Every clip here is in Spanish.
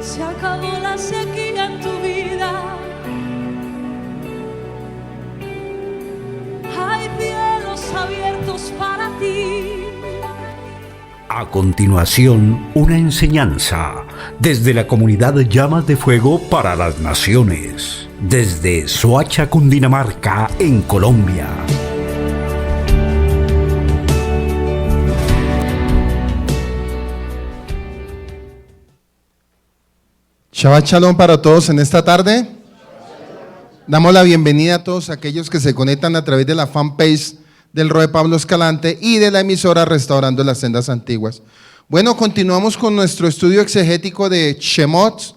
se acabó la sequía en tu vida. Hay cielos abiertos para ti. A continuación, una enseñanza desde la comunidad Llamas de Fuego para las Naciones, desde Soacha, Cundinamarca, en Colombia. Shabbat Shalom para todos en esta tarde. Damos la bienvenida a todos aquellos que se conectan a través de la fanpage del Roe Pablo Escalante y de la emisora Restaurando las Sendas Antiguas. Bueno, continuamos con nuestro estudio exegético de Shemot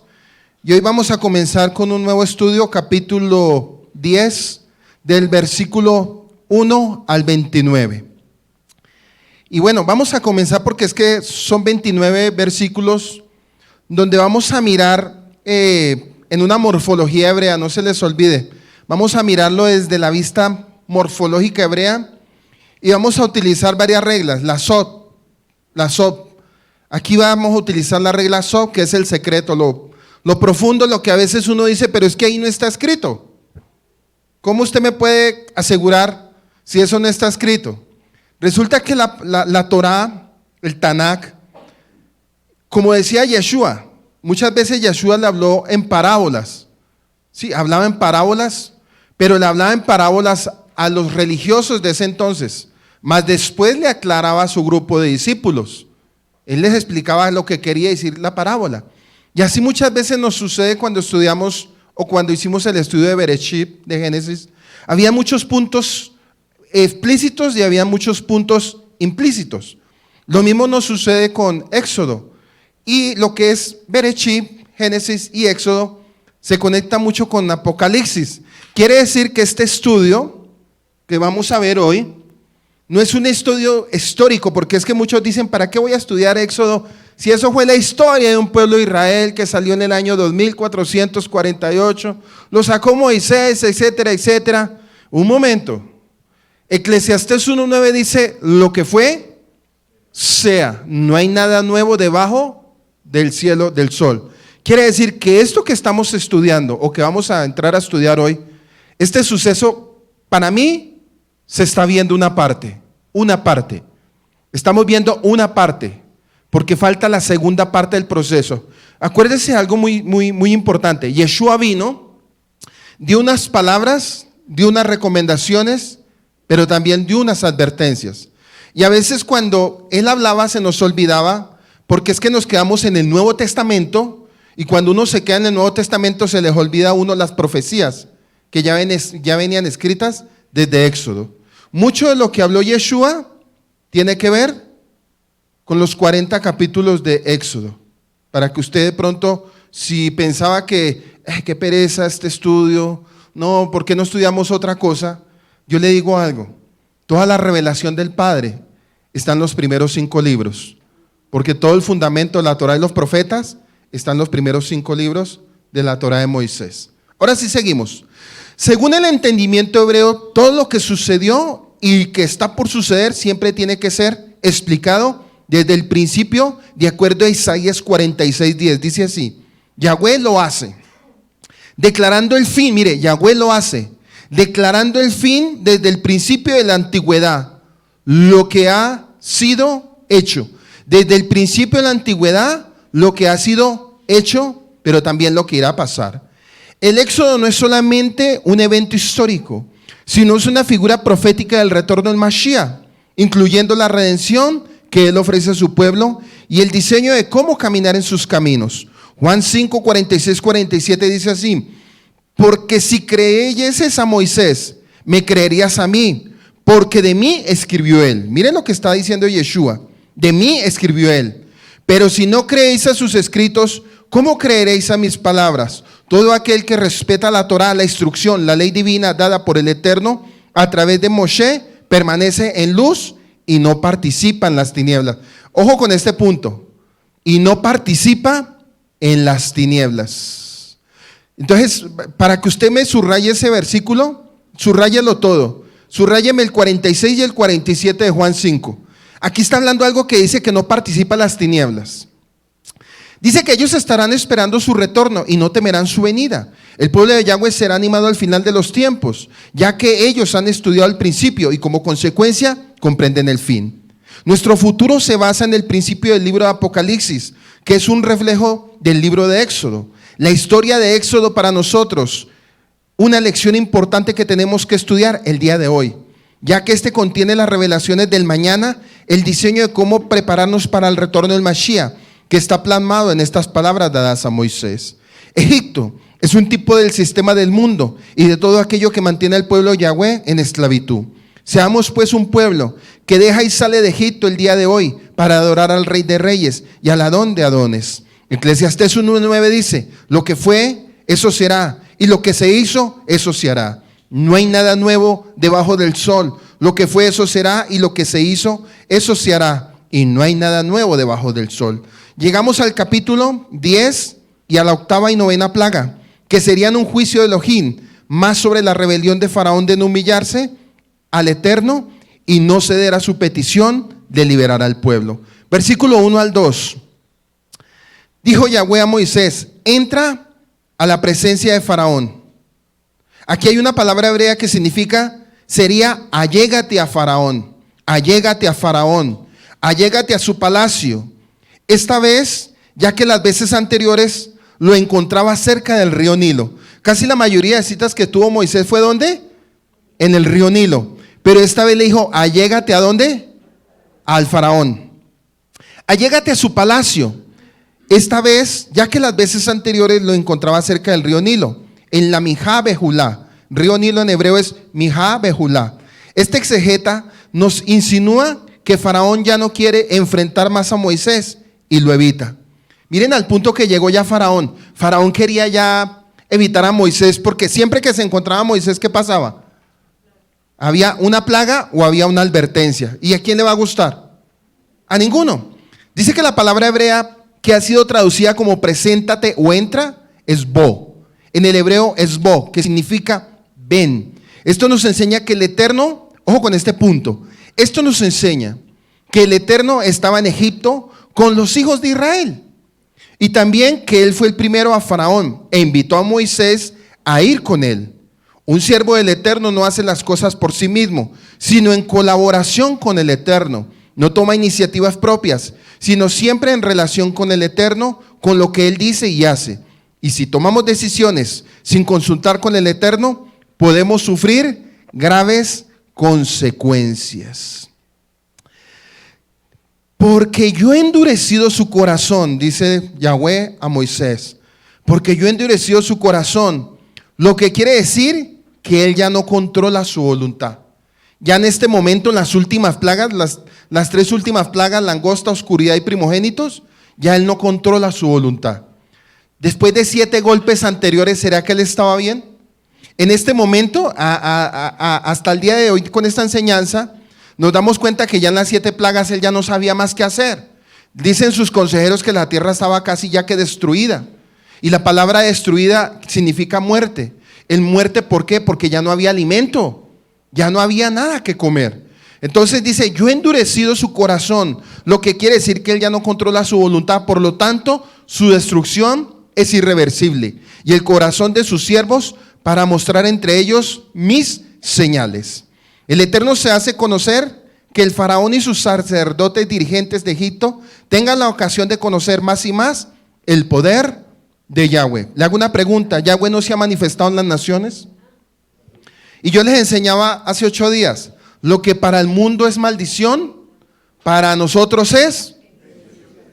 y hoy vamos a comenzar con un nuevo estudio, capítulo 10, del versículo 1 al 29. Y bueno, vamos a comenzar porque es que son 29 versículos donde vamos a mirar en una morfología hebrea, no se les olvide. Vamos a mirarlo desde la vista morfológica hebrea y vamos a utilizar varias reglas. La Sod. Aquí vamos a utilizar la regla Sod, que es el secreto, lo profundo, lo que a veces uno dice, pero es que ahí no está escrito. ¿Cómo usted me puede asegurar si eso no está escrito? Resulta que la Torá, el Tanakh, como decía Yeshua, muchas veces Yeshua le habló en parábolas. Sí, hablaba en parábolas, pero le hablaba en parábolas a los religiosos de ese entonces. Mas después le aclaraba a su grupo de discípulos. Él les explicaba lo que quería decir la parábola. Y así muchas veces nos sucede cuando estudiamos o cuando hicimos el estudio de Bereshit, de Génesis. Había muchos puntos explícitos y había muchos puntos implícitos. Lo mismo nos sucede con Éxodo. Y lo que es Bereshit, Génesis y Éxodo se conecta mucho con Apocalipsis. Quiere decir que este estudio que vamos a ver hoy no es un estudio histórico, porque es que muchos dicen, ¿para qué voy a estudiar Éxodo? Si eso fue la historia de un pueblo de Israel que salió en el año 2448, lo sacó Moisés, etcétera, etcétera. Un momento, Eclesiastés 1:9 dice, lo que fue, sea, no hay nada nuevo debajo del cielo, del sol. Quiere decir que esto que estamos estudiando o que vamos a entrar a estudiar hoy, este suceso para mí se está viendo una parte. Estamos viendo una parte porque falta la segunda parte del proceso. Acuérdense algo muy importante. Yeshua vino, dio unas palabras, dio unas recomendaciones, pero también dio unas advertencias. Y a veces cuando él hablaba se nos olvidaba, porque es que nos quedamos en el Nuevo Testamento y cuando uno se queda en el Nuevo Testamento se les olvida a uno las profecías que ya venían escritas desde Éxodo. Mucho de lo que habló Yeshua tiene que ver con los 40 capítulos de Éxodo. Para que usted de pronto, si pensaba que, qué pereza este estudio, no, ¿por qué no estudiamos otra cosa? Yo le digo algo, toda la revelación del Padre está en los primeros 5 libros. Porque todo el fundamento de la Torá y los profetas están en los primeros 5 libros de la Torá de Moisés. Ahora sí seguimos. Según el entendimiento hebreo, todo lo que sucedió y que está por suceder siempre tiene que ser explicado desde el principio, de acuerdo a Isaías 46:10. Dice así, Yahweh lo hace, declarando el fin, mire, Yahweh lo hace, declarando el fin desde el principio de la antigüedad, lo que ha sido hecho. Desde el principio de la antigüedad, lo que ha sido hecho, pero también lo que irá a pasar. El Éxodo no es solamente un evento histórico, sino es una figura profética del retorno del Mashiach, incluyendo la redención que él ofrece a su pueblo y el diseño de cómo caminar en sus caminos. Juan 5, 46, 47 dice así, porque si creyeses a Moisés, me creerías a mí, porque de mí escribió él. Miren lo que está diciendo Yeshua. De mí escribió él. Pero si no creéis a sus escritos, ¿cómo creeréis a mis palabras? Todo aquel que respeta la Torá, la instrucción, la ley divina dada por el Eterno a través de Moshe, permanece en luz y no participa en las tinieblas. Ojo con este punto. Y no participa en las tinieblas. Entonces, para que usted me subraye ese versículo, subrayelo todo. Subrayeme el 46 y el 47 de Juan 5. Aquí está hablando algo que dice que no participa en las tinieblas. Dice que ellos estarán esperando su retorno y no temerán su venida. El pueblo de Yahweh será animado al final de los tiempos, ya que ellos han estudiado el principio y como consecuencia comprenden el fin. Nuestro futuro se basa en el principio del libro de Apocalipsis, que es un reflejo del libro de Éxodo. La historia de Éxodo para nosotros, una lección importante que tenemos que estudiar el día de hoy, ya que este contiene las revelaciones del mañana, el diseño de cómo prepararnos para el retorno del Mashiach, que está plasmado en estas palabras dadas a Moisés. Egipto es un tipo del sistema del mundo y de todo aquello que mantiene al pueblo de Yahweh en esclavitud. Seamos pues un pueblo que deja y sale de Egipto el día de hoy para adorar al Rey de Reyes y al Adón de Adones. Eclesiastés 1:9 dice, lo que fue, eso será, y lo que se hizo, eso se hará. No hay nada nuevo debajo del sol. Lo que fue, eso será, y lo que se hizo, eso se hará. Y no hay nada nuevo debajo del sol. Llegamos al capítulo 10 y a la 8ª y 9ª plaga, que serían un juicio de Elohim, más sobre la rebelión de Faraón de no humillarse al Eterno y no ceder a su petición de liberar al pueblo. Versículo 1 al 2. Dijo Yahweh a Moisés, entra a la presencia de Faraón. Aquí hay una palabra hebrea que sería allégate a Faraón, allégate a Faraón, allégate a su palacio. Esta vez, ya que las veces anteriores lo encontraba cerca del río Nilo. Casi la mayoría de citas que tuvo Moisés fue ¿dónde? En el río Nilo. Pero esta vez le dijo, allégate ¿a dónde? Al Faraón. Allégate a su palacio. Esta vez, ya que las veces anteriores lo encontraba cerca del río Nilo, en la Mijá Bejulá. Río Nilo en hebreo es Mijá Bejulá. Este exegeta nos insinúa que Faraón ya no quiere enfrentar más a Moisés y lo evita. Miren al punto que llegó ya Faraón. Faraón quería ya evitar a Moisés porque siempre que se encontraba a Moisés, ¿qué pasaba? ¿Había una plaga o había una advertencia? ¿Y a quién le va a gustar? A ninguno. Dice que la palabra hebrea que ha sido traducida como preséntate o entra es bo. En el hebreo es bo, que significa ven. Esto nos enseña que el Eterno, ojo con este punto, esto nos enseña que el Eterno estaba en Egipto con los hijos de Israel. Y también que él fue el primero a Faraón e invitó a Moisés a ir con él. Un siervo del Eterno no hace las cosas por sí mismo, sino en colaboración con el Eterno. No toma iniciativas propias, sino siempre en relación con el Eterno, con lo que él dice y hace. Y si tomamos decisiones sin consultar con el Eterno, podemos sufrir graves consecuencias. Porque yo he endurecido su corazón, dice Yahweh a Moisés, porque yo he endurecido su corazón, lo que quiere decir que él ya no controla su voluntad. Ya en este momento, en las últimas plagas, las 3 últimas plagas, langosta, oscuridad y primogénitos, ya él no controla su voluntad. Después de 7 golpes anteriores, ¿será que él estaba bien? En este momento, hasta el día de hoy, con esta enseñanza, nos damos cuenta que ya en las 7 plagas él ya no sabía más qué hacer. Dicen sus consejeros que la tierra estaba casi ya que destruida. Y la palabra destruida significa muerte. ¿El muerte por qué? Porque ya no había alimento, ya no había nada que comer. Entonces dice, yo he endurecido su corazón, lo que quiere decir que él ya no controla su voluntad, por lo tanto, su destrucción es irreversible. Y el corazón de sus siervos para mostrar entre ellos mis señales. El Eterno se hace conocer que el faraón y sus sacerdotes dirigentes de Egipto tengan la ocasión de conocer más y más el poder de Yahweh. Le hago una pregunta, ¿Yahweh no se ha manifestado en las naciones? Y yo les enseñaba hace 8 días, lo que para el mundo es maldición, para nosotros es,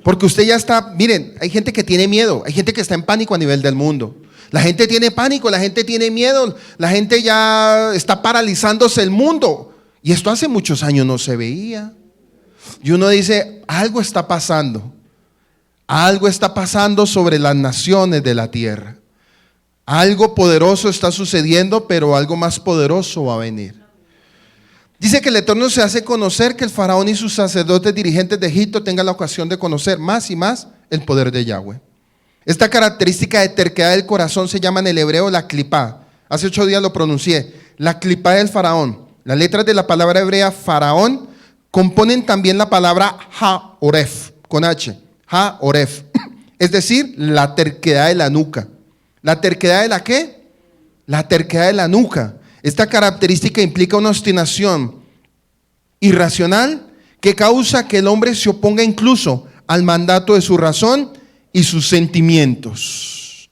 porque usted ya está, miren, hay gente que tiene miedo, hay gente que está en pánico a nivel del mundo. La gente tiene pánico, la gente tiene miedo, la gente ya está paralizándose el mundo. Y esto hace muchos años no se veía. Y uno dice, algo está pasando. Algo está pasando sobre las naciones de la tierra. Algo poderoso está sucediendo, pero algo más poderoso va a venir. Dice que el Eterno se hace conocer que el faraón y sus sacerdotes dirigentes de Egipto tengan la ocasión de conocer más y más el poder de Yahweh. Esta característica de terquedad del corazón se llama en el hebreo la clipá. Hace 8 días lo pronuncié. La clipá del faraón. Las letras de la palabra hebrea faraón componen también la palabra ha-oref, con H. Ha-oref. es decir, la terquedad de la nuca. ¿La terquedad de la qué? La terquedad de la nuca. Esta característica implica una obstinación irracional que causa que el hombre se oponga incluso al mandato de su razón y sus sentimientos.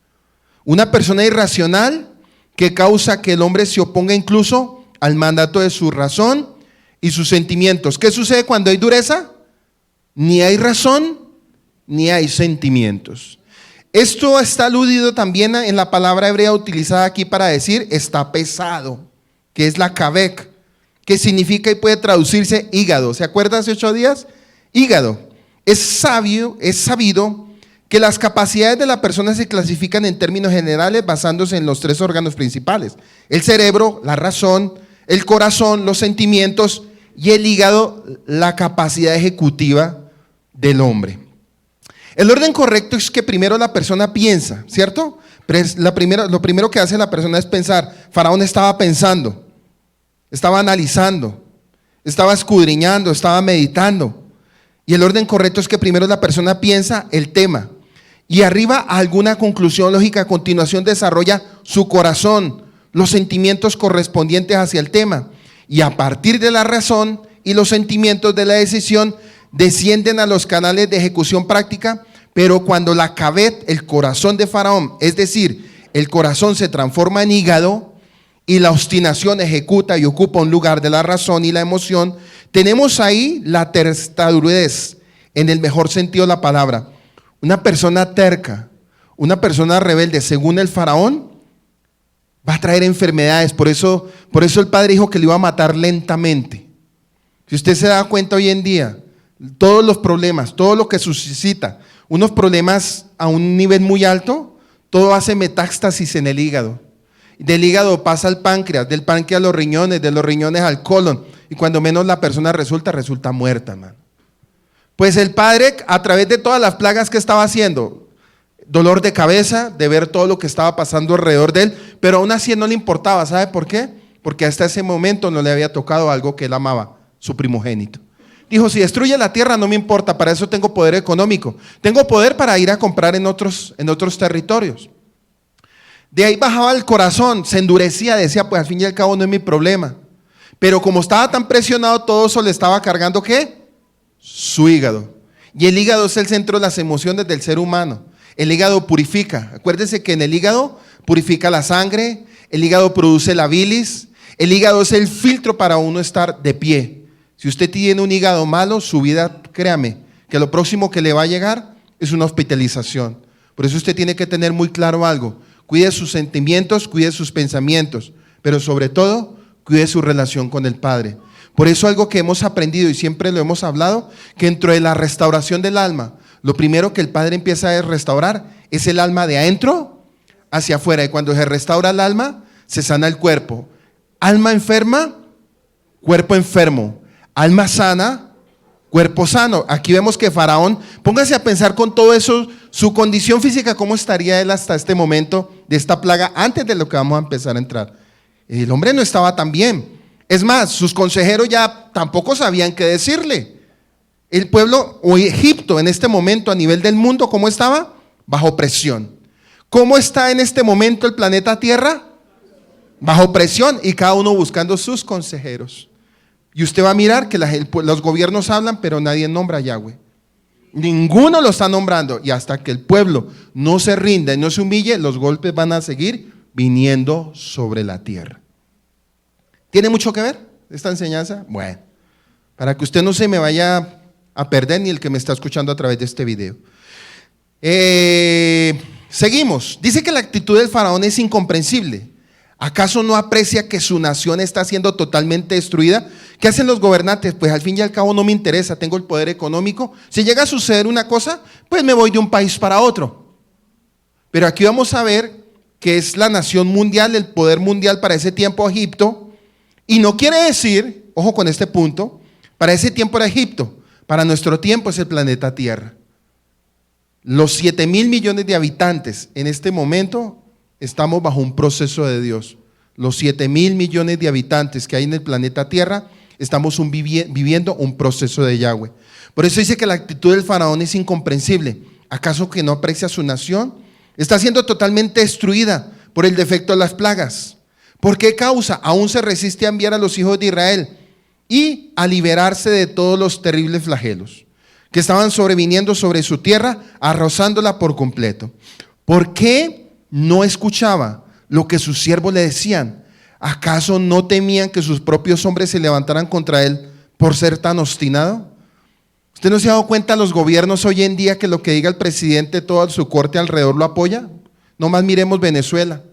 Una persona irracional que causa que el hombre se oponga incluso al mandato de su razón y sus sentimientos. ¿Qué sucede cuando hay dureza? Ni hay razón, ni hay sentimientos. Esto está aludido también en la palabra hebrea utilizada aquí para decir está pesado, que es la kavek, que significa y puede traducirse hígado. ¿Se acuerda hace 8 días? Hígado. Es sabido que las capacidades de la persona se clasifican en términos generales basándose en los 3 órganos principales: el cerebro, la razón, el corazón, los sentimientos, y el hígado, la capacidad ejecutiva del hombre. El orden correcto es que primero la persona piensa, ¿cierto? Lo primero que hace la persona es pensar. Faraón estaba pensando, estaba analizando, estaba escudriñando, estaba meditando. Y el orden correcto es que primero la persona piensa el tema y arriba a alguna conclusión lógica. A continuación desarrolla su corazón, los sentimientos correspondientes hacia el tema, y a partir de la razón y los sentimientos de la decisión descienden a los canales de ejecución práctica. Pero cuando la kaved, el corazón de Faraón, es decir, el corazón se transforma en hígado y la obstinación ejecuta y ocupa un lugar de la razón y la emoción, tenemos ahí la testadurez, en el mejor sentido de la palabra. Una persona terca, una persona rebelde, según el Faraón, va a traer enfermedades. Por eso el padre dijo que le iba a matar lentamente. Si usted se da cuenta hoy en día, todos los problemas, todo lo que suscita unos problemas a un nivel muy alto, todo hace metástasis en el hígado. Del hígado pasa al páncreas, del páncreas a los riñones, de los riñones al colon, y cuando menos la persona resulta muerta, hermano. Pues el padre, a través de todas las plagas que estaba haciendo, dolor de cabeza, de ver todo lo que estaba pasando alrededor de él, pero aún así no le importaba. ¿Sabe por qué? Porque hasta ese momento no le había tocado algo que él amaba, su primogénito. Dijo, si destruye la tierra no me importa, para eso tengo poder económico, tengo poder para ir a comprar en otros territorios. De ahí bajaba el corazón, se endurecía, decía, pues al fin y al cabo no es mi problema. Pero como estaba tan presionado, todo eso le estaba cargando, ¿qué? Su hígado. Y el hígado es el centro de las emociones del ser humano. El hígado purifica. Acuérdense que en el hígado purifica la sangre, el hígado produce la bilis, el hígado es el filtro para uno estar de pie. Si usted tiene un hígado malo, su vida, créame, que lo próximo que le va a llegar es una hospitalización. Por eso usted tiene que tener muy claro algo: cuide sus sentimientos, cuide sus pensamientos, pero sobre todo, cuide su relación con el Padre. Por eso algo que hemos aprendido y siempre lo hemos hablado, que dentro de la restauración del alma, lo primero que el Padre empieza a restaurar es el alma de adentro hacia afuera. Y cuando se restaura el alma, se sana el cuerpo. Alma enferma, cuerpo enfermo. Alma sana, cuerpo sano. Aquí vemos que Faraón, póngase a pensar con todo eso, su condición física, cómo estaría él hasta este momento de esta plaga, antes de lo que vamos a empezar a entrar. El hombre no estaba tan bien. Es más, sus consejeros ya tampoco sabían qué decirle. El pueblo, o Egipto en este momento a nivel del mundo, ¿cómo estaba? Bajo presión. ¿Cómo está en este momento el planeta Tierra? Bajo presión, y cada uno buscando sus consejeros. Y usted va a mirar que los gobiernos hablan, pero nadie nombra a Yahweh. Ninguno lo está nombrando. Y hasta que el pueblo no se rinda y no se humille, los golpes van a seguir viniendo sobre la tierra. ¿Tiene mucho que ver esta enseñanza? Bueno, para que usted no se me vaya a perder, ni el que me está escuchando a través de este video. Seguimos. Dice que la actitud del faraón es incomprensible. ¿Acaso no aprecia que su nación está siendo totalmente destruida? ¿Qué hacen los gobernantes? Pues al fin y al cabo no me interesa, tengo el poder económico. Si llega a suceder una cosa, pues me voy de un país para otro. Pero aquí vamos a ver que es la nación mundial, el poder mundial para ese tiempo Egipto. Y no quiere decir, ojo con este punto, para ese tiempo era Egipto, para nuestro tiempo es el planeta Tierra. Los 7,000 millones de habitantes en este momento estamos bajo un proceso de Dios. Los 7,000 millones de habitantes que hay en el planeta Tierra estamos viviendo un proceso de Yahweh. Por eso dice que la actitud del faraón es incomprensible. ¿Acaso que no aprecia a su nación? Está siendo totalmente destruida por el defecto de las plagas. ¿Por qué causa? Aún se resiste a enviar a los hijos de Israel y a liberarse de todos los terribles flagelos que estaban sobreviniendo sobre su tierra, arrasándola por completo. ¿Por qué no escuchaba lo que sus siervos le decían? ¿Acaso no temían que sus propios hombres se levantaran contra él por ser tan obstinado? ¿Usted no se ha dado cuenta los gobiernos hoy en día que lo que diga el presidente, toda su corte alrededor lo apoya? No más miremos Venezuela.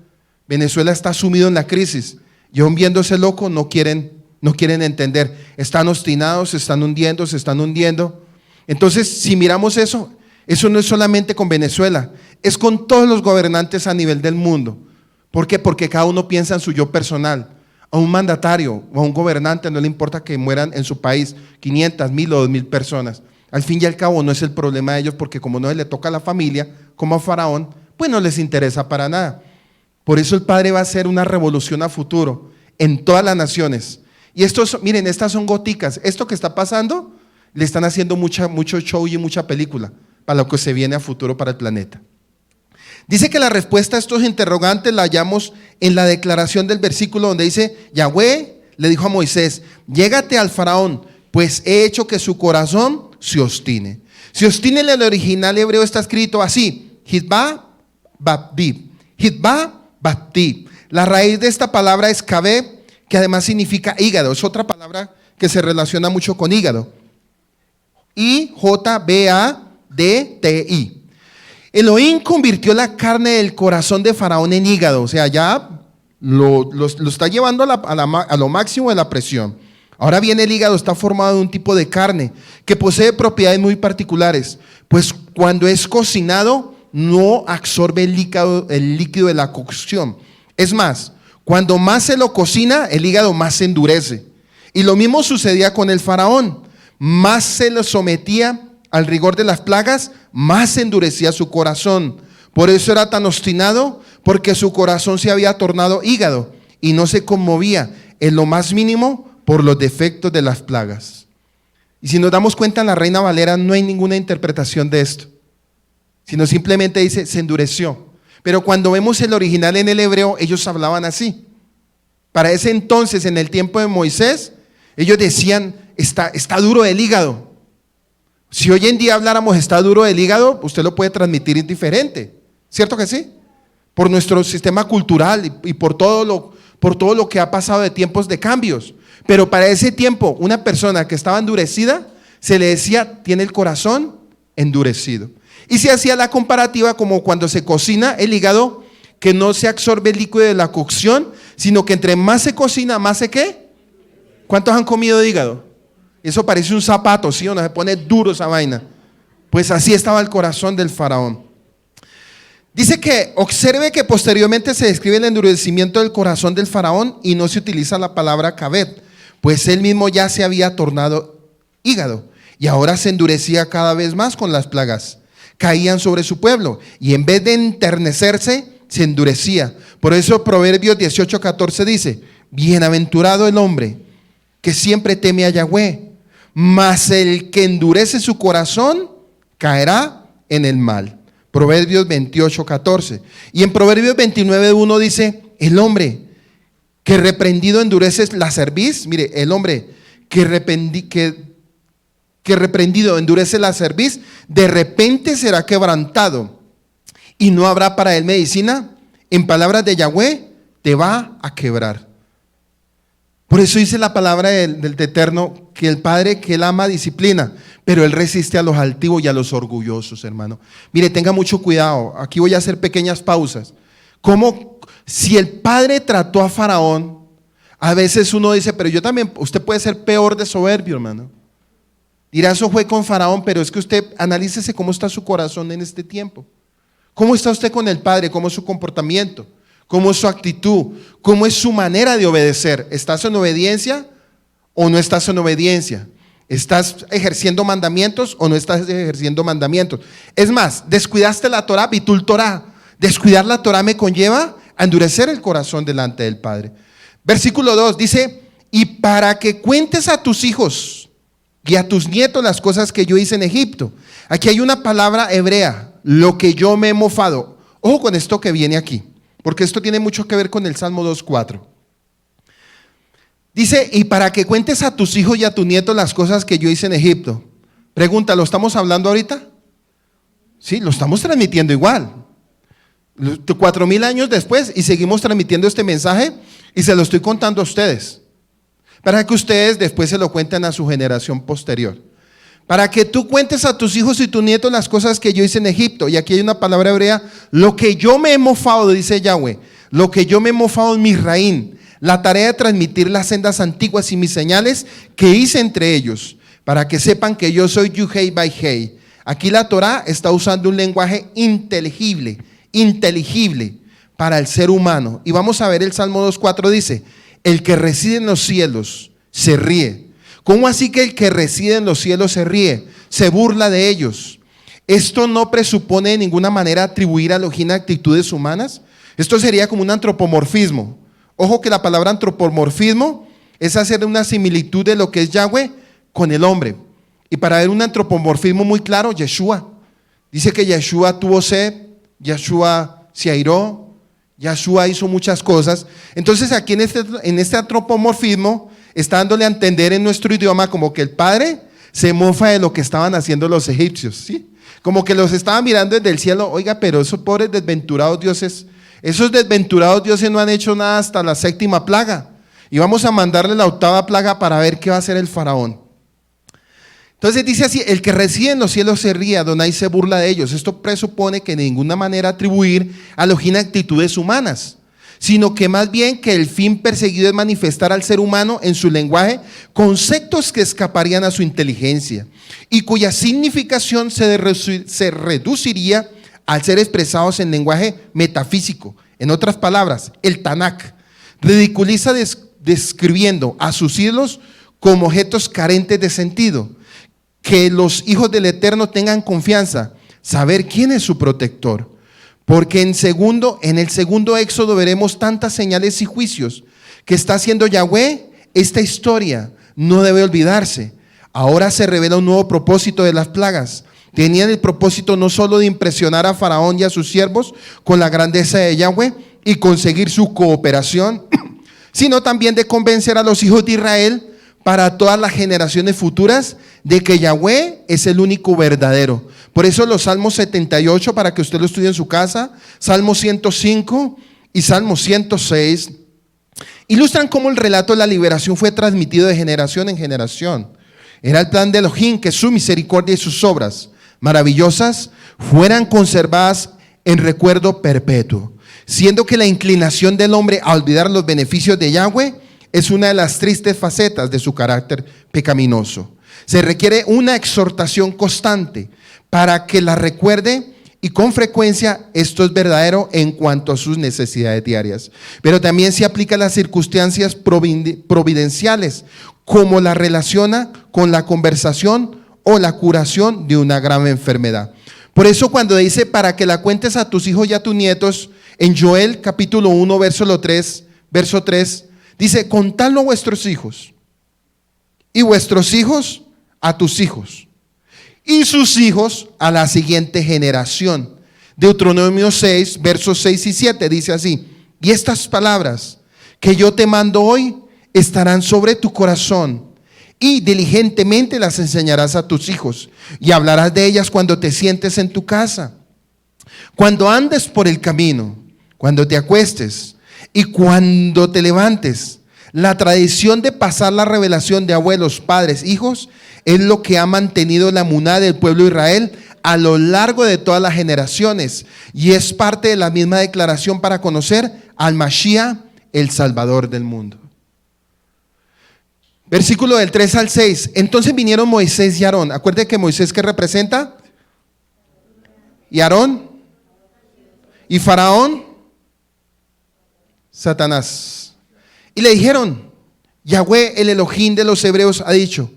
Venezuela está sumido en la crisis y aún viéndose loco no quieren entender. Están obstinados, se están hundiendo. Entonces, si miramos eso no es solamente con Venezuela, es con todos los gobernantes a nivel del mundo. ¿Por qué? Porque cada uno piensa en su yo personal. A un mandatario o a un gobernante no le importa que mueran en su país 500, 1000 o 2000 personas. Al fin y al cabo no es el problema de ellos, porque como no le toca a la familia, como a Faraón, pues no les interesa para nada. Por eso el Padre va a hacer una revolución a futuro en todas las naciones. Y miren, estas son goticas. Esto que está pasando, le están haciendo mucho show y mucha película para lo que se viene a futuro para el planeta. Dice que la respuesta a estos interrogantes la hallamos en la declaración del versículo donde dice: Yahweh le dijo a Moisés, llégate al faraón, pues he hecho que su corazón se obstine. Se obstine en el original hebreo está escrito así: Hitba Babdi. Hitba Babdi. La raíz de esta palabra es kabeb, que además significa hígado. Es otra palabra que se relaciona mucho con hígado. Y J-B-A-D-T-I. Elohim convirtió la carne del corazón de Faraón en hígado, o sea, ya lo está llevando a lo máximo de la presión. Ahora bien, el hígado está formado de un tipo de carne que posee propiedades muy particulares, pues cuando es cocinado no absorbe el líquido de la cocción. Es más, cuando más se lo cocina, el hígado más se endurece. Y lo mismo sucedía con el faraón. Más se lo sometía al rigor de las plagas, más se endurecía su corazón. Por eso era tan obstinado, porque su corazón se había tornado hígado y no se conmovía en lo más mínimo por los defectos de las plagas. Y si nos damos cuenta, en la Reina Valera no hay ninguna interpretación de esto, sino simplemente dice, se endureció. Pero cuando vemos el original en el hebreo, ellos hablaban así. Para ese entonces, en el tiempo de Moisés, ellos decían, está duro el hígado. Si hoy en día habláramos está duro del hígado, usted lo puede transmitir indiferente, ¿cierto que sí? Por nuestro sistema cultural y por todo lo que ha pasado de tiempos de cambios. Pero para ese tiempo, una persona que estaba endurecida, se le decía, tiene el corazón endurecido. Y se hacía la comparativa como cuando se cocina el hígado, que no se absorbe el líquido de la cocción, sino que entre más se cocina, más se ¿qué? ¿Cuántos han comido de hígado? Eso parece un zapato, ¿sí o no? Se pone duro esa vaina. Pues así estaba el corazón del faraón. Dice que observe que posteriormente se describe el endurecimiento del corazón del faraón y no se utiliza la palabra kabed, pues él mismo ya se había tornado hígado y ahora se endurecía cada vez más con las plagas. Caían sobre su pueblo y en vez de enternecerse, se endurecía. Por eso Proverbios 18:14 dice: bienaventurado el hombre que siempre teme a Yahweh, mas el que endurece su corazón caerá en el mal. Proverbios 28:14. Y en Proverbios 29:1 dice: el hombre que reprendido endurece la cerviz. Mire, el hombre que reprendido endurece la cerviz, de repente será quebrantado y no habrá para él medicina. En palabras de Yahweh, te va a quebrar. Por eso dice la palabra del Eterno que el Padre que Él ama disciplina, pero Él resiste a los altivos y a los orgullosos, hermano. Mire, tenga mucho cuidado. Aquí voy a hacer pequeñas pausas. Como si el Padre trató a Faraón, a veces uno dice, pero yo también, usted puede ser peor de soberbio, hermano. Dirá, eso fue con Faraón, pero es que usted analícese cómo está su corazón en este tiempo. ¿Cómo está usted con el Padre? ¿Cómo es su comportamiento? ¿Cómo es su actitud? ¿Cómo es su manera de obedecer? ¿Estás en obediencia o no estás en obediencia? ¿Estás ejerciendo mandamientos o no estás ejerciendo mandamientos? Es más, descuidaste la Torah, bitul Torah. Descuidar la Torah me conlleva a endurecer el corazón delante del Padre. Versículo 2 dice: y para que cuentes a tus hijos y a tus nietos las cosas que yo hice en Egipto. Aquí hay una palabra hebrea lo que yo me he mofado. Ojo con esto que viene aquí, porque esto tiene mucho que ver con el Salmo 2:4. Dice, y para que cuentes a tus hijos y a tus nietos las cosas que yo hice en Egipto. Pregunta, ¿lo estamos hablando ahorita? Sí, lo estamos transmitiendo igual. 4000 años después y seguimos transmitiendo este mensaje y se lo estoy contando a ustedes. Para que ustedes después se lo cuenten a su generación posterior. Para que tú cuentes a tus hijos y tus nietos las cosas que yo hice en Egipto. Y aquí hay una palabra hebrea, lo que yo me he mofado, dice Yahweh. Lo que yo me he mofado en Misraín. La tarea de transmitir las sendas antiguas y mis señales que hice entre ellos, para que sepan que yo soy Yuhei Baihei. Aquí la Torá está usando un lenguaje inteligible para el ser humano. Y vamos a ver el Salmo 2:4 dice, el que reside en los cielos se ríe. ¿Cómo así que el que reside en los cielos se ríe? Se burla de ellos. Esto no presupone de ninguna manera atribuir a Elohim actitudes humanas. Esto sería como un antropomorfismo. Ojo que la palabra antropomorfismo es hacer una similitud de lo que es Yahweh con el hombre. Y para ver un antropomorfismo muy claro, Yeshua. Dice que Yeshua tuvo sed, Yeshua se airó, Yeshua hizo muchas cosas. Entonces aquí en este antropomorfismo está dándole a entender en nuestro idioma como que el Padre se mofa de lo que estaban haciendo los egipcios, ¿sí? Como que los estaban mirando desde el cielo, oiga, pero esos pobres desventurados dioses, esos desventurados dioses no han hecho nada hasta la 7ª plaga. Y vamos a mandarle la 8ª plaga para ver qué va a hacer el faraón. Entonces dice así, el que reside en los cielos se ríe, Adonai se burla de ellos. Esto presupone que de ninguna manera atribuir a Elohim actitudes humanas, sino que más bien que el fin perseguido es manifestar al ser humano en su lenguaje conceptos que escaparían a su inteligencia y cuya significación se reduciría al ser expresados en lenguaje metafísico. En otras palabras, el Tanakh ridiculiza describiendo a sus ídolos como objetos carentes de sentido. Que los hijos del Eterno tengan confianza, saber quién es su protector. Porque en el segundo éxodo veremos tantas señales y juicios que está haciendo Yahweh. Esta historia no debe olvidarse. Ahora se revela un nuevo propósito de las plagas. Tenían el propósito no solo de impresionar a Faraón y a sus siervos con la grandeza de Yahweh y conseguir su cooperación, sino también de convencer a los hijos de Israel para todas las generaciones futuras de que Yahweh es el único verdadero. Por eso los Salmos 78, para que usted lo estudie en su casa, Salmo 105 y Salmo 106, ilustran cómo el relato de la liberación fue transmitido de generación en generación. Era el plan de Elohim que su misericordia y sus obras maravillosas fueran conservadas en recuerdo perpetuo, siendo que la inclinación del hombre a olvidar los beneficios de Yahweh es una de las tristes facetas de su carácter pecaminoso. Se requiere una exhortación constante para que la recuerde, y con frecuencia esto es verdadero en cuanto a sus necesidades diarias. Pero también se aplica a las circunstancias providenciales, como la relaciona con la conversación o la curación de una grave enfermedad. Por eso cuando dice para que la cuentes a tus hijos y a tus nietos, en Joel capítulo 1 verso 3, dice, contadlo a vuestros hijos, y vuestros hijos a tus hijos, y sus hijos a la siguiente generación. Deuteronomio 6, versos 6 y 7 dice así, y estas palabras que yo te mando hoy estarán sobre tu corazón, y diligentemente las enseñarás a tus hijos, y hablarás de ellas cuando te sientes en tu casa, cuando andes por el camino, cuando te acuestes y cuando te levantes. La tradición de pasar la revelación de abuelos, padres, hijos, es lo que ha mantenido la emuná del pueblo de Israel a lo largo de todas las generaciones, y es parte de la misma declaración para conocer al Mashiach, el Salvador del mundo. Versículo del 3 al 6. Entonces vinieron Moisés y Aarón. Acuérdense que Moisés, ¿qué representa? Y Aarón y Faraón, Satanás. Y le dijeron, Yahweh, el Elohim de los hebreos, ha dicho,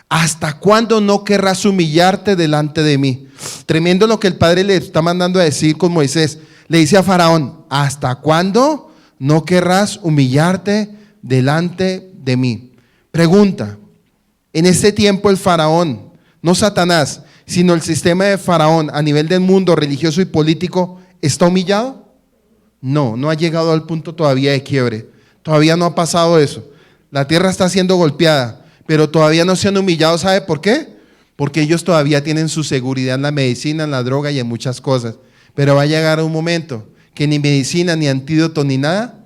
¿hasta cuándo no querrás humillarte delante de mí? Tremendo lo que el Padre le está mandando a decir con Moisés. Le dice a Faraón, ¿hasta cuándo no querrás humillarte delante de mí? Pregunta, en este tiempo el Faraón, no Satanás, sino el sistema de Faraón a nivel del mundo religioso y político está humillado? No, no ha llegado al punto todavía de quiebre. Todavía no ha pasado eso. La tierra está siendo golpeada, pero todavía no se han humillado. ¿Sabe por qué? Porque ellos todavía tienen su seguridad en la medicina, en la droga y en muchas cosas. Pero va a llegar un momento que ni medicina, ni antídoto, ni nada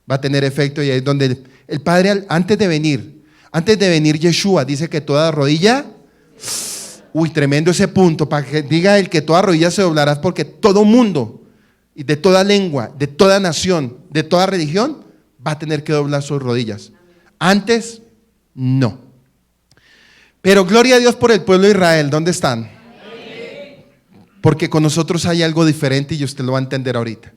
va a tener efecto, y ahí es donde el Padre, antes de venir Yeshua, dice que toda rodilla, tremendo ese punto, para que diga el que toda rodilla se doblará, porque todo mundo, y de toda lengua, de toda nación, de toda religión, va a tener que doblar sus rodillas. Antes, no. Pero gloria a Dios por el pueblo de Israel. ¿Dónde están? Porque con nosotros hay algo diferente y usted lo va a entender ahorita.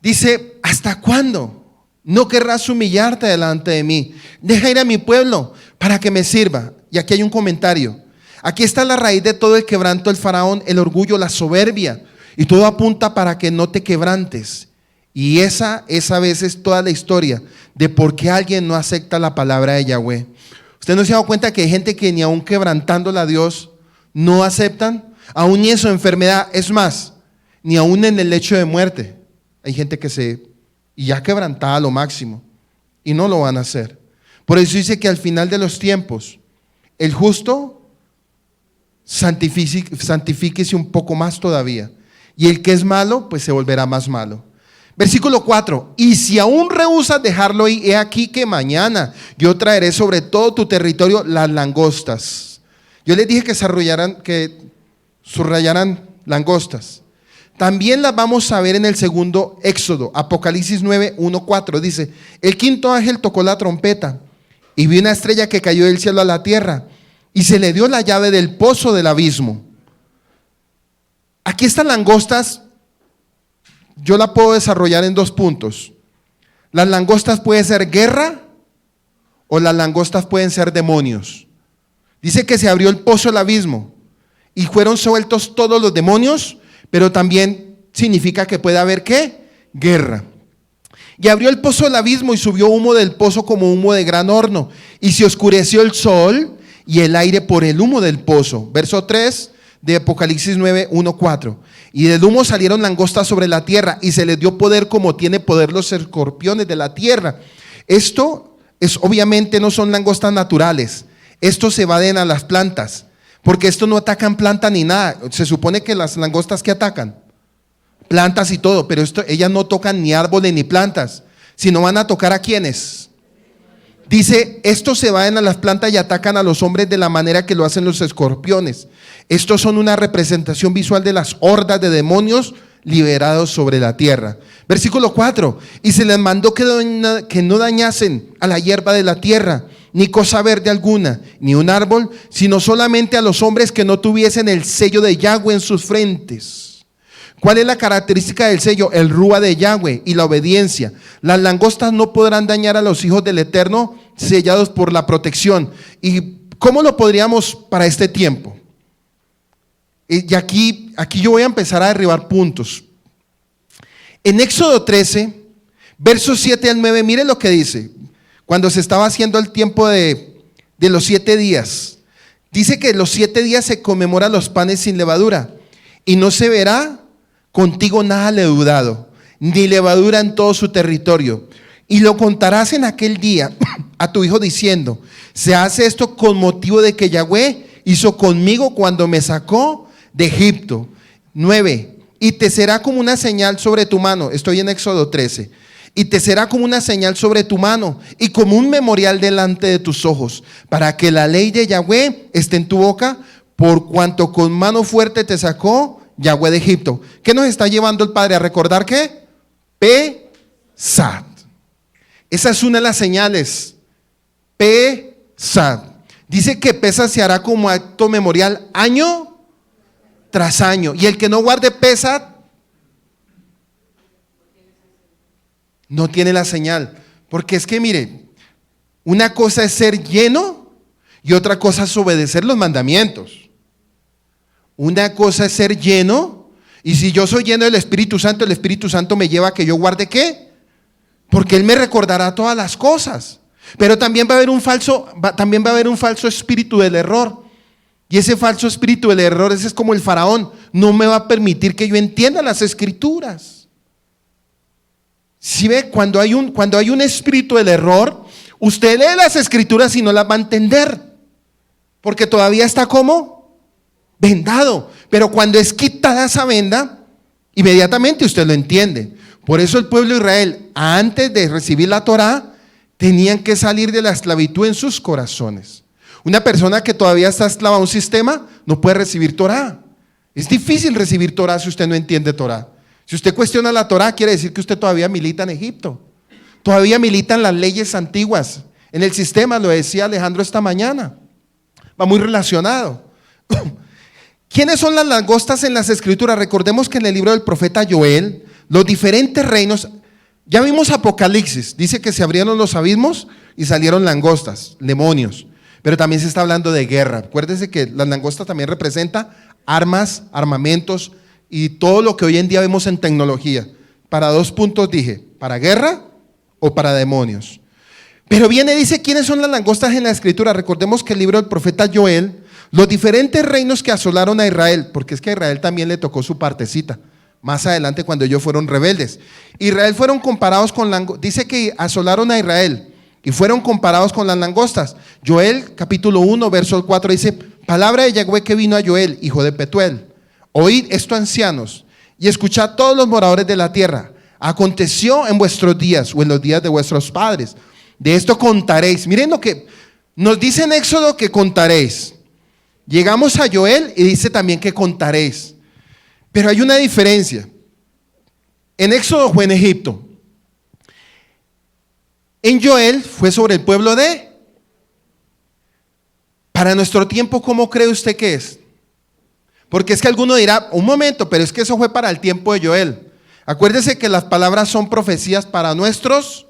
Dice, ¿hasta cuándo no querrás humillarte delante de mí? Deja ir a mi pueblo para que me sirva. Y aquí hay un comentario. Aquí está la raíz de todo el quebranto del faraón, el orgullo, la soberbia. Y todo apunta para que no te quebrantes. Y esa es a veces toda la historia de por qué alguien no acepta la palabra de Yahweh. ¿Usted no se ha dado cuenta que hay gente que ni aún quebrantándola a Dios no aceptan? Aún ni en su enfermedad, es más, ni aún en el lecho de muerte. Hay gente que y ya quebrantada a lo máximo, y no lo van a hacer. Por eso dice que al final de los tiempos, el justo santifíquese un poco más todavía, y el que es malo, pues se volverá más malo. Versículo 4, y si aún rehusas dejarlo ir, he aquí que mañana yo traeré sobre todo tu territorio las langostas. Yo les dije que subrayaran langostas. También las vamos a ver en el segundo Éxodo, Apocalipsis 9, 1, 4. Dice, el quinto ángel tocó la trompeta y vi una estrella que cayó del cielo a la tierra y se le dio la llave del pozo del abismo. Aquí estas langostas, yo la puedo desarrollar en dos puntos. Las langostas pueden ser guerra o las langostas pueden ser demonios. Dice que se abrió el pozo del abismo y fueron sueltos todos los demonios, pero también significa que puede haber ¿qué? Guerra. Y abrió el pozo del abismo y subió humo del pozo como humo de gran horno. Y se oscureció el sol y el aire por el humo del pozo. Verso 3 de Apocalipsis 9, 1, 4. Y del humo salieron langostas sobre la tierra y se les dio poder como tiene poder los escorpiones de la tierra. Esto obviamente no son langostas naturales. Estos se evaden a las plantas. Porque estos no atacan planta ni nada. Se supone que las langostas que atacan plantas y todo, pero ellas no tocan ni árboles ni plantas, sino van a tocar a quienes. Dice, estos se van a las plantas y atacan a los hombres de la manera que lo hacen los escorpiones. Estos son una representación visual de las hordas de demonios liberados sobre la tierra. Versículo 4, y se les mandó que no dañasen a la hierba de la tierra, ni cosa verde alguna, ni un árbol, sino solamente a los hombres que no tuviesen el sello de Yahweh en sus frentes. ¿Cuál es la característica del sello? El rúa de Yahweh y la obediencia. Las langostas no podrán dañar a los hijos del Eterno sellados por la protección. ¿Y cómo lo podríamos para este tiempo? Y aquí yo voy a empezar a derribar puntos. En Éxodo 13, versos 7 al 9, miren lo que dice. Cuando se estaba haciendo el tiempo de los 7 días, dice que los 7 días se conmemoran los panes sin levadura, y no se verá contigo nada leudado, ni levadura en todo su territorio. Y lo contarás en aquel día a tu hijo diciendo, se hace esto con motivo de que Yahweh hizo conmigo cuando me sacó de Egipto. 9, y te será como una señal sobre tu mano. Estoy en Éxodo 13. Y te será como una señal sobre tu mano y como un memorial delante de tus ojos, para que la ley de Yahweh esté en tu boca, por cuanto con mano fuerte te sacó Yahweh de Egipto. ¿Qué nos está llevando el Padre a recordar? ¿Qué? Pesad. Esa es una de las señales. Pesad. Dice que Pesad se hará como acto memorial año tras año. Y el que no guarde Pesad no tiene la señal. Porque es que mire, una cosa es ser lleno y otra cosa es obedecer los mandamientos. Una cosa es ser lleno, y si yo soy lleno del Espíritu Santo, el Espíritu Santo me lleva a que yo guarde ¿qué? Porque Él me recordará todas las cosas. Pero también va a haber un falso espíritu del error. Y ese falso espíritu del error, ese es como el faraón, no me va a permitir que yo entienda las escrituras. Si ve, cuando hay un espíritu del error, usted lee las escrituras y no las va a entender, porque todavía está como vendado. Pero cuando es quitada esa venda, inmediatamente usted lo entiende. Por eso el pueblo de Israel, antes de recibir la Torá, tenían que salir de la esclavitud en sus corazones. Una persona que todavía está esclava a un sistema no puede recibir Torá. Es difícil recibir Torá si usted no entiende Torá. Si usted cuestiona la Torá, quiere decir que usted todavía milita en Egipto. Todavía militan las leyes antiguas. En el sistema, lo decía Alejandro esta mañana. Va muy relacionado. ¿Quiénes son las langostas en las escrituras? Recordemos que en el libro del profeta Joel, los diferentes reinos, ya vimos Apocalipsis, dice que se abrieron los abismos y salieron langostas, demonios. Pero también se está hablando de guerra. Acuérdense que la langosta también representa armas, armamentos y todo lo que hoy en día vemos en tecnología. Para dos puntos dije, para guerra o para demonios. Pero viene, dice, ¿quiénes son las langostas en la escritura? Recordemos que el libro del profeta Joel, los diferentes reinos que asolaron a Israel, porque es que a Israel también le tocó su partecita, más adelante cuando ellos fueron rebeldes. Israel fueron comparados con dice que asolaron a Israel y fueron comparados con las langostas. Joel capítulo 1 verso 4 dice, palabra de Yahweh que vino a Joel, hijo de Petuel. Oíd esto, ancianos, y escuchad todos los moradores de la tierra. Aconteció en vuestros días o en los días de vuestros padres. De esto contaréis. Miren lo que nos dice en Éxodo, que contaréis. Llegamos a Joel y dice también que contaréis. Pero hay una diferencia. En Éxodo fue en Egipto. En Joel fue sobre el pueblo de. Para nuestro tiempo, ¿cómo cree usted que es? Porque es que alguno dirá, un momento, pero es que eso fue para el tiempo de Joel. Acuérdese que las palabras son profecías para nuestros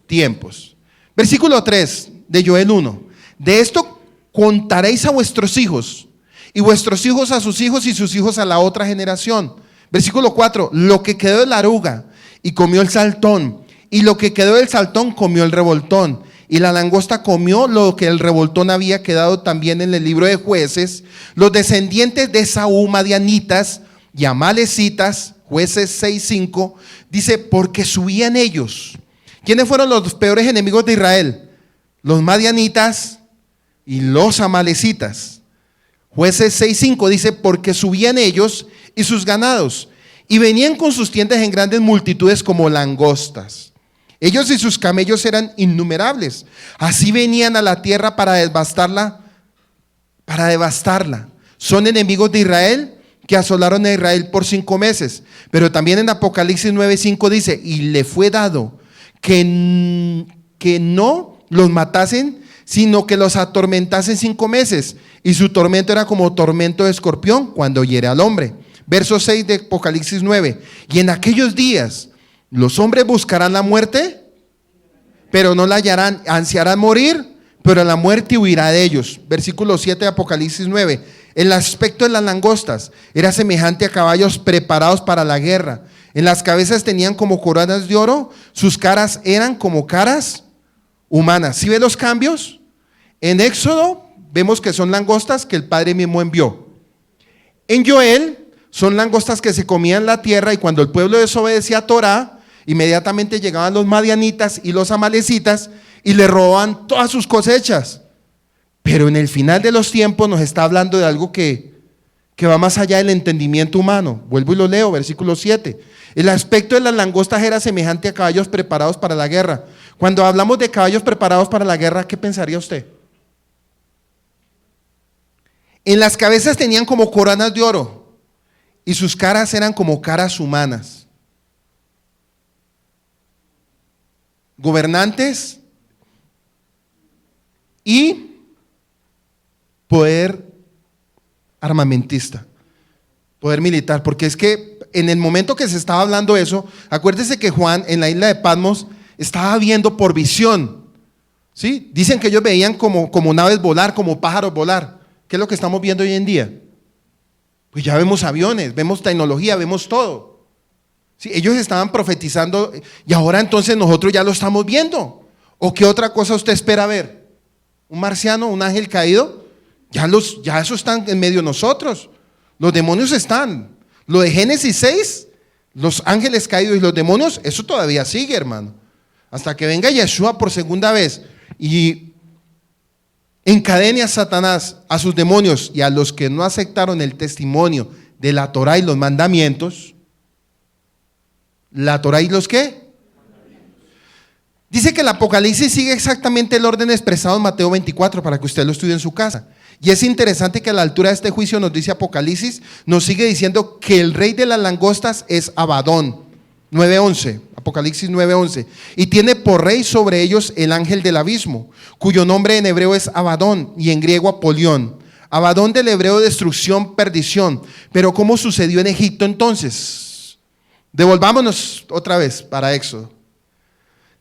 tiempos. Versículo 3 de Joel 1. De esto contaréis a vuestros hijos, y vuestros hijos a sus hijos, y sus hijos a la otra generación. Versículo 4. Lo que quedó de la oruga, y comió el saltón, y lo que quedó del saltón comió el revoltón, y la langosta comió lo que el revoltón había quedado. También en el libro de Jueces, los descendientes de Saúl, madianitas y amalecitas, Jueces 6:5, dice, porque subían ellos. ¿Quiénes fueron los peores enemigos de Israel? Los madianitas y los amalecitas. Jueces 6:5 dice, porque subían ellos y sus ganados, y venían con sus tiendas en grandes multitudes como langostas. Ellos y sus camellos eran innumerables. Así venían a la tierra para devastarla. Son enemigos de Israel, que asolaron a Israel por 5 meses. Pero también en Apocalipsis 9:5 dice, y le fue dado que no los matasen, sino que los atormentasen 5 meses. Y su tormento era como tormento de escorpión cuando hiere al hombre. Verso 6 de Apocalipsis 9. Y en aquellos días los hombres buscarán la muerte, pero no la hallarán. Ansiarán morir, pero la muerte huirá de ellos. Versículo 7 de Apocalipsis 9. El aspecto de las langostas era semejante a caballos preparados para la guerra. En las cabezas tenían como coronas de oro, sus caras eran como caras humanas. ¿Sí ve los cambios? En Éxodo vemos que son langostas que el Padre mismo envió. En Joel son langostas que se comían la tierra, y cuando el pueblo desobedecía a Torá, inmediatamente llegaban los madianitas y los amalecitas y le robaban todas sus cosechas. Pero en el final de los tiempos nos está hablando de algo que va más allá del entendimiento humano. Vuelvo y lo leo, versículo 7. El aspecto de las langostas era semejante a caballos preparados para la guerra. Cuando hablamos de caballos preparados para la guerra, ¿qué pensaría usted? En las cabezas tenían como coronas de oro, y sus caras eran como caras humanas. Gobernantes y poder armamentista, poder militar, porque es que en el momento que se estaba hablando eso, acuérdese que Juan en la isla de Patmos estaba viendo por visión, ¿sí? Dicen que ellos veían como naves volar, como pájaros volar. ¿Qué es lo que estamos viendo hoy en día? Pues ya vemos aviones, vemos tecnología, vemos todo. Sí, ellos estaban profetizando y ahora entonces nosotros ya lo estamos viendo. ¿O qué otra cosa usted espera ver? ¿Un marciano, un ángel caído? Ya eso están en medio de nosotros. Los demonios están. Lo de Génesis 6, los ángeles caídos y los demonios, eso todavía sigue, hermano. Hasta que venga Yeshua por segunda vez y encadene a Satanás, a sus demonios y a los que no aceptaron el testimonio de la Torá y los mandamientos. ¿La Torá y los qué? Dice que el Apocalipsis sigue exactamente el orden expresado en Mateo 24 para que usted lo estudie en su casa. Y es interesante que a la altura de este juicio nos dice Apocalipsis, nos sigue diciendo que el rey de las langostas es Abadón, 9:11, Apocalipsis 9:11, y tiene por rey sobre ellos el ángel del abismo, cuyo nombre en hebreo es Abadón y en griego Apolión. Abadón del hebreo destrucción, perdición. Pero ¿cómo sucedió en Egipto entonces? Devolvámonos otra vez para Éxodo.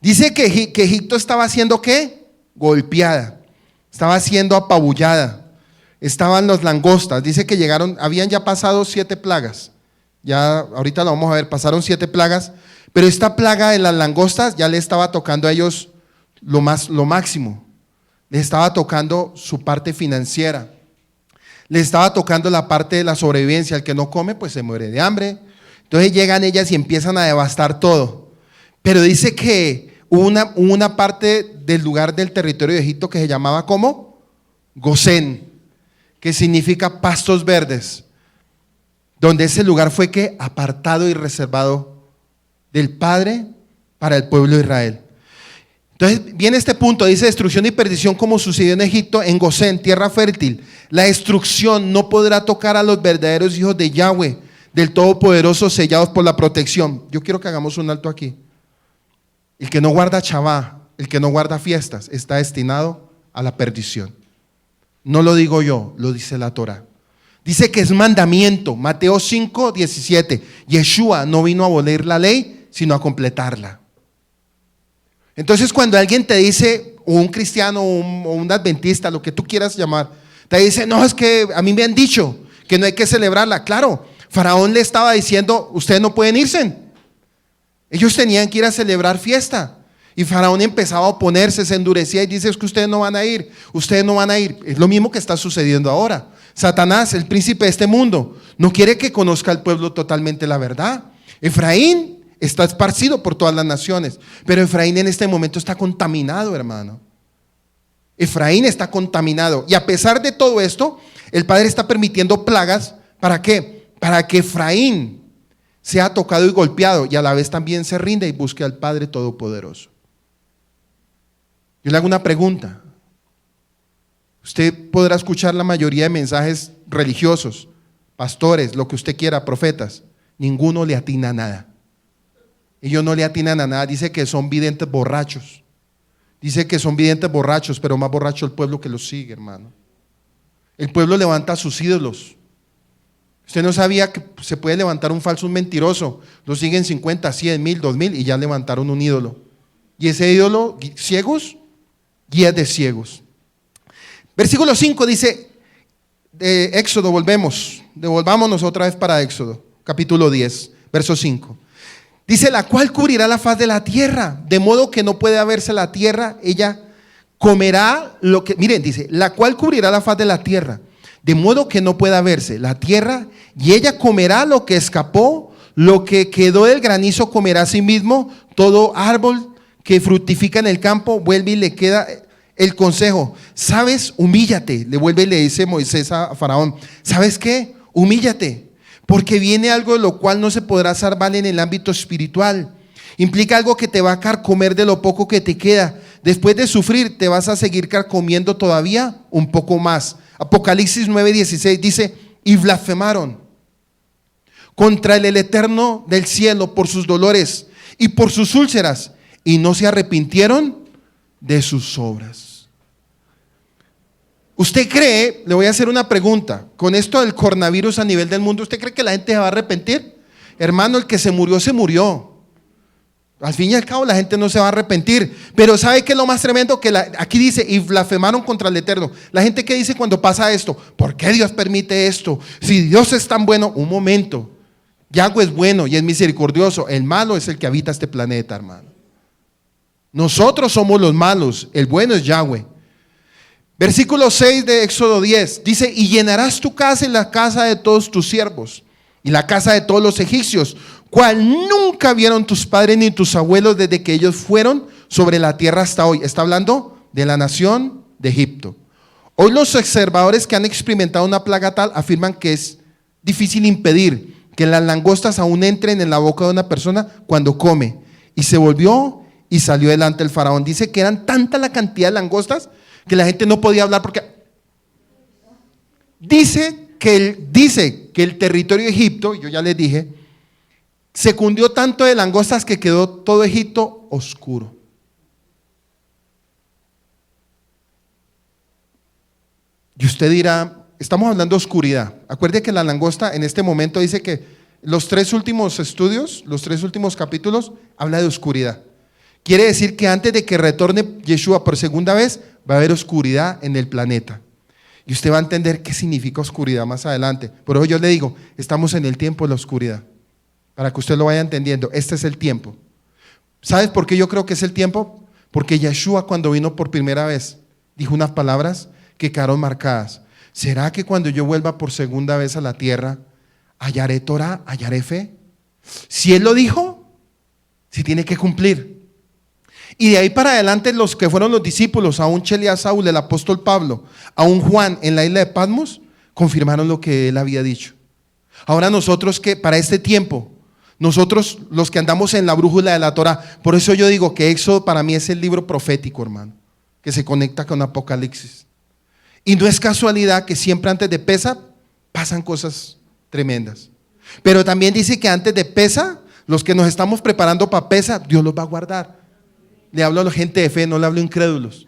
Dice que Egipto estaba siendo ¿qué? Golpeada, estaba siendo apabullada. Estaban los langostas, dice que habían ya pasado 7 plagas, ya ahorita lo vamos a ver, pasaron 7 plagas, pero esta plaga de las langostas ya le estaba tocando a ellos lo máximo, les estaba tocando su parte financiera, les estaba tocando la parte de la sobrevivencia, el que no come pues se muere de hambre, entonces llegan ellas y empiezan a devastar todo, pero dice que hubo una parte del lugar del territorio de Egipto que se llamaba ¿cómo? Gosén, que significa pastos verdes, donde ese lugar fue que apartado y reservado del Padre para el pueblo de Israel. Entonces viene este punto, dice destrucción y perdición como sucedió en Egipto, en Gosén, tierra fértil. La destrucción no podrá tocar a los verdaderos hijos de Yahweh, del Todopoderoso, sellados por la protección. Yo quiero que hagamos un alto aquí. El que no guarda Shabbat, el que no guarda fiestas, está destinado a la perdición. No lo digo yo, lo dice la Torá. Dice que es mandamiento, Mateo 5:17. Yeshua no vino a abolir la ley, sino a completarla. Entonces cuando alguien te dice, o un cristiano, o un adventista, lo que tú quieras llamar, te dice, no, es que a mí me han dicho que no hay que celebrarla. Claro, Faraón le estaba diciendo, ustedes no pueden irse. Ellos tenían que ir a celebrar fiesta. Y Faraón empezaba a oponerse, se endurecía y dice, es que ustedes no van a ir, ustedes no van a ir. Es lo mismo que está sucediendo ahora. Satanás, el príncipe de este mundo, no quiere que conozca al pueblo totalmente la verdad. Efraín está esparcido por todas las naciones, pero Efraín en este momento está contaminado, hermano. Efraín está contaminado. Y a pesar de todo esto, el Padre está permitiendo plagas, ¿para qué? Para que Efraín sea tocado y golpeado y a la vez también se rinda y busque al Padre Todopoderoso. Yo le hago una pregunta. Usted podrá escuchar la mayoría de mensajes religiosos, pastores, lo que usted quiera, profetas. Ninguno le atina a nada. Ellos no le atinan a nada. Dice que son videntes borrachos. Dice que son videntes borrachos, pero más borracho el pueblo que los sigue, hermano. El pueblo levanta a sus ídolos. Usted no sabía que se puede levantar un falso, un mentiroso. Lo siguen 50, 100, 1000, 2000 y ya levantaron un ídolo. Y ese ídolo, ciegos, guías de ciegos. Versículo 5 dice, de Éxodo, devolvámonos otra vez para Éxodo, capítulo 10, verso 5. Dice, la cual cubrirá la faz de la tierra, de modo que no puede verse la tierra, ella comerá lo que, miren, dice, la cual cubrirá la faz de la tierra, de modo que no pueda verse la tierra, y ella comerá lo que escapó, lo que quedó del granizo comerá a sí mismo, todo árbol que fructifica en el campo, vuelve y le queda el consejo. ¿Sabes? Humíllate, le vuelve y le dice Moisés a Faraón, ¿sabes qué? Humíllate, porque viene algo de lo cual no se podrá salvar en el ámbito espiritual. Implica algo que te va a carcomer de lo poco que te queda. Después de sufrir, te vas a seguir carcomiendo todavía un poco más. Apocalipsis 9:16 dice, y blasfemaron contra el Eterno del cielo por sus dolores y por sus úlceras, y no se arrepintieron de sus obras. ¿Usted cree, le voy a hacer una pregunta, con esto del coronavirus a nivel del mundo, ¿usted cree que la gente se va a arrepentir? Hermano, el que se murió, se murió. Al fin y al cabo la gente no se va a arrepentir. Pero ¿sabe qué es lo más tremendo? Que aquí dice, y blasfemaron contra el Eterno. La gente que dice cuando pasa esto, ¿por qué Dios permite esto? Si Dios es tan bueno, un momento, Yahweh es bueno y es misericordioso. El malo es el que habita este planeta, hermano. Nosotros somos los malos, el bueno es Yahweh. Versículo 6 de Éxodo 10 dice: y llenarás tu casa y la casa de todos tus siervos y la casa de todos los egipcios, cual nunca vieron tus padres ni tus abuelos desde que ellos fueron sobre la tierra hasta hoy. Está hablando de la nación de Egipto. Hoy los observadores que han experimentado una plaga tal afirman que es difícil impedir que las langostas aún entren en la boca de una persona cuando come. Y se volvió y salió delante el faraón. Dice que eran tanta la cantidad de langostas que la gente no podía hablar porque dice que el territorio de Egipto, yo ya les dije, se cundió tanto de langostas que quedó todo Egipto oscuro. Y usted dirá, estamos hablando de oscuridad. Acuerde que la langosta en este momento dice que los 3 últimos estudios, los 3 últimos capítulos, habla de oscuridad. Quiere decir que antes de que retorne Yeshua por segunda vez, va a haber oscuridad en el planeta. Y usted va a entender qué significa oscuridad más adelante. Por eso yo le digo, estamos en el tiempo de la oscuridad. Para que usted lo vaya entendiendo, este es el tiempo. ¿Sabes por qué yo creo que es el tiempo? Porque Yeshua, cuando vino por primera vez, dijo unas palabras que quedaron marcadas. ¿Será que cuando yo vuelva por segunda vez a la tierra, hallaré Torah, hallaré fe? Si Él lo dijo, se tiene que cumplir. Y de ahí para adelante los que fueron los discípulos, aún Chele a Saúl, el apóstol Pablo, aún Juan en la isla de Patmos, confirmaron lo que él había dicho. Ahora nosotros que para este tiempo, nosotros los que andamos en la brújula de la Torah, por eso yo digo que Éxodo para mí es el libro profético, hermano, que se conecta con Apocalipsis. Y no es casualidad que siempre antes de Pesa pasan cosas tremendas. Pero también dice que antes de Pesa, los que nos estamos preparando para Pesa, Dios los va a guardar. Le hablo a la gente de fe, no le hablo a incrédulos.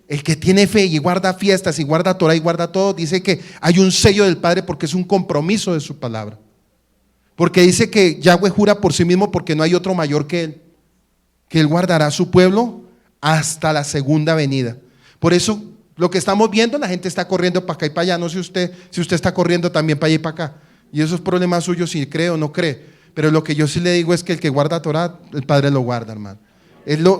El que tiene fe y guarda fiestas y guarda Torah y guarda todo, dice que hay un sello del Padre porque es un compromiso de su palabra. Porque dice que Yahweh jura por sí mismo porque no hay otro mayor que Él guardará a su pueblo hasta la segunda venida. Por eso lo que estamos viendo, la gente está corriendo para acá y para allá. No sé si usted está corriendo también para allá y para acá. Y eso es problema suyo si cree o no cree. Pero lo que yo sí le digo es que el que guarda Torah, el Padre lo guarda, hermano.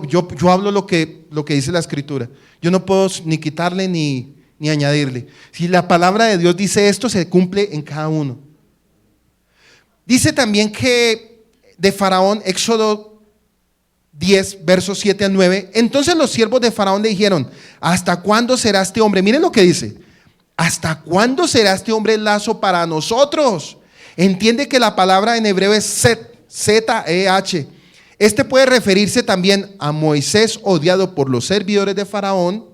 Yo hablo lo que dice la Escritura. Yo no puedo ni quitarle ni añadirle. Si la palabra de Dios dice esto, se cumple en cada uno. Dice también que de Faraón, Éxodo 10, versos 7 al 9. Entonces los siervos de Faraón le dijeron: ¿hasta cuándo será este hombre? Miren lo que dice: ¿hasta cuándo será este hombre lazo para nosotros? Entiende que la palabra en hebreo es Z-E-H. Este puede referirse también a Moisés, odiado por los servidores de Faraón,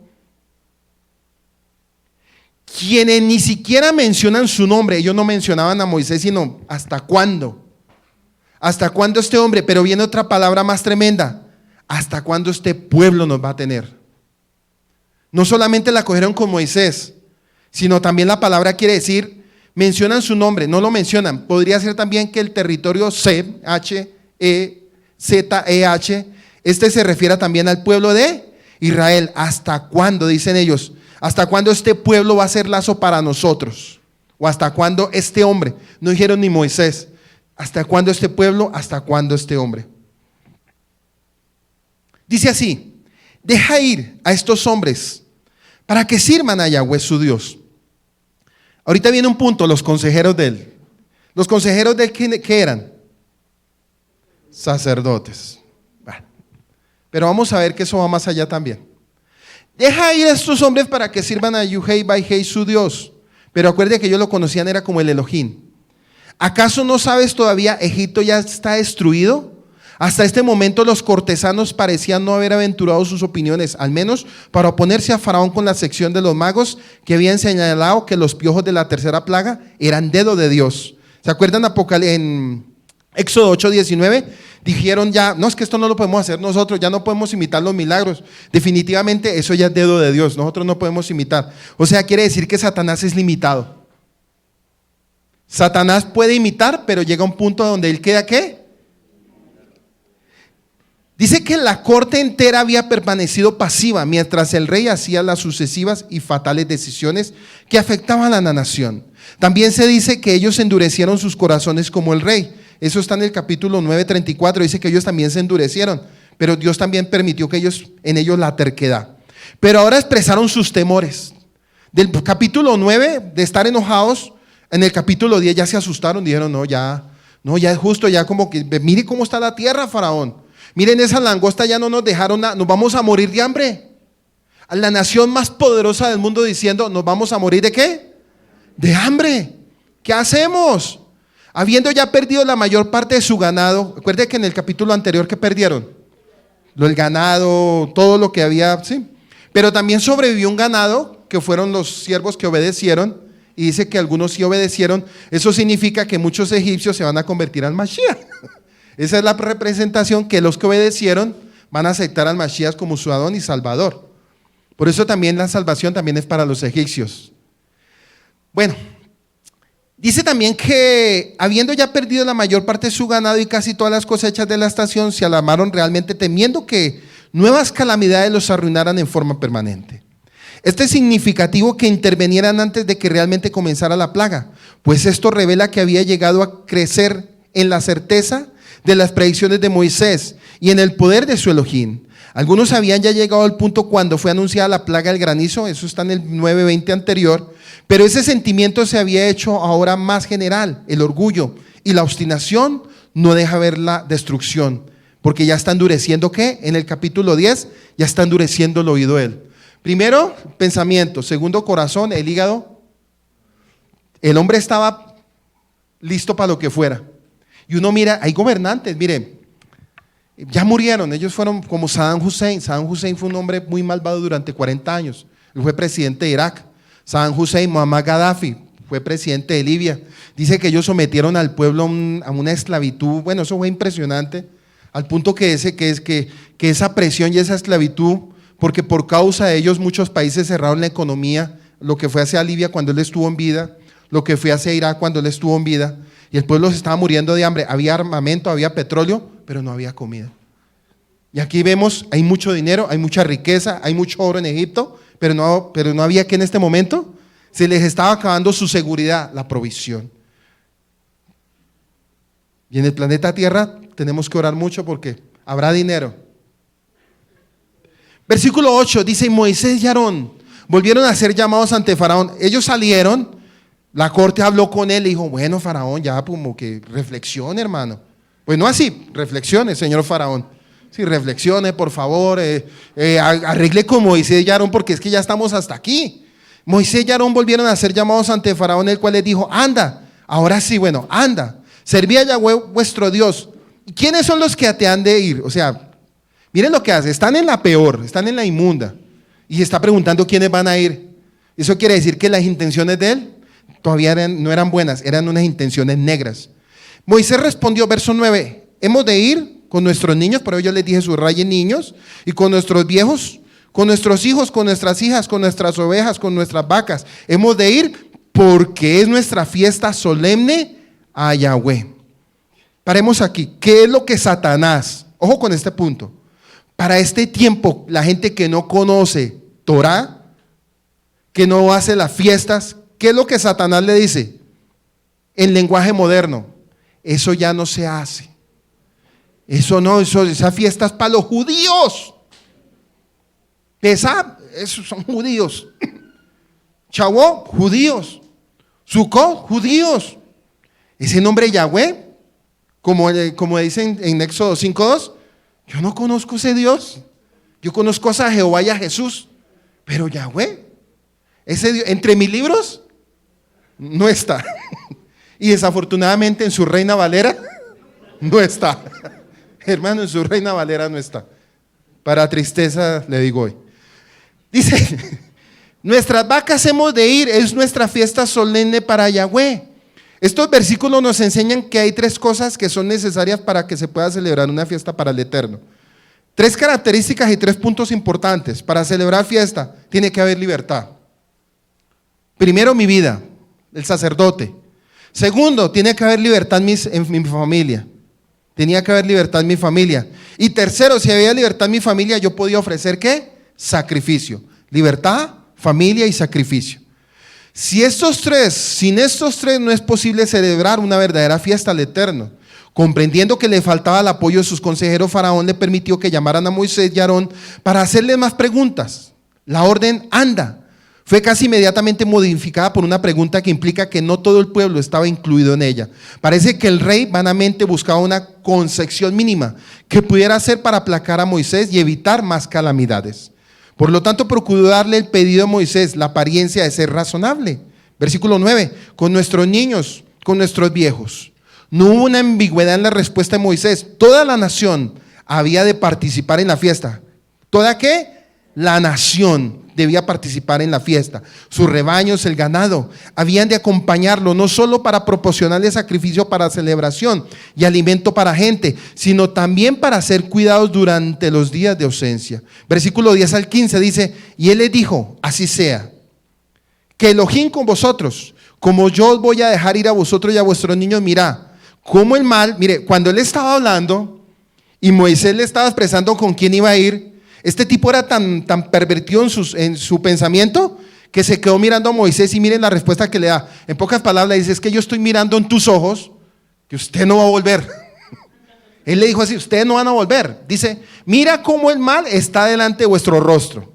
quienes ni siquiera mencionan su nombre. Ellos no mencionaban a Moisés, sino ¿hasta cuándo? ¿Hasta cuándo este hombre? Pero viene otra palabra más tremenda: ¿hasta cuándo este pueblo nos va a tener? No solamente la cogieron con Moisés, sino también la palabra quiere decir, mencionan su nombre, no lo mencionan. Podría ser también que el territorio Z-E-H, este se refiere también al pueblo de Israel. ¿Hasta cuándo? Dicen ellos. ¿Hasta cuándo este pueblo va a ser lazo para nosotros? ¿O hasta cuándo este hombre? No dijeron ni Moisés. ¿Hasta cuándo este pueblo? ¿Hasta cuándo este hombre? Dice así: deja ir a estos hombres para que sirvan a Yahweh su Dios. Ahorita viene un punto, los consejeros de él. ¿Los consejeros de él qué eran? Sacerdotes. Bueno, pero vamos a ver que eso va más allá también. Deja ir a estos hombres para que sirvan a Yuhei Baihei su Dios. Pero acuérdate que ellos lo conocían, era como el Elohim. ¿Acaso no sabes todavía Egipto ya está destruido? Hasta este momento los cortesanos parecían no haber aventurado sus opiniones, al menos para oponerse a Faraón con la sección de los magos que habían señalado que los piojos de la tercera plaga eran dedo de Dios. ¿Se acuerdan en Éxodo 8:19? Dijeron ya, no, es que esto no lo podemos hacer nosotros, ya no podemos imitar los milagros. Definitivamente eso ya es dedo de Dios, nosotros no podemos imitar. O sea, quiere decir que Satanás es limitado. Satanás puede imitar, pero llega a un punto donde él queda ¿qué? Dice que la corte entera había permanecido pasiva mientras el rey hacía las sucesivas y fatales decisiones que afectaban a la nación. También se dice que ellos endurecieron sus corazones como el rey. Eso está en el capítulo 9:34, dice que ellos también se endurecieron, pero Dios también permitió que en ellos la terquedad. Pero ahora expresaron sus temores. Del capítulo 9, de estar enojados, en el capítulo 10 ya se asustaron, dijeron, no, ya es justo, ya como que, mire cómo está la tierra, faraón. Miren, esas langostas ya no nos dejaron nada, nos vamos a morir de hambre. A la nación más poderosa del mundo diciendo, ¿nos vamos a morir de qué? De hambre. ¿Qué hacemos? Habiendo ya perdido la mayor parte de su ganado, recuerde que en el capítulo anterior, ¿qué perdieron? El ganado, todo lo que había, sí. Pero también sobrevivió un ganado, que fueron los siervos que obedecieron, y dice que algunos sí obedecieron. Eso significa que muchos egipcios se van a convertir al Mashiach. Esa es la representación, que los que obedecieron van a aceptar al Mashiach como su Adón y Salvador. Por eso también la salvación también es para los egipcios. Bueno, dice también que habiendo ya perdido la mayor parte de su ganado y casi todas las cosechas de la estación, se alarmaron realmente temiendo que nuevas calamidades los arruinaran en forma permanente. Este es significativo que intervinieran antes de que realmente comenzara la plaga, pues esto revela que había llegado a crecer en la certeza de las predicciones de Moisés y en el poder de su Elohim. Algunos habían ya llegado al punto cuando fue anunciada la plaga del granizo, eso está en el 9:20 anterior, pero ese sentimiento se había hecho ahora más general, el orgullo y la obstinación no deja ver la destrucción, porque ya está endureciendo, ¿qué? En el capítulo 10 ya está endureciendo el oído de él. Primero, pensamiento. Segundo, corazón, el hígado. El hombre estaba listo para lo que fuera. Y uno mira, hay gobernantes, mire, ya murieron, ellos fueron como Saddam Hussein. Saddam Hussein fue un hombre muy malvado durante 40 años. Él fue presidente de Irak. Saddam Hussein, Muammar Gaddafi, fue presidente de Libia. Dice que ellos sometieron al pueblo a una esclavitud. Bueno, eso fue impresionante, al punto que esa presión y esa esclavitud, porque por causa de ellos muchos países cerraron la economía, lo que fue hacia Libia cuando él estuvo en vida, lo que fue hacia Irak cuando él estuvo en vida, y el pueblo se estaba muriendo de hambre. Había armamento, había petróleo, pero no había comida. Y aquí vemos, hay mucho dinero, hay mucha riqueza, hay mucho oro en Egipto, pero no había que en este momento se les estaba acabando su seguridad, la provisión. Y en el planeta Tierra tenemos que orar mucho porque habrá dinero. Versículo 8 dice, y Moisés y Aarón volvieron a ser llamados ante Faraón. Ellos salieron, la corte habló con él y dijo, bueno, Faraón, ya como que reflexione, hermano. Pues no así, reflexione, señor Faraón. Sí, reflexione, por favor, arregle con Moisés y Aarón, porque es que ya estamos hasta aquí. Moisés y Aarón volvieron a ser llamados ante Faraón, el cual les dijo, anda, ahora sí, bueno, anda, serví a Yahweh vuestro Dios. ¿Quiénes son los que te han de ir? O sea, miren lo que hace, están en la peor, están en la inmunda, y está preguntando quiénes van a ir. Eso quiere decir que las intenciones de él todavía no eran buenas, eran unas intenciones negras. Moisés respondió, verso 9, hemos de ir con nuestros niños, por ello yo les dije subrayen niños, y con nuestros viejos, con nuestros hijos, con nuestras hijas, con nuestras ovejas, con nuestras vacas. Hemos de ir porque es nuestra fiesta solemne a Yahweh. Paremos aquí. ¿Qué es lo que Satanás, ojo con este punto, para este tiempo, la gente que no conoce Torah, que no hace las fiestas, qué es lo que Satanás le dice? En lenguaje moderno, eso ya no se hace. Eso no, esa fiesta es para los judíos. Esos son judíos. Shavuot, judíos. Sukkot, judíos. Ese nombre Yahweh, como dicen en Éxodo 5:2, yo no conozco ese Dios. Yo conozco a Jehová y a Jesús, pero Yahweh, ese Dios, entre mis libros, no está. Y desafortunadamente en su Reina Valera, no está. Hermano, en su Reina Valera no está. Para tristeza le digo hoy. Dice, nuestras vacas hemos de ir, es nuestra fiesta solemne para Yahweh. Estos versículos nos enseñan que hay 3 cosas que son necesarias para que se pueda celebrar una fiesta para el Eterno. 3 características y 3 puntos importantes. Para celebrar fiesta tiene que haber libertad. Primero, mi vida, el sacerdote. Segundo, tiene que haber libertad en mi familia. Tenía que haber libertad en mi familia. Y tercero, si había libertad en mi familia, yo podía ofrecer ¿qué? Sacrificio. Libertad, familia y sacrificio. Sin estos tres no es posible celebrar una verdadera fiesta al Eterno. Comprendiendo que le faltaba el apoyo de sus consejeros, Faraón le permitió que llamaran a Moisés y Aarón para hacerle más preguntas. La orden anda fue casi inmediatamente modificada por una pregunta que implica que no todo el pueblo estaba incluido en ella. Parece que el rey vanamente buscaba una concesión mínima que pudiera hacer para aplacar a Moisés y evitar más calamidades. Por lo tanto, procuró darle el pedido a Moisés la apariencia de ser razonable. Versículo 9, con nuestros niños, con nuestros viejos. No hubo una ambigüedad en la respuesta de Moisés. Toda la nación había de participar en la fiesta. ¿Toda qué? La nación debía participar en la fiesta. Sus rebaños, el ganado, habían de acompañarlo, no solo para proporcionarle sacrificio para celebración y alimento para gente, sino también para ser cuidados durante los días de ausencia. Versículo 10 al 15 dice, y él les dijo, así sea, que Elohim con vosotros, como yo os voy a dejar ir a vosotros y a vuestros niños, mirad, como el mal, mire, cuando él estaba hablando y Moisés le estaba expresando con quién iba a ir, este tipo era tan pervertido en su pensamiento que se quedó mirando a Moisés y miren la respuesta que le da. En pocas palabras dice, es que yo estoy mirando en tus ojos que usted no va a volver. Él le dijo así, ustedes no van a volver. Dice, mira cómo el mal está delante de vuestro rostro.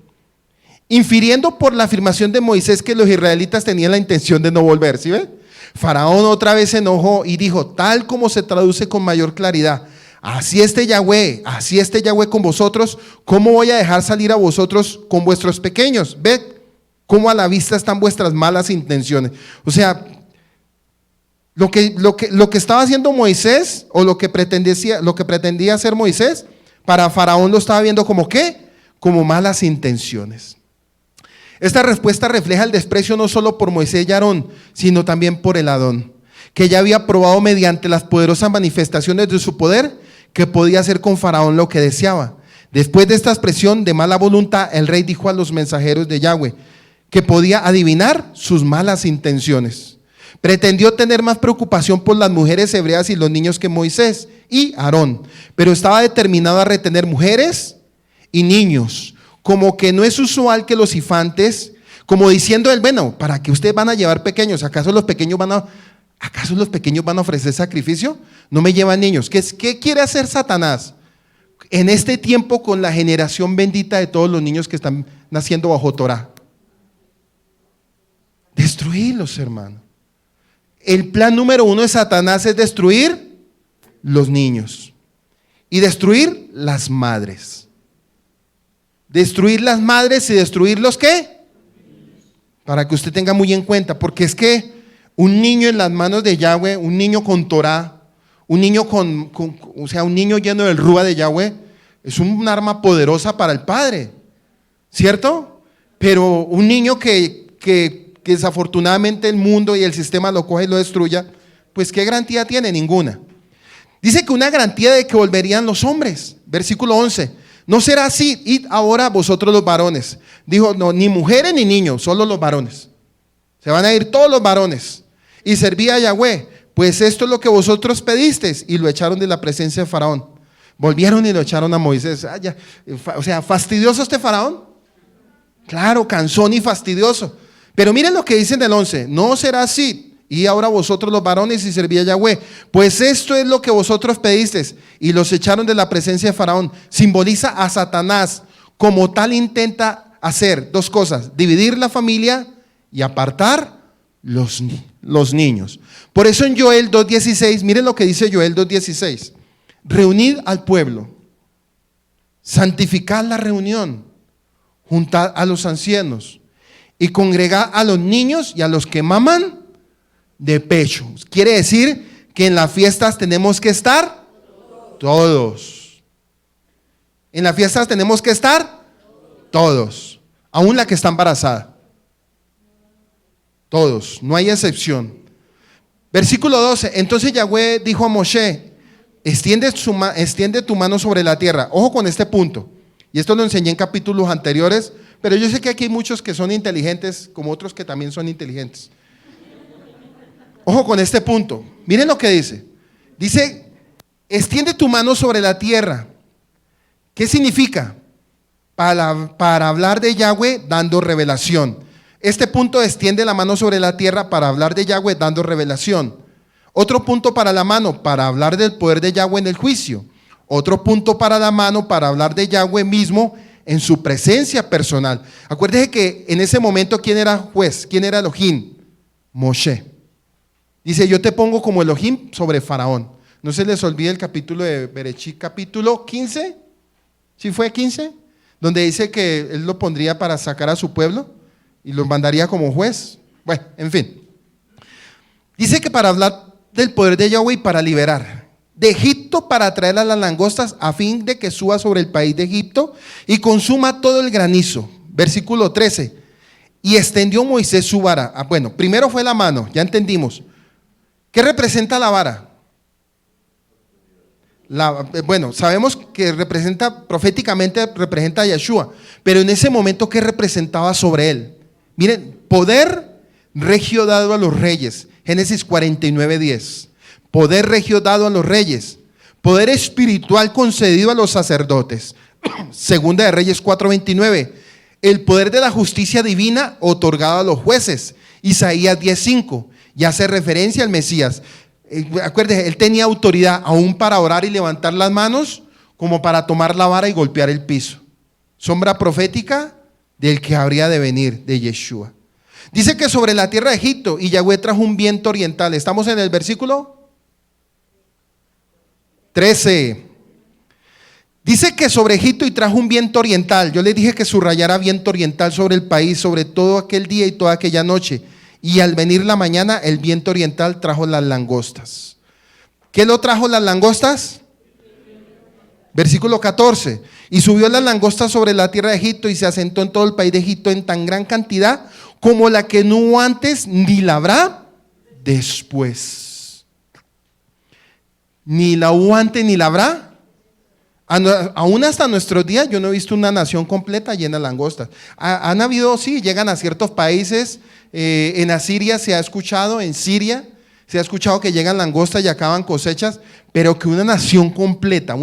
Infiriendo por la afirmación de Moisés que los israelitas tenían la intención de no volver. ¿Sí ve? Faraón otra vez se enojó y dijo, tal como se traduce con mayor claridad, así esté Yahweh con vosotros, ¿cómo voy a dejar salir a vosotros con vuestros pequeños? Ved cómo a la vista están vuestras malas intenciones. O sea, lo que estaba haciendo Moisés, o lo que pretendía hacer Moisés, para Faraón lo estaba viendo como ¿qué? Como malas intenciones. Esta respuesta refleja el desprecio no solo por Moisés y Aarón, sino también por el Adón, que ya había probado mediante las poderosas manifestaciones de su poder que podía hacer con Faraón lo que deseaba. Después de esta expresión de mala voluntad, el rey dijo a los mensajeros de Yahweh que podía adivinar sus malas intenciones. Pretendió tener más preocupación por las mujeres hebreas y los niños que Moisés y Aarón, pero estaba determinado a retener mujeres y niños, como que no es usual que los infantes, como diciendo él, bueno, ¿para qué ustedes van a llevar pequeños? ¿Acaso los pequeños van a ofrecer sacrificio? No me llevan niños. ¿Qué quiere hacer Satanás en este tiempo con la generación bendita de todos los niños que están naciendo bajo Torah? Destruirlos, hermano. El plan número 1 de Satanás es destruir los niños y destruir las madres. Destruir las madres y destruir los ¿qué? Para que usted tenga muy en cuenta, porque es que un niño en las manos de Yahweh, un niño con Torah, un niño un niño lleno del Rúa de Yahweh, es un arma poderosa para el padre, ¿cierto? Pero un niño que desafortunadamente el mundo y el sistema lo coge y lo destruya, pues ¿qué garantía tiene? Ninguna. Dice que una garantía de que volverían los hombres, versículo 11, no será así, id ahora vosotros los varones. Dijo, no, ni mujeres ni niños, solo los varones. Se van a ir todos los varones. Y servía a Yahweh, pues esto es lo que vosotros pedisteis. Y lo echaron de la presencia de Faraón. Volvieron y lo echaron a Moisés. O sea, fastidioso este Faraón. Claro, cansón y fastidioso. Pero miren lo que dicen del 11. No será así. Y ahora vosotros los varones y servía a Yahweh, pues esto es lo que vosotros pedisteis. Y los echaron de la presencia de Faraón. Simboliza a Satanás. Como tal intenta hacer dos cosas. Dividir la familia y apartar los niños. Por eso en Joel 2.16, miren lo que dice Joel 2.16. Reunid al pueblo, santificad la reunión, juntad a los ancianos y congregad a los niños y a los que maman de pecho. Quiere decir que en las fiestas tenemos que estar todos. En las fiestas tenemos que estar todos, aún la que está embarazada. Todos, no hay excepción. Versículo 12, entonces Yahweh dijo a Moshe, extiende tu mano sobre la tierra. Ojo con este punto, y esto lo enseñé en capítulos anteriores, pero yo sé que aquí hay muchos que son inteligentes, como otros que también son inteligentes. Ojo con este punto, miren lo que dice. Dice, extiende tu mano sobre la tierra. ¿Qué significa? Para hablar de Yahweh dando revelación. Este punto extiende la mano sobre la tierra para hablar de Yahweh dando revelación. Otro punto para la mano, para hablar del poder de Yahweh en el juicio. Otro punto para la mano, para hablar de Yahweh mismo en su presencia personal. Acuérdese que en ese momento, ¿quién era juez? ¿Quién era Elohim? Moshe. Dice, yo te pongo como Elohim sobre Faraón. No se les olvide el capítulo de Bereshit, capítulo 15. ¿Sí fue 15? Donde dice que él lo pondría para sacar a su pueblo y lo mandaría como juez. Bueno, en fin. Dice que para hablar del poder de Yahweh y para liberar de Egipto, para traer a las langostas a fin de que suba sobre el país de Egipto y consuma todo el granizo. Versículo 13. Y extendió Moisés su vara. Bueno, primero fue la mano, ya entendimos. ¿Qué representa la vara? Bueno, sabemos que proféticamente representa a Yeshua, pero en ese momento, ¿qué representaba sobre él? Miren, poder regio dado a los reyes, Génesis 49:10. Poder regio dado a los reyes, poder espiritual concedido a los sacerdotes. Segunda de Reyes 4:29. El poder de la justicia divina otorgado a los jueces. Isaías 10:5. Ya hace referencia al Mesías. Acuérdense, él tenía autoridad aún para orar y levantar las manos, como para tomar la vara y golpear el piso. Sombra profética del que habría de venir, de Yeshua. Dice que sobre la tierra de Egipto, y Yahweh trajo un viento oriental. Estamos en el versículo 13. Dice que sobre Egipto y trajo un viento oriental. Yo les dije que subrayara viento oriental sobre el país, sobre todo aquel día y toda aquella noche. Y al venir la mañana, el viento oriental trajo las langostas. ¿Qué lo trajo las langostas? Versículo 14. Y subió las langostas sobre la tierra de Egipto y se asentó en todo el país de Egipto en tan gran cantidad como la que no hubo antes ni la habrá después. Ni la hubo antes ni la habrá. Aún hasta nuestros días yo no he visto una nación completa llena de langostas. Han habido, sí, llegan a ciertos países. En Asiria se ha escuchado, en Siria se ha escuchado que llegan langostas y acaban cosechas, pero que una nación completa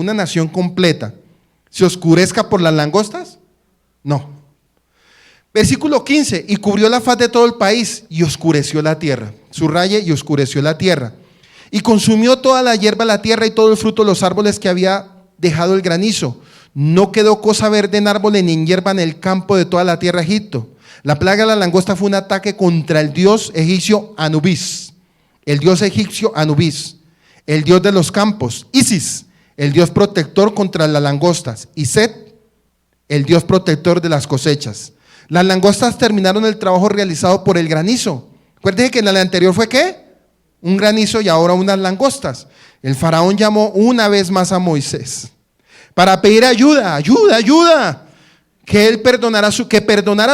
se oscurezca por las langostas, no. Versículo 15, y cubrió la faz de todo el país y oscureció la tierra. Subraye, y oscureció la tierra. Y consumió toda la hierba de la tierra y todo el fruto de los árboles que había dejado el granizo. No quedó cosa verde en árboles ni en hierba en el campo de toda la tierra de Egipto. La plaga de la langosta fue un ataque contra el dios egipcio Anubis, el dios egipcio Anubis, el dios de los campos, Isis, el dios protector contra las langostas, y Set, el dios protector de las cosechas. Las langostas terminaron el trabajo realizado por el granizo. Acuérdense que en el anterior fue ¿qué? Un granizo y ahora unas langostas. El faraón llamó una vez más a Moisés para pedir ayuda, que él perdonara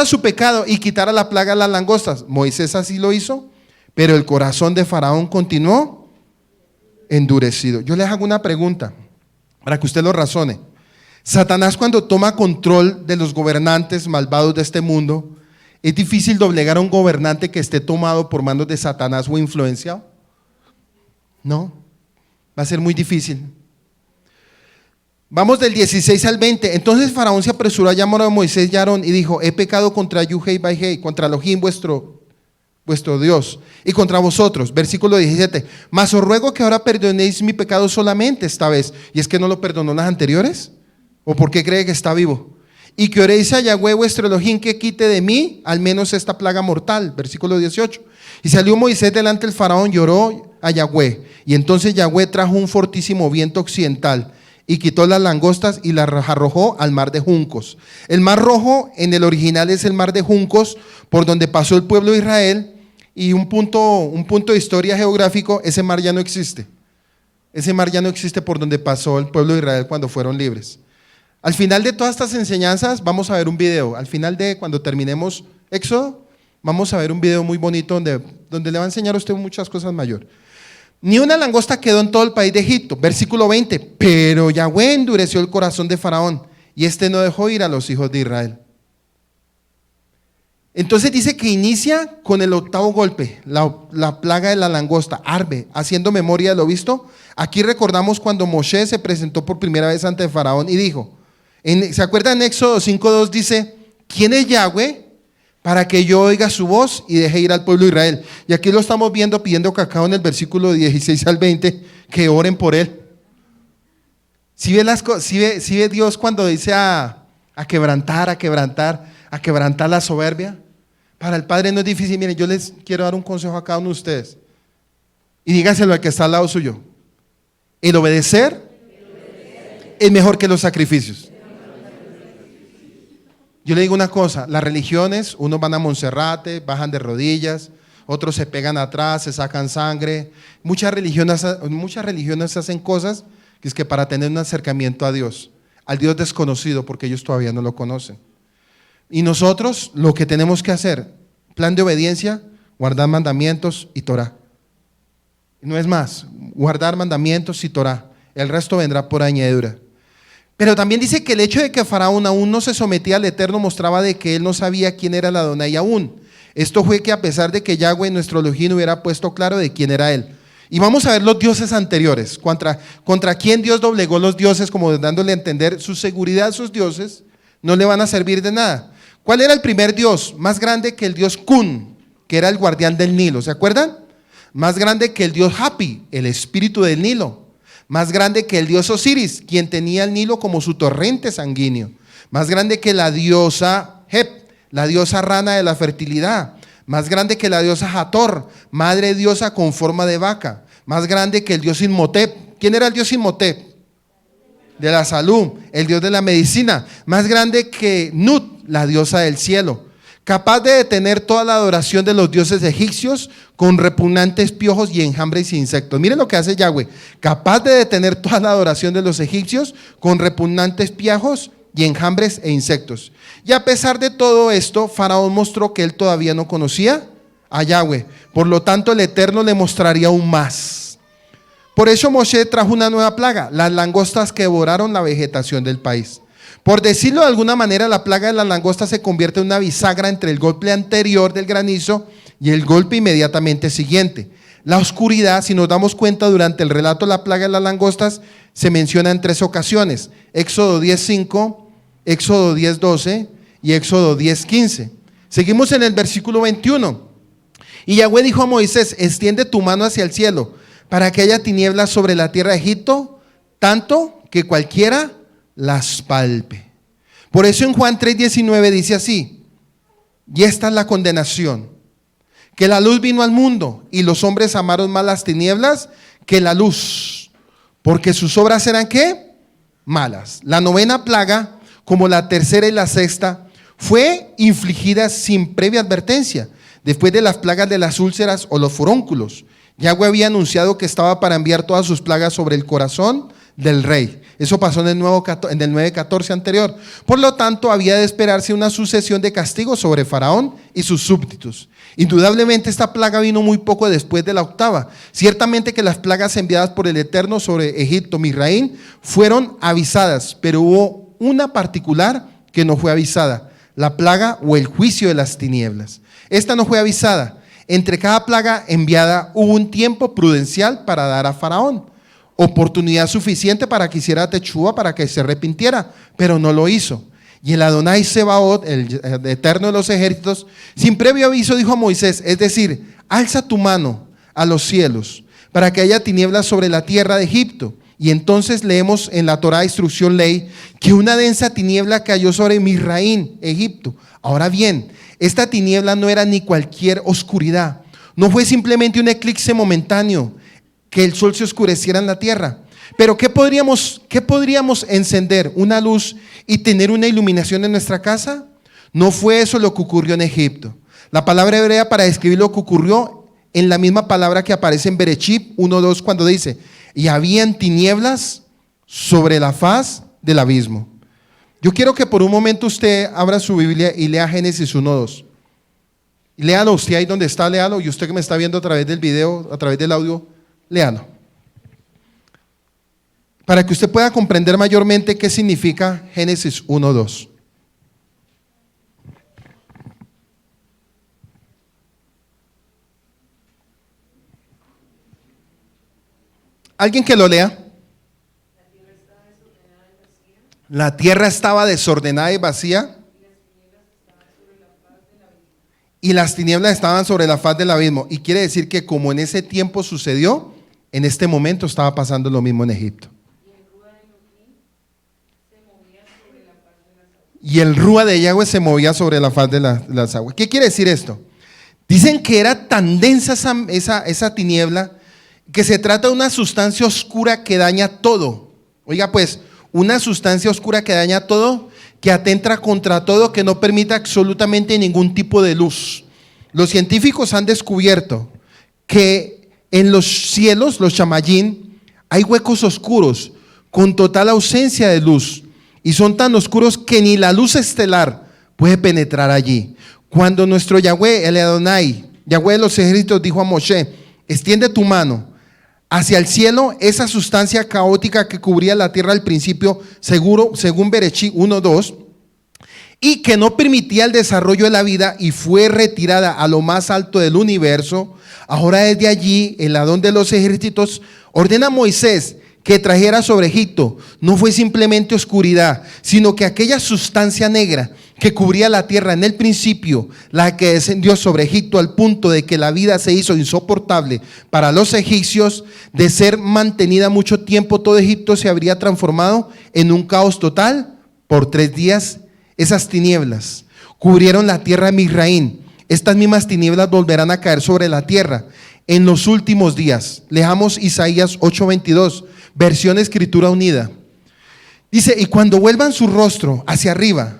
su pecado y quitara la plaga de las langostas. Moisés así lo hizo, pero el corazón de Faraón continuó endurecido. Yo les hago una pregunta para que usted lo razone. Satanás, cuando toma control de los gobernantes malvados de este mundo, ¿es difícil doblegar a un gobernante que esté tomado por manos de Satanás o influenciado? No, va a ser muy difícil. Vamos del 16 al 20. Entonces Faraón se apresuró a llamar a Moisés y Aarón y dijo: he pecado contra Yuhei Baihei, contra Elohim vuestro Dios, y contra vosotros. Versículo 17. Mas os ruego que ahora perdonéis mi pecado solamente esta vez. ¿Y es que no lo perdonó las anteriores? ¿O por qué cree que está vivo? Y que oréis a Yahweh vuestro Elohim que quite de mí al menos esta plaga mortal. Versículo 18. Y salió Moisés delante del Faraón y oró a Yahweh. Y entonces Yahweh trajo un fortísimo viento occidental y quitó las langostas y las arrojó al mar de juncos. El mar rojo en el original es el mar de juncos por donde pasó el pueblo de Israel. Y un punto de historia geográfico: ese mar ya no existe. Ese mar ya no existe por donde pasó el pueblo de Israel cuando fueron libres. Al final de todas estas enseñanzas vamos a ver un video. Al final de cuando terminemos Éxodo, vamos a ver un video muy bonito donde le va a enseñar a usted muchas cosas mayor. Ni una langosta quedó en todo el país de Egipto. Versículo 20. Pero Yahweh endureció el corazón de Faraón y este no dejó ir a los hijos de Israel. Entonces dice que inicia con el octavo golpe, la plaga de la langosta, Arbe, haciendo memoria de lo visto. Aquí recordamos cuando Moshe se presentó por primera vez ante Faraón y dijo, ¿se acuerdan? En Éxodo 5:2 dice: ¿quién es Yahweh para que yo oiga su voz y deje ir al pueblo de Israel? Y aquí lo estamos viendo pidiendo cacao en el versículo 16 al 20, que oren por él. Si ve Dios cuando dice a a quebrantar, a quebrantar, a quebrantar la soberbia. Para el Padre no es difícil. Miren, yo les quiero dar un consejo a cada uno de ustedes. Y dígaselo al que está al lado suyo. El obedecer es mejor que los sacrificios. Yo le digo una cosa, las religiones, unos van a Monserrate, bajan de rodillas, otros se pegan atrás, se sacan sangre. Muchas religiones hacen cosas que es que para tener un acercamiento a Dios, al Dios desconocido, porque ellos todavía no lo conocen. Y nosotros lo que tenemos que hacer, plan de obediencia, guardar mandamientos y Torah. No es más, guardar mandamientos y Torah. El resto vendrá por añadidura. Pero también dice que el hecho de que Faraón aún no se sometía al Eterno mostraba de que él no sabía quién era el Adonai aún. Esto fue que a pesar de que Yahweh, nuestro Elohim, hubiera puesto claro de quién era él. Y vamos a ver los dioses anteriores, contra quién Dios doblegó los dioses, como dándole a entender su seguridad a sus dioses, no le van a servir de nada. ¿Cuál era el primer dios? Más grande que el dios Kun, que era el guardián del Nilo, ¿se acuerdan? Más grande que el dios Hapi, el espíritu del Nilo. Más grande que el dios Osiris, quien tenía el Nilo como su torrente sanguíneo. Más grande que la diosa Hep, la diosa rana de la fertilidad. Más grande que la diosa Hathor, madre diosa con forma de vaca. Más grande que el dios Imhotep. ¿Quién era el dios Imhotep? De la salud, el dios de la medicina. Más grande que Nut, la diosa del cielo. Capaz de detener toda la adoración de los dioses egipcios con repugnantes piojos y enjambres e insectos. Miren lo que hace Yahweh. Capaz de detener toda la adoración de los egipcios con repugnantes piojos y enjambres e insectos. Y a pesar de todo esto, Faraón mostró que él todavía no conocía a Yahweh. Por lo tanto, el Eterno le mostraría aún más. Por eso Moshe trajo una nueva plaga, las langostas que devoraron la vegetación del país. Por decirlo de alguna manera, la plaga de las langostas se convierte en una bisagra entre el golpe anterior del granizo y el golpe inmediatamente siguiente. La oscuridad, si nos damos cuenta durante el relato de la plaga de las langostas, se menciona en 3 ocasiones: Éxodo 10:5, Éxodo 10:12 y Éxodo 10:15. Seguimos en el versículo 21. Y Yahweh dijo a Moisés: extiende tu mano hacia el cielo para que haya tinieblas sobre la tierra de Egipto, tanto que cualquiera las palpe. Por eso en Juan 3:19 dice así: y esta es la condenación, que la luz vino al mundo y los hombres amaron más las tinieblas que la luz, porque sus obras eran ¿qué? Malas. La novena plaga, como la tercera y la sexta, fue infligida sin previa advertencia, después de las plagas de las úlceras o los furónculos. Yahweh había anunciado que estaba para enviar todas sus plagas sobre el corazón del rey. Eso pasó en el 9:14 anterior. Por lo tanto, había de esperarse una sucesión de castigos sobre Faraón y sus súbditos. Indudablemente esta plaga vino muy poco después de la octava. Ciertamente que las plagas enviadas por el Eterno sobre Egipto, Misraín, fueron avisadas, pero hubo una particular que no fue avisada: la plaga o el juicio de las tinieblas. Esta no fue avisada. Entre cada plaga enviada hubo un tiempo prudencial para dar a Faraón oportunidad suficiente para que hiciera techúa, para que se arrepintiera, pero no lo hizo. Y el Adonai Sebaot, el Eterno de los ejércitos, sin previo aviso dijo a Moisés, es decir, alza tu mano a los cielos para que haya tinieblas sobre la tierra de Egipto. Y entonces leemos en la Torá, instrucción, ley, que una densa tiniebla cayó sobre Misraín, Egipto. Ahora bien, esta tiniebla no era ni cualquier oscuridad, no fue simplemente un eclipse momentáneo, que el sol se oscureciera en la tierra. Pero ¿qué podríamos encender? ¿Una luz y tener una iluminación en nuestra casa? No fue eso lo que ocurrió en Egipto. La palabra hebrea para describir lo que ocurrió en la misma palabra que aparece en Berechit 1:2 cuando dice, y habían tinieblas sobre la faz del abismo. Yo quiero que por un momento usted abra su Biblia y lea Génesis 1:2. Léalo usted ahí donde está, léalo, y usted que me está viendo a través del video, a través del audio, léalo. Para que usted pueda comprender mayormente qué significa Génesis 1:2. ¿Alguien que lo lea? La tierra estaba desordenada y vacía. Y las tinieblas estaban sobre la faz del abismo. Y quiere decir que como en ese tiempo sucedió, en este momento estaba pasando lo mismo en Egipto. y el rúa de Yahweh se movía sobre la faz de las aguas. ¿Qué quiere decir esto? Dicen que era tan densa esa tiniebla que se trata de una sustancia oscura que daña todo. Oiga pues, una sustancia oscura que daña todo, que atenta contra todo, que no permite absolutamente ningún tipo de luz. Los científicos han descubierto que en los cielos, los chamayín, hay huecos oscuros con total ausencia de luz y son tan oscuros que ni la luz estelar puede penetrar allí. Cuando nuestro Yahweh, el Adonai, Yahweh de los ejércitos, dijo a Moshe: extiende tu mano hacia el cielo, esa sustancia caótica que cubría la tierra al principio, según Bereshit 1:2, y que no permitía el desarrollo de la vida y fue retirada a lo más alto del universo, ahora desde allí el Adón de los ejércitos ordena a Moisés que trajera sobre Egipto. No fue simplemente oscuridad, sino que aquella sustancia negra que cubría la tierra en el principio, la que descendió sobre Egipto al punto de que la vida se hizo insoportable para los egipcios, de ser mantenida mucho tiempo, todo Egipto se habría transformado en un caos total. Por 3 días esas tinieblas cubrieron la tierra de Misraín. Estas mismas tinieblas volverán a caer sobre la tierra en los últimos días. Leamos Isaías 8:22, versión Escritura Unida. Dice: y cuando vuelvan su rostro hacia arriba,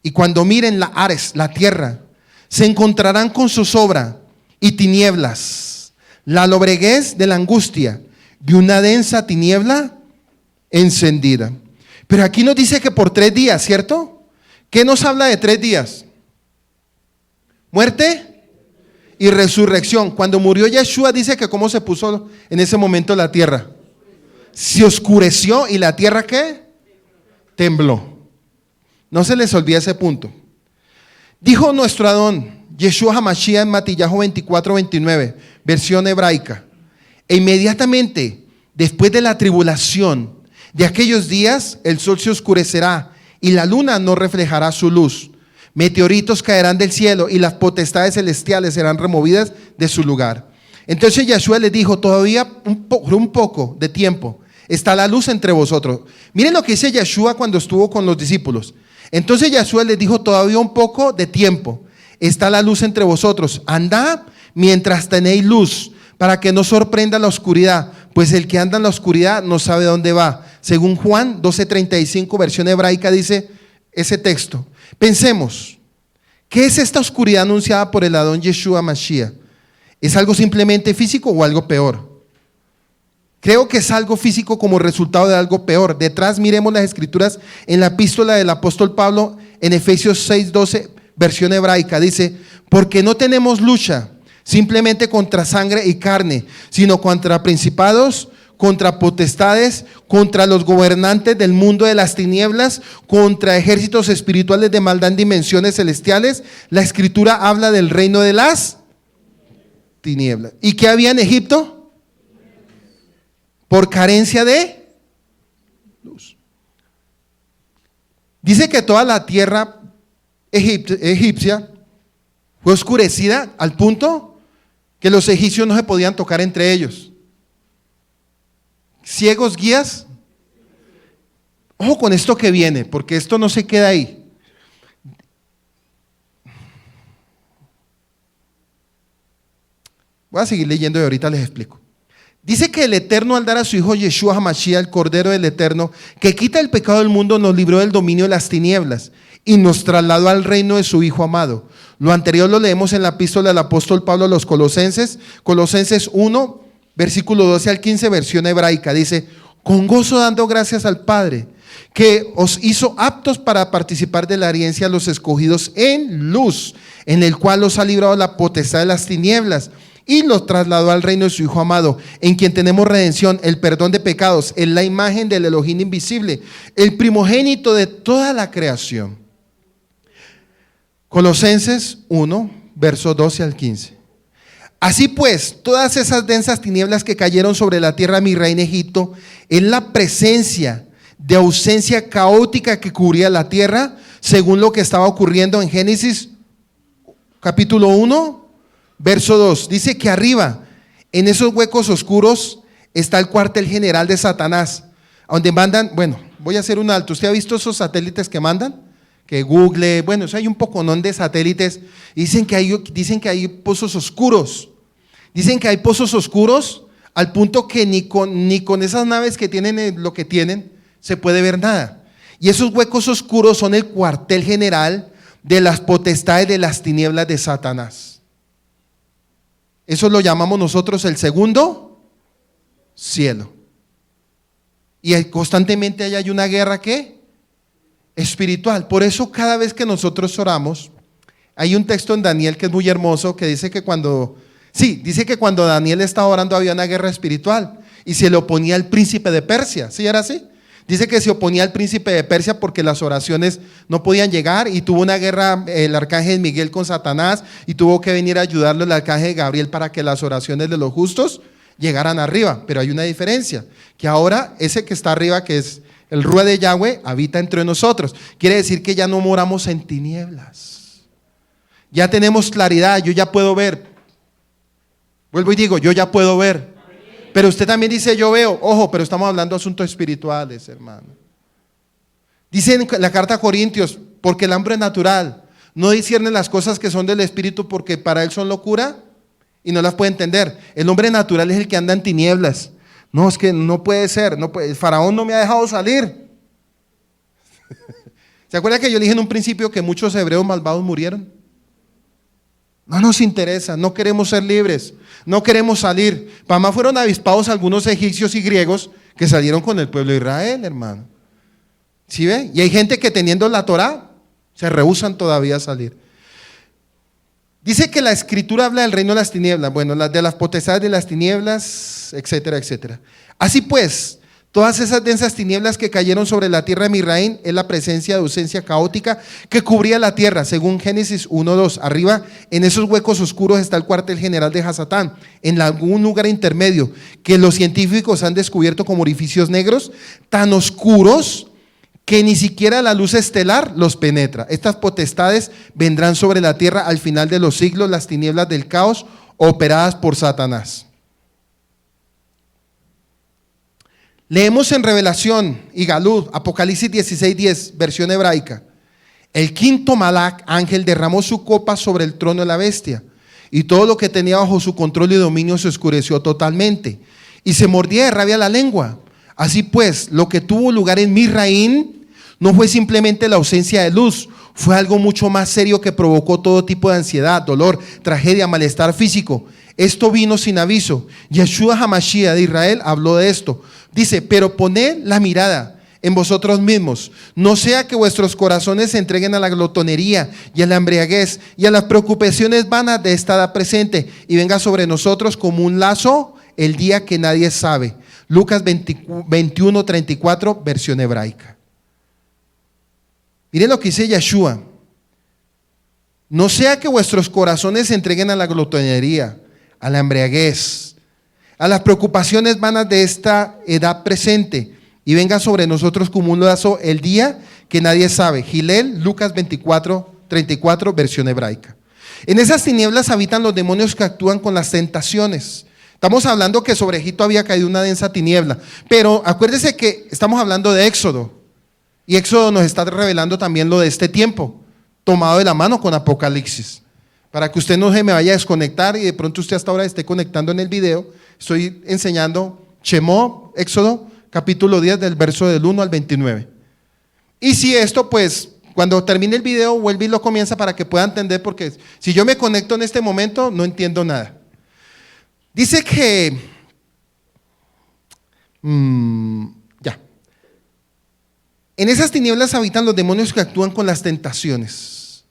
y cuando miren la Ares, la tierra, se encontrarán con zozobra y tinieblas, la lobreguez de la angustia y una densa tiniebla encendida. Pero aquí nos dice que por 3 días, ¿cierto? ¿Qué nos habla de 3 días? Muerte y resurrección. Cuando murió Yeshua, dice que cómo se puso en ese momento la tierra. Se oscureció y la tierra, ¿qué? Tembló. No se les olvide ese punto. Dijo nuestro Adón, Yeshua HaMashiach, en Matillahu 24:29, versión hebraica: e inmediatamente después de la tribulación de aquellos días, el sol se oscurecerá y la luna no reflejará su luz. Meteoritos caerán del cielo y las potestades celestiales serán removidas de su lugar. Entonces Yeshua les dijo: todavía un poco de tiempo está la luz entre vosotros. Miren lo que dice Yeshua cuando estuvo con los discípulos. Entonces Yeshua les dijo: todavía un poco de tiempo está la luz entre vosotros. Andad mientras tenéis luz, para que no sorprenda la oscuridad, pues el que anda en la oscuridad no sabe dónde va. Según Juan 12:35, versión hebraica, dice ese texto. Pensemos, ¿qué es esta oscuridad anunciada por el Adón Yeshua Mashiach? ¿Es algo simplemente físico o algo peor? Creo que es algo físico como resultado de algo peor. Detrás miremos las escrituras en la epístola del apóstol Pablo en Efesios 6:12, versión hebraica. Dice: porque no tenemos lucha simplemente contra sangre y carne, sino contra principados, contra potestades, contra los gobernantes del mundo de las tinieblas, contra ejércitos espirituales de maldad en dimensiones celestiales. La escritura habla del reino de las tinieblas. ¿Y qué había en Egipto? Por carencia de luz. Dice que toda la tierra egipcia fue oscurecida al punto que los egipcios no se podían tocar entre ellos. Ciegos guías. Ojo con esto que viene, porque esto no se queda ahí. Voy a seguir leyendo y ahorita les explico. Dice que el Eterno, al dar a su Hijo Yeshua HaMashiach, el Cordero del Eterno, que quita el pecado del mundo, nos libró del dominio de las tinieblas y nos trasladó al reino de su Hijo amado. Lo anterior lo leemos en la epístola del apóstol Pablo a los Colosenses, Colosenses 1, versículo 12 al 15, versión hebraica. Dice: con gozo dando gracias al Padre, que os hizo aptos para participar de la herencia a los escogidos en luz, en el cual os ha librado la potestad de las tinieblas y los trasladó al reino de su Hijo amado, en quien tenemos redención, el perdón de pecados, en la imagen del Elohim invisible, el primogénito de toda la creación. Colosenses 1, versos 12 al 15. Así pues, todas esas densas tinieblas que cayeron sobre la tierra de Misraín, Egipto, en la presencia de ausencia caótica que cubría la tierra, según lo que estaba ocurriendo en Génesis capítulo 1, verso 2, dice que arriba, en esos huecos oscuros, está el cuartel general de Satanás, donde mandan, bueno, voy a hacer un alto. ¿Usted ha visto esos satélites que mandan? que Google, bueno, eso hay un poconón de satélites, dicen que hay pozos oscuros. Dicen que hay pozos oscuros al punto que ni con esas naves que tienen lo que tienen se puede ver nada. Y esos huecos oscuros son el cuartel general de las potestades de las tinieblas de Satanás. Eso lo llamamos nosotros el segundo cielo. Y constantemente hay una guerra, ¿qué? Espiritual. Por eso cada vez que nosotros oramos, hay un texto en Daniel que es muy hermoso, que dice que cuando Daniel estaba orando había una guerra espiritual y se le oponía al príncipe de Persia. ¿Sí era así? Dice que se oponía al príncipe de Persia porque las oraciones no podían llegar y tuvo una guerra el arcángel Miguel con Satanás y tuvo que venir a ayudarlo el arcángel Gabriel para que las oraciones de los justos llegaran arriba. Pero hay una diferencia, que ahora ese que está arriba, que es el Rué de Yahweh, habita entre nosotros. Quiere decir que ya no moramos en tinieblas. Ya tenemos claridad, yo ya puedo ver. Vuelvo y digo, yo ya puedo ver. Pero usted también dice, yo veo. Ojo, pero estamos hablando de asuntos espirituales, hermano. Dice en la carta a Corintios, porque el hombre natural no discierne las cosas que son del espíritu porque para él son locura y no las puede entender. El hombre natural es el que anda en tinieblas. No, es que no puede ser, no puede. El faraón no me ha dejado salir. ¿Se acuerda que yo le dije en un principio que muchos hebreos malvados murieron? No nos interesa, no queremos ser libres, no queremos salir. Para más fueron avispados algunos egipcios y griegos que salieron con el pueblo de Israel, hermano. ¿Sí ve? Y hay gente que teniendo la Torá se rehúsan todavía a salir. Dice que la escritura habla del reino de las tinieblas, bueno, de las potestades de las tinieblas, etcétera, etcétera. Así pues, todas esas densas tinieblas que cayeron sobre la tierra de Misraín es la presencia de ausencia caótica que cubría la tierra, según Génesis 1:2. Arriba, en esos huecos oscuros está el cuartel general de Hasatán, en algún lugar intermedio, que los científicos han descubierto como orificios negros, tan oscuros que ni siquiera la luz estelar los penetra. Estas potestades vendrán sobre la tierra al final de los siglos, las tinieblas del caos operadas por Satanás. Leemos en Revelación y Galud, Apocalipsis 16:10, versión hebraica. El quinto Malach, ángel, derramó su copa sobre el trono de la bestia, y todo lo que tenía bajo su control y dominio se oscureció totalmente, y se mordía de rabia la lengua. Así pues, lo que tuvo lugar en Misraín no fue simplemente la ausencia de luz, fue algo mucho más serio que provocó todo tipo de ansiedad, dolor, tragedia, malestar físico. Esto vino sin aviso. Yeshua HaMashiach de Israel habló de esto. Dice, pero poned la mirada en vosotros mismos, no sea que vuestros corazones se entreguen a la glotonería y a la embriaguez y a las preocupaciones vanas de esta edad presente y venga sobre nosotros como un lazo el día que nadie sabe. Lucas 21:34, versión hebraica. Miren lo que dice Yeshua. No sea que vuestros corazones se entreguen a la glotonería, a la embriaguez, a las preocupaciones vanas de esta edad presente y venga sobre nosotros como un lazo el día que nadie sabe. Gilel, Lucas 24:34, versión hebraica. En esas tinieblas habitan los demonios que actúan con las tentaciones. Estamos hablando que sobre Egipto había caído una densa tiniebla, pero acuérdese que estamos hablando de Éxodo, y Éxodo nos está revelando también lo de este tiempo, tomado de la mano con Apocalipsis. Para que usted no se me vaya a desconectar y de pronto usted hasta ahora esté conectando en el video, estoy enseñando Shemot, Éxodo, capítulo 10, del verso del 1 al 29. Y si esto, pues, cuando termine el video, vuelve y lo comienza para que pueda entender, porque si yo me conecto en este momento, no entiendo nada. Dice que, en esas tinieblas habitan los demonios que actúan con las tentaciones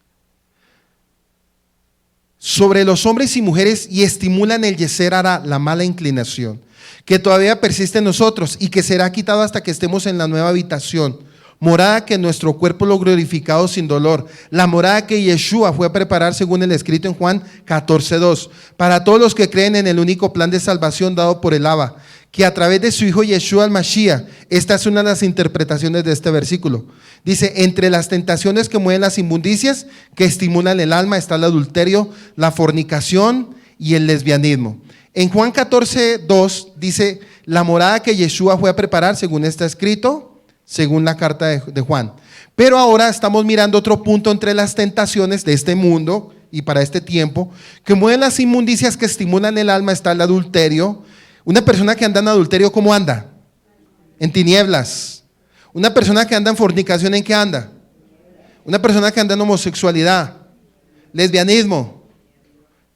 sobre los hombres y mujeres y estimulan el yeser hará, la mala inclinación, que todavía persiste en nosotros y que será quitado hasta que estemos en la nueva habitación, morada que nuestro cuerpo lo glorificado sin dolor, la morada que Yeshua fue a preparar según el escrito en Juan 14:2, para todos los que creen en el único plan de salvación dado por el Abba, que a través de su hijo Yeshua el Mashiach. Esta es una de las interpretaciones de este versículo. Dice, entre las tentaciones que mueven las inmundicias que estimulan el alma está el adulterio, la fornicación y el lesbianismo. En Juan 14:2 dice, la morada que Yeshua fue a preparar según está escrito según la carta de Juan. Pero ahora estamos mirando otro punto entre las tentaciones de este mundo y para este tiempo, que mueven las inmundicias que estimulan el alma. Está el adulterio. Una persona que anda en adulterio, ¿cómo anda? En tinieblas. Una persona que anda en fornicación, ¿en qué anda? Una persona que anda en homosexualidad, lesbianismo,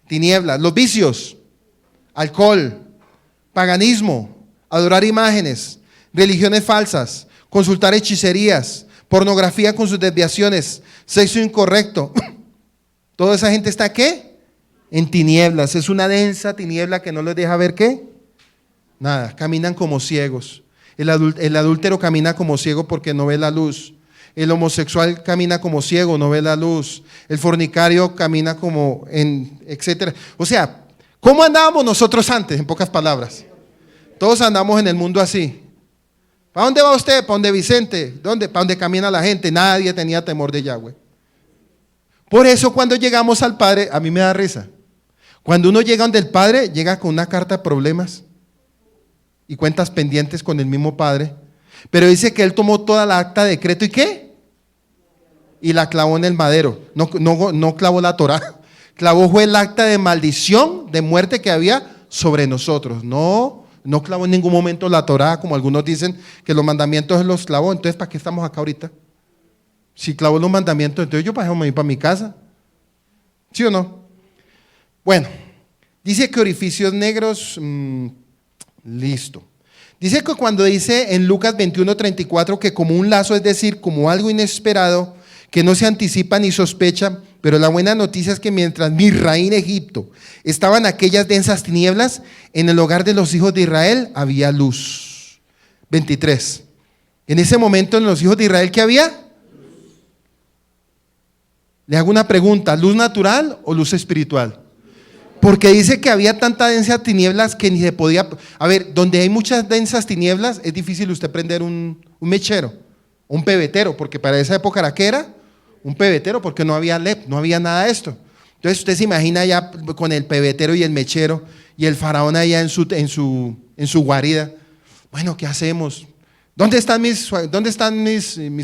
tinieblas. Los vicios, alcohol, paganismo, adorar imágenes, religiones falsas, consultar hechicerías, pornografía con sus desviaciones, sexo incorrecto. Toda esa gente está ¿qué? En tinieblas. Es una densa tiniebla que no les deja ver ¿qué? Nada. Caminan como ciegos. El adúltero camina como ciego porque no ve la luz. El homosexual camina como ciego, no ve la luz. El fornicario camina como etcétera. O sea, ¿cómo andábamos nosotros antes? En pocas palabras. Todos andamos en el mundo así. ¿Para dónde va usted? ¿Para dónde Vicente? ¿Dónde? ¿Para dónde camina la gente? Nadie tenía temor de Yahweh. Por eso cuando llegamos al Padre, a mí me da risa. Cuando uno llega donde el Padre, llega con una carta de problemas y cuentas pendientes con el mismo Padre. Pero dice que Él tomó toda la acta de decreto ¿y qué? Y la clavó en el madero. No clavó la Torá. Clavó fue el acta de maldición, de muerte que había sobre nosotros. No clavó en ningún momento la Torá, como algunos dicen que los mandamientos los clavó. Entonces, ¿para qué estamos acá ahorita? Si clavó los mandamientos, entonces yo para ir para mi casa. ¿Sí o no? Bueno, dice que orificios negros, listo. Dice que cuando dice en Lucas 21:34 que como un lazo, es decir, como algo inesperado, que no se anticipa ni sospecha, pero la buena noticia es que mientras Misraín, Egipto, estaban aquellas densas tinieblas, en el hogar de los hijos de Israel había luz. 23. En ese momento en los hijos de Israel, ¿qué había? Le hago una pregunta, ¿luz natural o luz espiritual? Porque dice que había tanta densa tinieblas que ni se podía. A ver, donde hay muchas densas tinieblas es difícil usted prender un mechero, un pebetero, porque para esa época era ¿qué era? Un pebetero, porque no había LED, no había nada de esto. Entonces usted se imagina ya con el pebetero y el mechero y el faraón allá en su guarida. Bueno, ¿qué hacemos? ¿Dónde están mis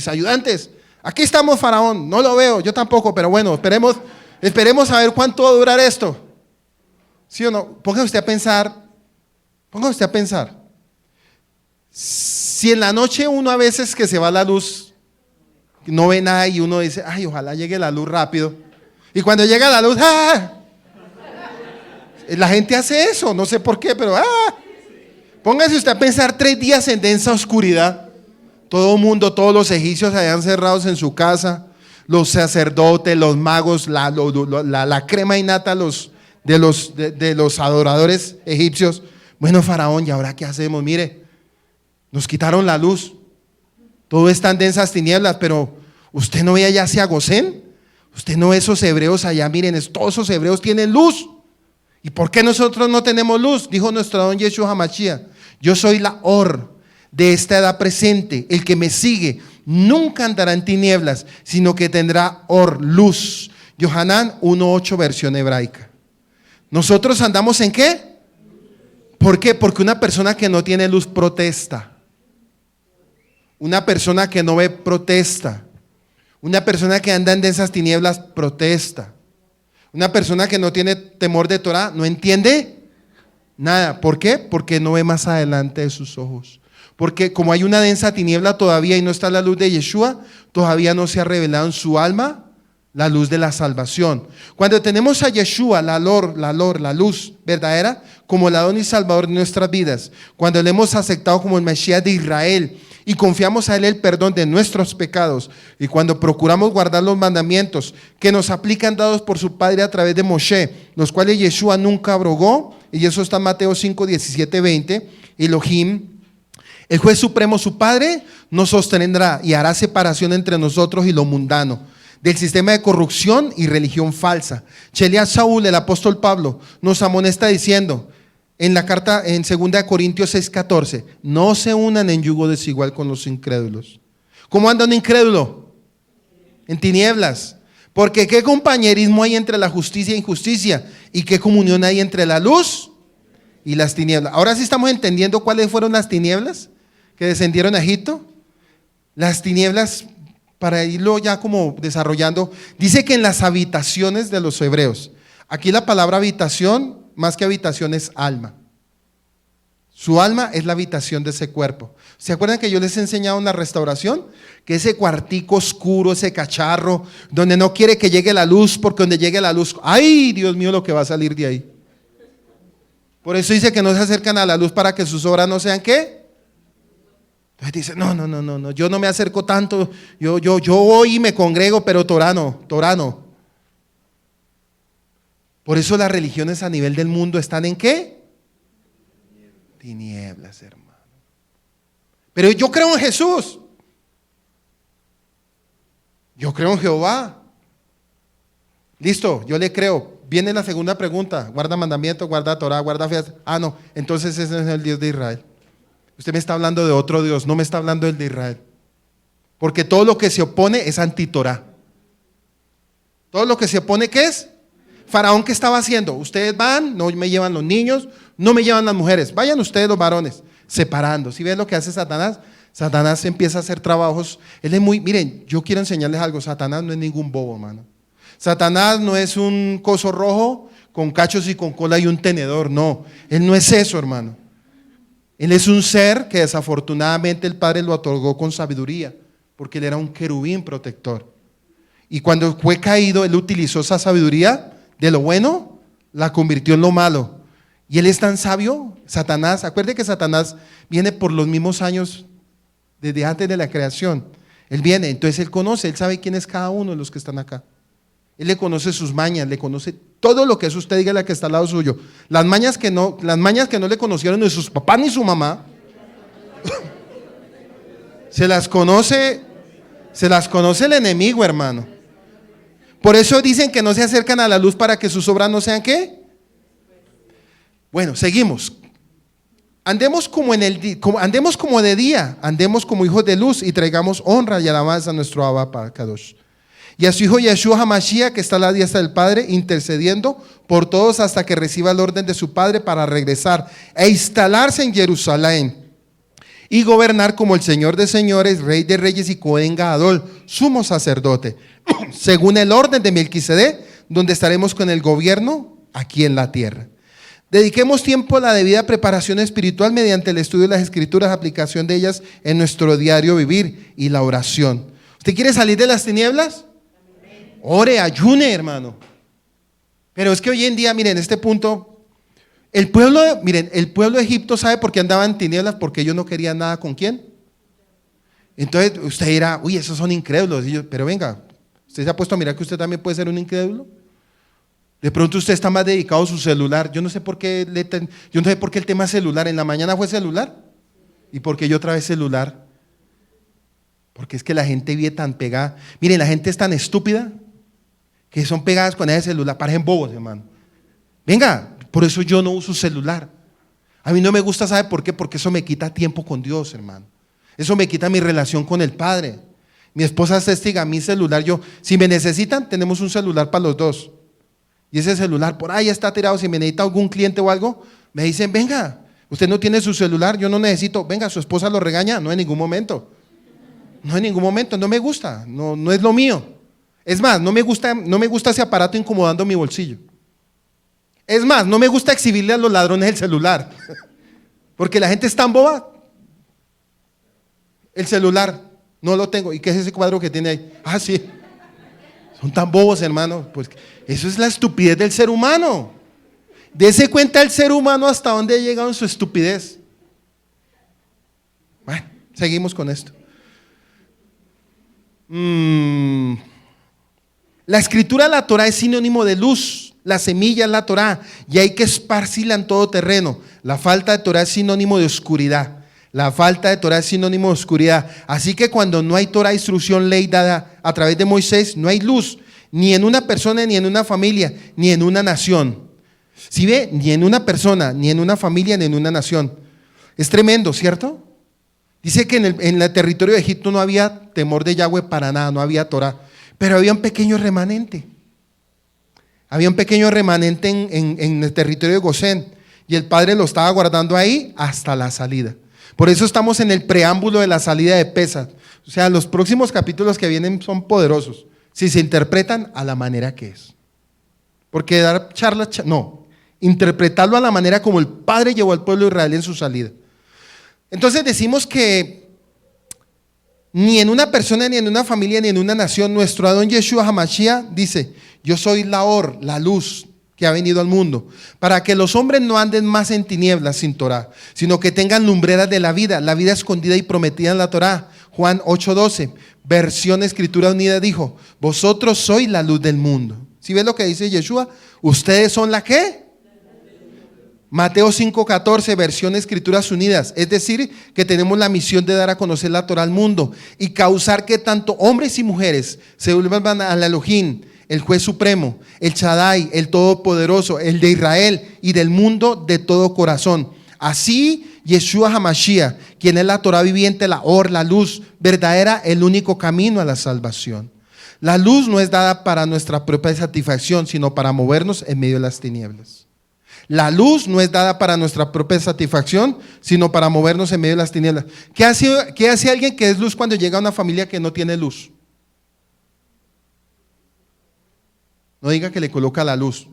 ayudantes? Aquí estamos, faraón. No lo veo, yo tampoco, pero bueno, esperemos a ver cuánto va a durar esto. ¿Sí o no? Póngase usted a pensar. Si en la noche uno a veces que se va la luz, no ve nada y uno dice, ay, ojalá llegue la luz rápido. Y cuando llega la luz, ¡ah! La gente hace eso, no sé por qué, pero ¡ah! Póngase usted a pensar 3 días en densa oscuridad. Todo el mundo, todos los egipcios allá encerrados en su casa, los sacerdotes, los magos, la crema innata de los adoradores egipcios. Bueno, faraón, ¿y ahora qué hacemos? Mire, nos quitaron la luz. Todo está en densas tinieblas, pero usted no ve allá hacia Gosén. Usted no ve esos hebreos allá, miren, todos esos hebreos tienen luz. ¿Y por qué nosotros no tenemos luz? Dijo nuestro don Yeshua HaMashiach, yo soy la Or de esta edad presente. El que me sigue nunca andará en tinieblas, sino que tendrá Or, luz. Yohanan 1:8, versión hebraica. ¿Nosotros andamos en qué? ¿Por qué? Porque una persona que no tiene luz protesta. Una persona que no ve protesta. Una persona que anda en densas tinieblas protesta. Una persona que no tiene temor de Torah no entiende nada. ¿Por qué? Porque no ve más adelante de sus ojos. Porque como hay una densa tiniebla todavía y no está la luz de Yeshua, todavía no se ha revelado en su alma la luz de la salvación. Cuando tenemos a Yeshua, la luz verdadera, como el Adón y Salvador de nuestras vidas, cuando le hemos aceptado como el Mesías de Israel y confiamos a Él el perdón de nuestros pecados, y cuando procuramos guardar los mandamientos que nos aplican dados por su Padre a través de Moshe, los cuales Yeshua nunca abrogó, y eso está en Mateo 5, 17, 20, Elohim, el juez supremo, su Padre, nos sostendrá y hará separación entre nosotros y lo mundano, del sistema de corrupción y religión falsa. Sheliach Saúl, el apóstol Pablo, nos amonesta diciendo en la carta en 2 Corintios 6:14, no se unan en yugo desigual con los incrédulos. ¿Cómo anda un incrédulo? En tinieblas. Porque ¿qué compañerismo hay entre la justicia e injusticia? ¿Y qué comunión hay entre la luz y las tinieblas? Ahora sí estamos entendiendo cuáles fueron las tinieblas que descendieron a Egipto. Las tinieblas, para irlo ya como desarrollando, dice que en las habitaciones de los hebreos, aquí la palabra habitación, más que habitación, es alma. Su alma es la habitación de ese cuerpo. ¿Se acuerdan que yo les he enseñado en la restauración? Que ese cuartico oscuro, ese cacharro, donde no quiere que llegue la luz, porque donde llegue la luz, ¡ay, Dios mío, lo que va a salir de ahí! Por eso dice que no se acercan a la luz para que sus obras no sean ¿qué? Entonces dice, no, yo no me acerco tanto, yo voy y me congrego, pero torano. Por eso las religiones a nivel del mundo están ¿en qué? Tinieblas, hermano. Pero yo creo en Jesús. Yo creo en Jehová. Listo, yo le creo. Viene la segunda pregunta. Guarda mandamientos, guarda Torah, guarda fiesta. Ah, no, entonces ese es el Dios de Israel. Usted me está hablando de otro Dios, no me está hablando del de Israel. Porque todo lo que se opone es anti-Torah. Todo lo que se opone, ¿qué es? Faraón, ¿qué estaba haciendo? Ustedes van, no me llevan los niños, no me llevan las mujeres. Vayan ustedes los varones, separando. ¿Sí ven lo que hace Satanás? Satanás empieza a hacer trabajos. Él es muy, miren, yo quiero enseñarles algo. Satanás no es ningún bobo, hermano. Satanás no es un coso rojo con cachos y con cola y un tenedor. No, él no es eso, hermano. Él es un ser que desafortunadamente el Padre lo otorgó con sabiduría, porque él era un querubín protector. Y cuando fue caído, él utilizó esa sabiduría de lo bueno, la convirtió en lo malo. Y él es tan sabio, Satanás. Acuerde que Satanás viene por los mismos años desde antes de la creación. Él viene, entonces él conoce, él sabe quién es cada uno de los que están acá. Él le conoce sus mañas, le conoce todo lo que es usted, diga la que está al lado suyo. Las mañas que no le conocieron ni sus papás ni su mamá, se las conoce el enemigo, hermano. Por eso dicen que no se acercan a la luz para que sus obras no sean ¿qué? Bueno, seguimos. Andemos como de día, andemos como hijos de luz y traigamos honra y alabanza a nuestro Abba Kadosh. Y a su hijo Yeshua HaMashiach, que está a la diestra del Padre, intercediendo por todos hasta que reciba el orden de su Padre para regresar e instalarse en Jerusalén y gobernar como el Señor de señores, Rey de reyes y Cohen Gadol, sumo sacerdote, según el orden de Melquisedec, donde estaremos con el gobierno aquí en la tierra. Dediquemos tiempo a la debida preparación espiritual mediante el estudio de las Escrituras, aplicación de ellas en nuestro diario vivir y la oración. ¿Usted quiere salir de las tinieblas? Ore, ayune, hermano. Pero es que hoy en día, miren, este punto, el pueblo de Egipto, ¿sabe por qué andaba en tinieblas? Porque ellos no querían nada con quién. Entonces usted dirá, uy, esos son incrédulos. Pero venga, ¿usted se ha puesto a mirar que usted también puede ser un incrédulo? De pronto usted está más dedicado a su celular. Yo no sé por qué el tema celular. En la mañana fue celular. ¿Y por qué yo otra vez celular? Porque es que la gente vive tan pegada. Miren, la gente es tan estúpida que son pegadas con ese celular, parecen bobos, hermano. Venga, por eso yo no uso celular. A mí no me gusta, ¿sabe por qué? Porque eso me quita tiempo con Dios, hermano. Eso me quita mi relación con el Padre. Mi esposa es testiga, mi celular, si me necesitan, tenemos un celular para los dos. Y ese celular por ahí está tirado, si me necesita algún cliente o algo, me dicen, venga, usted no tiene su celular, yo no necesito, venga, su esposa lo regaña, no en ningún momento. No en ningún momento, no me gusta, no es lo mío. Es más, no me gusta ese aparato incomodando mi bolsillo. Es más, no me gusta exhibirle a los ladrones el celular. Porque la gente es tan boba. El celular, no lo tengo. ¿Y qué es ese cuadro que tiene ahí? Ah, sí. Son tan bobos, hermano. Pues eso es la estupidez del ser humano. Dese cuenta el ser humano hasta dónde ha llegado en su estupidez. Bueno, seguimos con esto. La escritura de la Torah es sinónimo de luz. La semilla es la Torah y hay que esparcirla en todo terreno. La falta de Torah es sinónimo de oscuridad. La falta de Torah es sinónimo de oscuridad. Así que cuando no hay Torah, instrucción, ley dada a través de Moisés, no hay luz, ni en una persona, ni en una familia, ni en una nación. ¿Sí ve? Ni en una persona, ni en una familia, ni en una nación. Es tremendo, ¿cierto? Dice que en el territorio de Egipto no había temor de Yahweh para nada, no había Torah. Pero había un pequeño remanente. Había un pequeño remanente en el territorio de Gosén. Y el Padre lo estaba guardando ahí hasta la salida. Por eso estamos en el preámbulo de la salida de Pesach. O sea, los próximos capítulos que vienen son poderosos, si se interpretan a la manera que es. Porque dar charlas, no, interpretarlo a la manera como el Padre llevó al pueblo de Israel en su salida. Entonces decimos que ni en una persona, ni en una familia, ni en una nación, nuestro Adón Yeshua HaMashiach dice: yo soy la Or, la luz que ha venido al mundo, para que los hombres no anden más en tinieblas sin Torah, sino que tengan lumbreras de la vida escondida y prometida en la Torah. Juan 8:12, versión Escritura Unida, dijo: vosotros sois la luz del mundo. ¿Sí ves lo que dice Yeshua? ¿Ustedes son la qué? Mateo 5:14, versión Escrituras Unidas, es decir, que tenemos la misión de dar a conocer la Torah al mundo y causar que tanto hombres y mujeres se vuelvan al Elohim, el juez supremo, el Shaddai, el todopoderoso, el de Israel y del mundo de todo corazón. Así Yeshua HaMashiach, quien es la Torah viviente, la Or, la luz verdadera, el único camino a la salvación. La luz no es dada para nuestra propia satisfacción, sino para movernos en medio de las tinieblas. La luz no es dada para nuestra propia satisfacción, sino para movernos en medio de las tinieblas. ¿Qué hace alguien que es luz cuando llega a una familia que no tiene luz? No diga que le coloca la luz.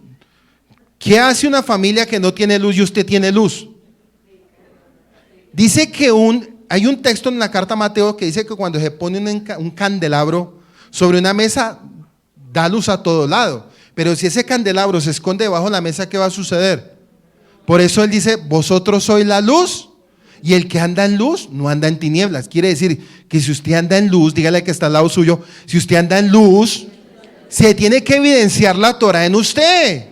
¿Qué hace una familia que no tiene luz y usted tiene luz? Dice que hay un texto en la carta a Mateo que dice que cuando se pone un candelabro sobre una mesa, da luz a todo lado. Pero si ese candelabro se esconde debajo de la mesa, ¿qué va a suceder? Por eso él dice: vosotros sois la luz, y el que anda en luz no anda en tinieblas. Quiere decir que si usted anda en luz, dígale que está al lado suyo, si usted anda en luz, se tiene que evidenciar la Torah en usted.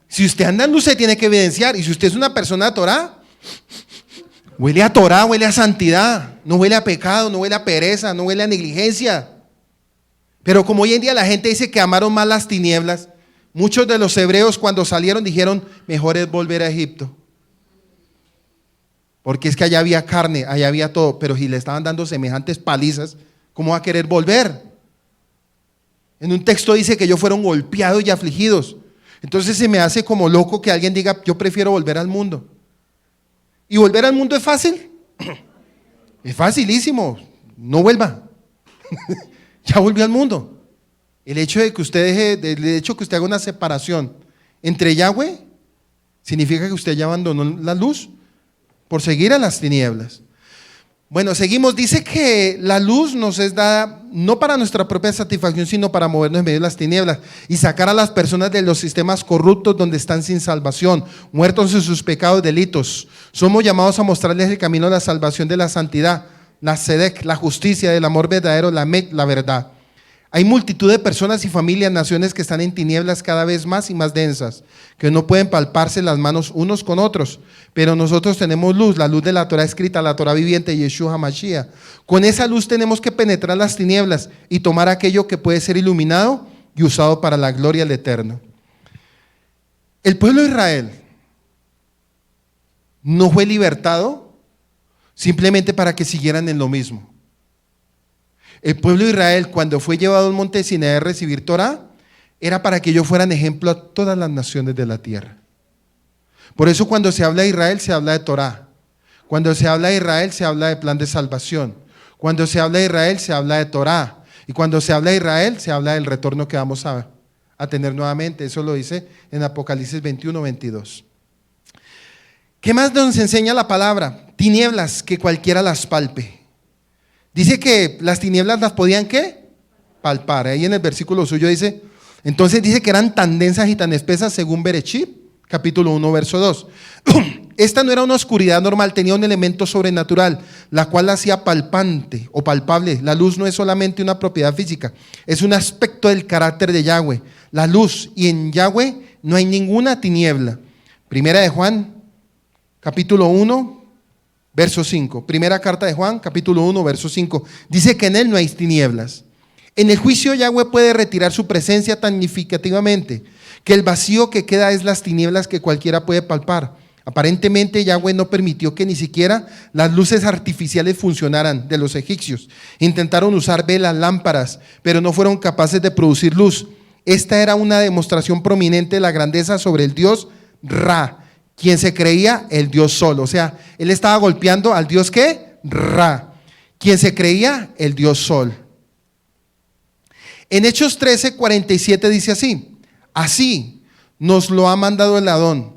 Si usted anda en luz, se tiene que evidenciar. Y si usted es una persona de Torah, huele a Torah, huele a santidad, no huele a pecado, no huele a pereza, no huele a negligencia. Pero como hoy en día la gente dice que amaron más las tinieblas, muchos de los hebreos cuando salieron dijeron: mejor es volver a Egipto. Porque es que allá había carne, allá había todo, pero si le estaban dando semejantes palizas, ¿cómo va a querer volver? En un texto dice que ellos fueron golpeados y afligidos. Entonces se me hace como loco que alguien diga: yo prefiero volver al mundo. ¿Y volver al mundo es fácil? Es facilísimo, no vuelva. Ya volvió al mundo. El hecho de que usted haga una separación entre Yahweh significa que usted ya abandonó la luz por seguir a las tinieblas. Bueno, seguimos. Dice que la luz nos es dada no para nuestra propia satisfacción, sino para movernos en medio de las tinieblas y sacar a las personas de los sistemas corruptos donde están sin salvación, muertos en sus pecados, delitos. Somos llamados a mostrarles el camino de la salvación, de la santidad, la Sedec, la justicia, del amor verdadero, la Met, la verdad. Hay multitud de personas y familias, naciones que están en tinieblas cada vez más y más densas, que no pueden palparse las manos unos con otros, pero nosotros tenemos luz, la luz de la Torah escrita, la Torah viviente, Yeshua HaMashiach. Con esa luz tenemos que penetrar las tinieblas y tomar aquello que puede ser iluminado y usado para la gloria del Eterno. El pueblo de Israel no fue libertado simplemente para que siguieran en lo mismo. El pueblo de Israel, cuando fue llevado al monte Sinaí a recibir Torah, era para que ellos fueran ejemplo a todas las naciones de la tierra. Por eso cuando se habla de Israel, se habla de Torah. Cuando se habla de Israel, se habla de plan de salvación. Cuando se habla de Israel, se habla de Torah. Y cuando se habla de Israel, se habla del retorno que vamos a tener nuevamente. Eso lo dice en Apocalipsis 21:22. ¿Qué más nos enseña la palabra? Tinieblas que cualquiera las palpe. Dice que las tinieblas las podían ¿qué? Palpar. Ahí en el versículo suyo dice, entonces dice que eran tan densas y tan espesas según Bereshit, capítulo 1, verso 2. Esta no era una oscuridad normal, tenía un elemento sobrenatural, la cual la hacía palpante o palpable. La luz no es solamente una propiedad física, es un aspecto del carácter de Yahweh. La luz, y en Yahweh no hay ninguna tiniebla. Primera de Juan, capítulo 1, verso 5. Primera carta de Juan, capítulo 1, verso 5. Dice que en él no hay tinieblas. En el juicio Yahweh puede retirar su presencia tan significativamente que el vacío que queda es las tinieblas que cualquiera puede palpar. Aparentemente Yahweh no permitió que ni siquiera las luces artificiales funcionaran de los egipcios. Intentaron usar velas, lámparas, pero no fueron capaces de producir luz. Esta era una demostración prominente de la grandeza sobre el Dios Ra, quien se creía el Dios solo. O sea, él estaba golpeando al Dios ¿qué? Ra. quien se creía el dios Sol. En Hechos 13:47 dice así: así nos lo ha mandado el Adón,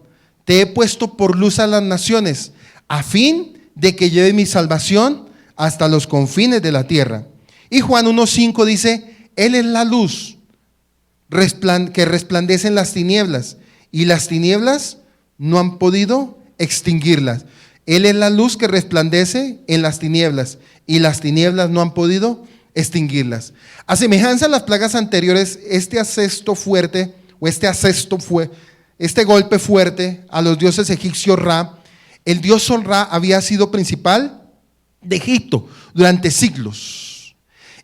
te he puesto por luz a las naciones, a fin de que lleve mi salvación hasta los confines de la tierra. Y Juan 1:5 dice: Él es la luz que resplandece en las tinieblas, y las tinieblas no han podido extinguirlas. Él es la luz que resplandece en las tinieblas, y las tinieblas no han podido extinguirlas. A semejanza de las plagas anteriores, este golpe fuerte a los dioses egipcios Ra, el dios Sol Ra había sido principal de Egipto durante siglos.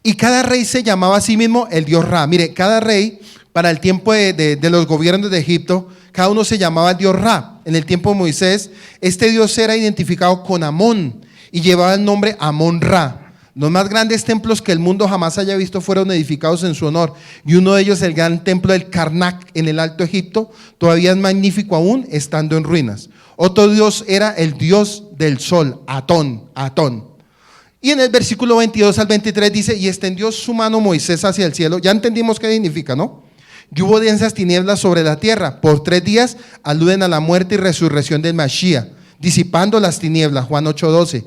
Y cada rey se llamaba a sí mismo el dios Ra. Mire, cada rey, para el tiempo de los gobiernos de Egipto, cada uno se llamaba el dios Ra. En el tiempo de Moisés, este dios era identificado con Amón y llevaba el nombre Amón Ra. Los más grandes templos que el mundo jamás haya visto fueron edificados en su honor, y uno de ellos, el gran templo del Karnak en el Alto Egipto, todavía es magnífico aún estando en ruinas. Otro dios era el dios del sol, Atón. Y en el versículo 22 al 23 dice: y extendió su mano Moisés hacia el cielo. Ya entendimos qué significa, ¿no? Y hubo densas tinieblas sobre la tierra. Por 3 días aluden a la muerte y resurrección del Mashiach, disipando las tinieblas. Juan 8:12.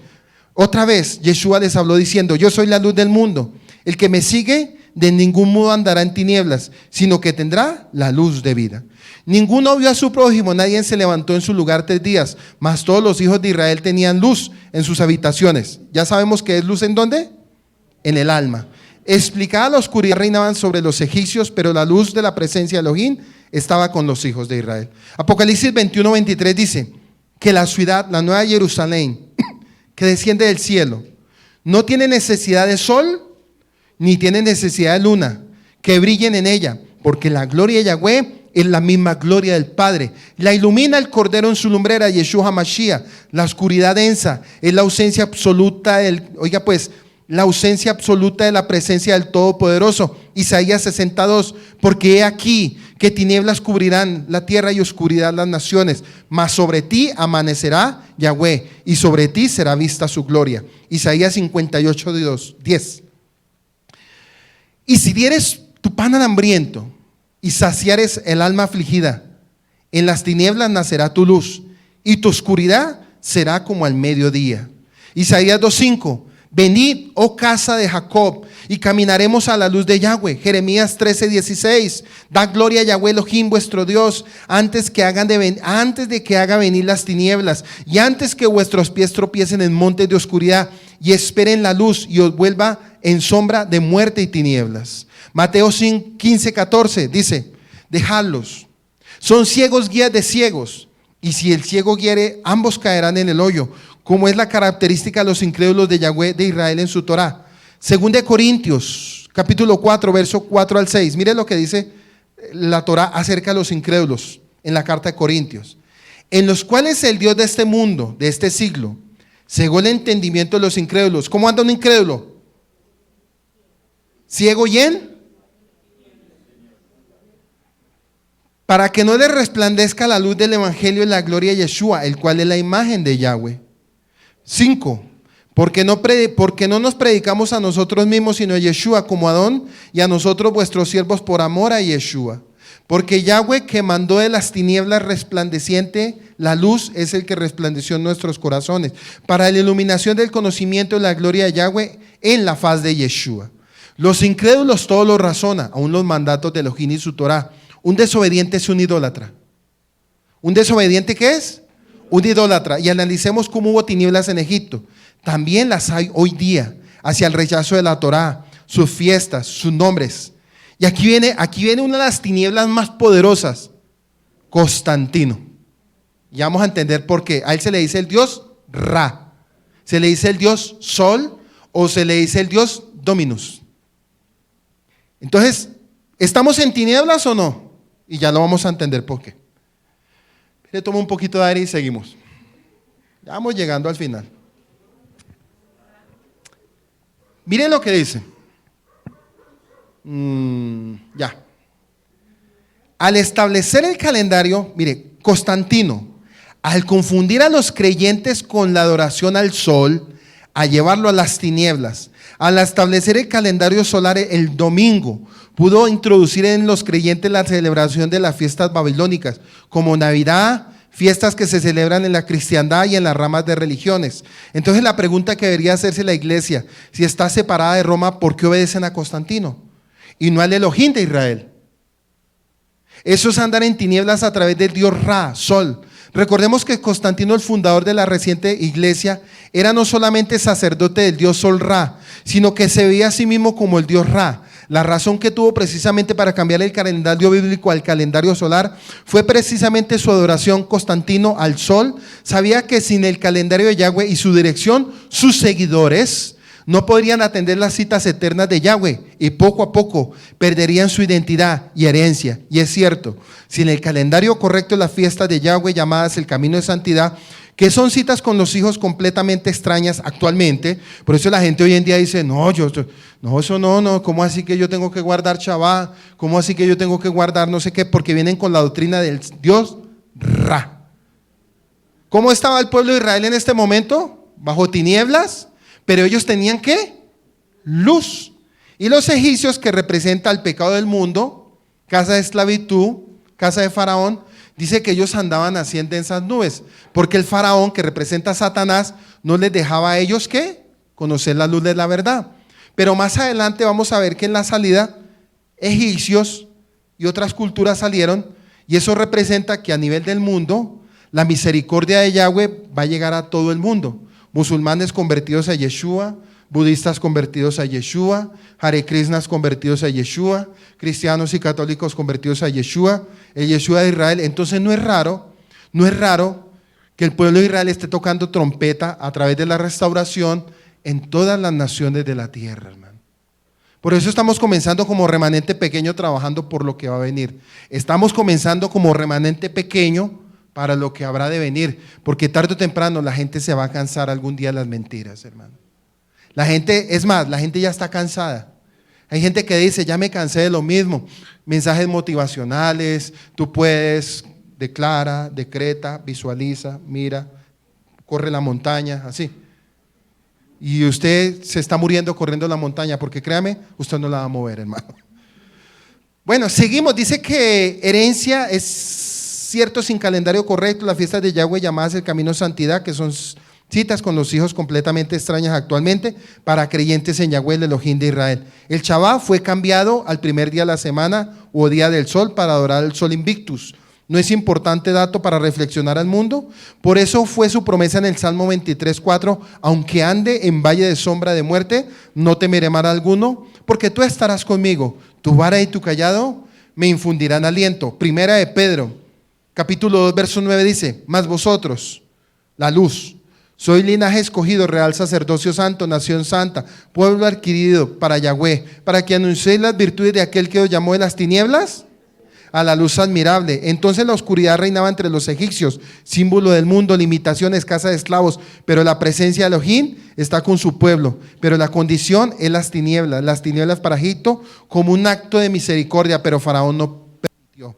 Otra vez Yeshua les habló diciendo: yo soy la luz del mundo. El que me sigue de ningún modo andará en tinieblas, sino que tendrá la luz de vida. Ninguno vio a su prójimo, nadie se levantó en su lugar 3 días, mas todos los hijos de Israel tenían luz en sus habitaciones. Ya sabemos que es luz ¿en dónde? En el alma. Explicada la oscuridad reinaban sobre los egipcios, pero la luz de la presencia de Elohim estaba con los hijos de Israel. Apocalipsis 21:23 dice que la ciudad, la nueva Jerusalén, que desciende del cielo, no tiene necesidad de sol, ni tiene necesidad de luna, que brillen en ella, porque la gloria de Yahweh es la misma gloria del Padre. La ilumina el Cordero en su lumbrera, Yeshua HaMashiach. La oscuridad densa es la ausencia absoluta la ausencia absoluta de la presencia del Todopoderoso. Isaías 62, porque he aquí que tinieblas cubrirán la tierra y oscuridad las naciones, mas sobre ti amanecerá Yahweh, y sobre ti será vista su gloria. Isaías 58:10. Y si dieres tu pan al hambriento y saciares el alma afligida, en las tinieblas nacerá tu luz, y tu oscuridad será como al mediodía. Isaías 2:5. Venid, oh casa de Jacob, y caminaremos a la luz de Yahweh. Jeremías 13:16. Da gloria a Yahweh Elohim vuestro Dios, antes de que haga venir las tinieblas, y antes que vuestros pies tropiecen en montes de oscuridad, y esperen la luz, y os vuelva en sombra de muerte y tinieblas. Mateo 15:14 dice: dejadlos, son ciegos guías de ciegos, y si el ciego guiare, ambos caerán en el hoyo, como es la característica de los incrédulos de Yahweh de Israel en su Torah. Según de Corintios, capítulo 4, verso 4 al 6. Mire lo que dice la Torah acerca de los incrédulos en la carta de Corintios. En los cuales el Dios de este mundo, de este siglo, cegó el entendimiento de los incrédulos. ¿Cómo anda un incrédulo? Ciego y para que no le resplandezca la luz del evangelio de la gloria de Yeshua, el cual es la imagen de Yahweh. 5. Porque no nos predicamos a nosotros mismos, sino a Yeshua como Adón, y a nosotros vuestros siervos por amor a Yeshua. Porque Yahweh, que mandó de las tinieblas resplandeciente la luz, es el que resplandeció en nuestros corazones, para la iluminación del conocimiento de la gloria de Yahweh en la faz de Yeshua. Los incrédulos todo lo razona, aún los mandatos de Elohim y su Torah. Un desobediente es un idólatra. ¿Un desobediente qué es? Un idólatra. Y analicemos cómo hubo tinieblas en Egipto. También las hay hoy día, hacia el rechazo de la Torá, sus fiestas, sus nombres. Y aquí viene una de las tinieblas más poderosas, Constantino. Ya vamos a entender por qué. A él se le dice el dios Ra, se le dice el dios Sol, o se le dice el dios Dominus. Entonces, ¿estamos en tinieblas o no? Y ya lo vamos a entender por qué. Le tomo un poquito de aire y seguimos. Ya vamos llegando al final. Miren lo que dice. Ya. Al establecer el calendario, mire, Constantino, al confundir a los creyentes con la adoración al sol, a llevarlo a las tinieblas. Al establecer el calendario solar el domingo, pudo introducir en los creyentes la celebración de las fiestas babilónicas, como Navidad, fiestas que se celebran en la cristiandad y en las ramas de religiones. Entonces la pregunta que debería hacerse la iglesia, si está separada de Roma, ¿por qué obedecen a Constantino y no al Elohim de Israel? Eso es andar en tinieblas a través del dios Ra, Sol. Recordemos que Constantino, el fundador de la reciente iglesia, era no solamente sacerdote del dios Sol Ra, sino que se veía a sí mismo como el dios Ra. La razón que tuvo precisamente para cambiar el calendario bíblico al calendario solar fue precisamente su adoración Constantino al sol. Sabía que sin el calendario de Yahweh y su dirección, sus seguidores no podrían atender las citas eternas de Yahweh y poco a poco perderían su identidad y herencia. Y es cierto, sin el calendario correcto de las fiestas de Yahweh llamadas el camino de santidad, que son citas con los hijos completamente extrañas actualmente. Por eso la gente hoy en día dice, no, ¿cómo así que yo tengo que guardar Shabbat? ¿Cómo así que yo tengo que guardar no sé qué? Porque vienen con la doctrina del Dios Ra. ¿Cómo estaba el pueblo de Israel en este momento? Bajo tinieblas, pero ellos tenían ¿qué? Luz. Y los egipcios, que representa el pecado del mundo, casa de esclavitud, casa de Faraón, dice que ellos andaban así en densas nubes, porque el faraón, que representa a Satanás, no les dejaba a ellos ¿qué? Conocer la luz de la verdad. Pero más adelante vamos a ver que en la salida, egipcios y otras culturas salieron, y eso representa que a nivel del mundo, la misericordia de Yahweh va a llegar a todo el mundo. Musulmanes convertidos a Yeshua, budistas convertidos a Yeshua, Hare Krishnas convertidos a Yeshua, cristianos y católicos convertidos a Yeshua, el Yeshua de Israel. Entonces no es raro que el pueblo de Israel esté tocando trompeta a través de la restauración en todas las naciones de la tierra, hermano. Por eso estamos comenzando como remanente pequeño, trabajando por lo que va a venir. Estamos comenzando como remanente pequeño para lo que habrá de venir, porque tarde o temprano la gente se va a cansar algún día de las mentiras, hermano. La gente ya está cansada. Hay gente que dice, ya me cansé de lo mismo. Mensajes motivacionales, tú puedes, declara, decreta, visualiza, mira, corre la montaña, así. Y usted se está muriendo corriendo la montaña, porque créame, usted no la va a mover, hermano. Bueno, seguimos. Dice que herencia es cierto sin calendario correcto, las fiestas de Yahweh llamadas el camino de santidad, que son citas con los hijos completamente extrañas actualmente para creyentes en Yahweh, el Elohim de Israel. El Shabbat fue cambiado al primer día de la semana o día del sol para adorar el sol invictus. ¿No es importante dato para reflexionar al mundo? Por eso fue su promesa en el Salmo 23:4, aunque ande en valle de sombra de muerte, no temeré mal alguno, porque tú estarás conmigo, tu vara y tu cayado me infundirán aliento. Primera de Pedro, capítulo 2, verso 9 dice, mas vosotros, la luz, soy linaje escogido, real sacerdocio santo, nación santa, pueblo adquirido para Yahweh, para que anunciéis las virtudes de aquel que os llamó de las tinieblas a la luz admirable. Entonces la oscuridad reinaba entre los egipcios, símbolo del mundo, limitaciones, casa de esclavos, pero la presencia de Elohim está con su pueblo, pero la condición es las tinieblas para Egipto como un acto de misericordia, pero Faraón no permitió.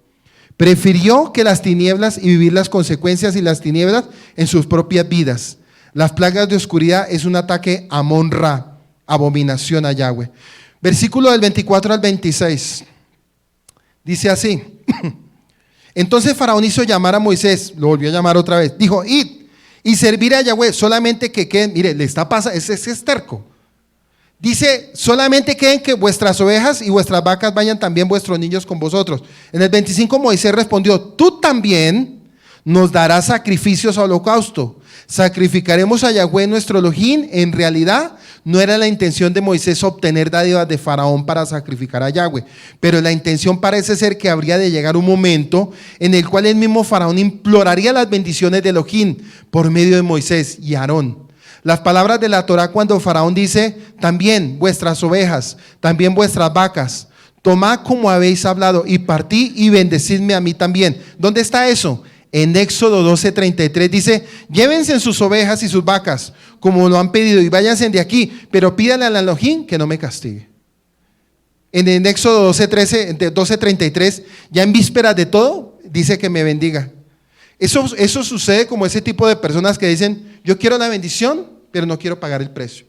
Prefirió que las tinieblas y vivir las consecuencias y las tinieblas en sus propias vidas. Las plagas de oscuridad es un ataque a Monra, abominación a Yahweh. Versículo del 24 al 26. Dice así, entonces Faraón hizo llamar a Moisés, lo volvió a llamar otra vez, dijo, id y servir a Yahweh, solamente que queden, mire, le está pasando, ese es terco. Dice, solamente queden que vuestras ovejas y vuestras vacas vayan también vuestros niños con vosotros. En el 25 Moisés respondió, tú también nos darás sacrificios a holocausto. Sacrificaremos a Yahweh nuestro Elohim. En realidad no era la intención de Moisés obtener dádivas de Faraón para sacrificar a Yahweh, pero la intención parece ser que habría de llegar un momento en el cual el mismo Faraón imploraría las bendiciones de Elohim por medio de Moisés y Aarón. Las palabras de la Torá cuando Faraón dice, también vuestras ovejas, también vuestras vacas, tomad como habéis hablado y partid y bendecidme a mí también. ¿Dónde está eso? En Éxodo 12:33 dice, llévense en sus ovejas y sus vacas, como lo han pedido, y váyanse de aquí, pero pídale al Elohim que no me castigue. En el Éxodo 12:33, ya en vísperas de todo, dice que me bendiga. Eso sucede como ese tipo de personas que dicen, yo quiero la bendición, pero no quiero pagar el precio.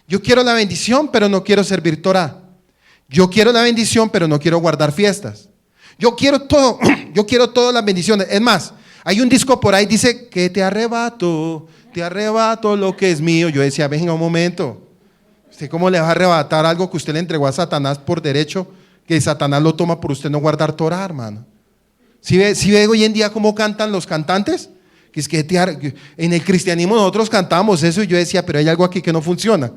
Yo quiero la bendición, pero no quiero servir Torah. Yo quiero la bendición, pero no quiero guardar fiestas. Yo quiero todo, yo quiero todas las bendiciones. Es más, hay un disco por ahí, dice que te arrebato lo que es mío. Yo decía, venga un momento, ¿usted cómo le va a arrebatar algo que usted le entregó a Satanás por derecho, que Satanás lo toma por usted no guardar Torah, hermano? ¿Sí ve hoy en día cómo cantan los cantantes? Que es que en el cristianismo nosotros cantamos eso y yo decía, pero hay algo aquí que no funciona.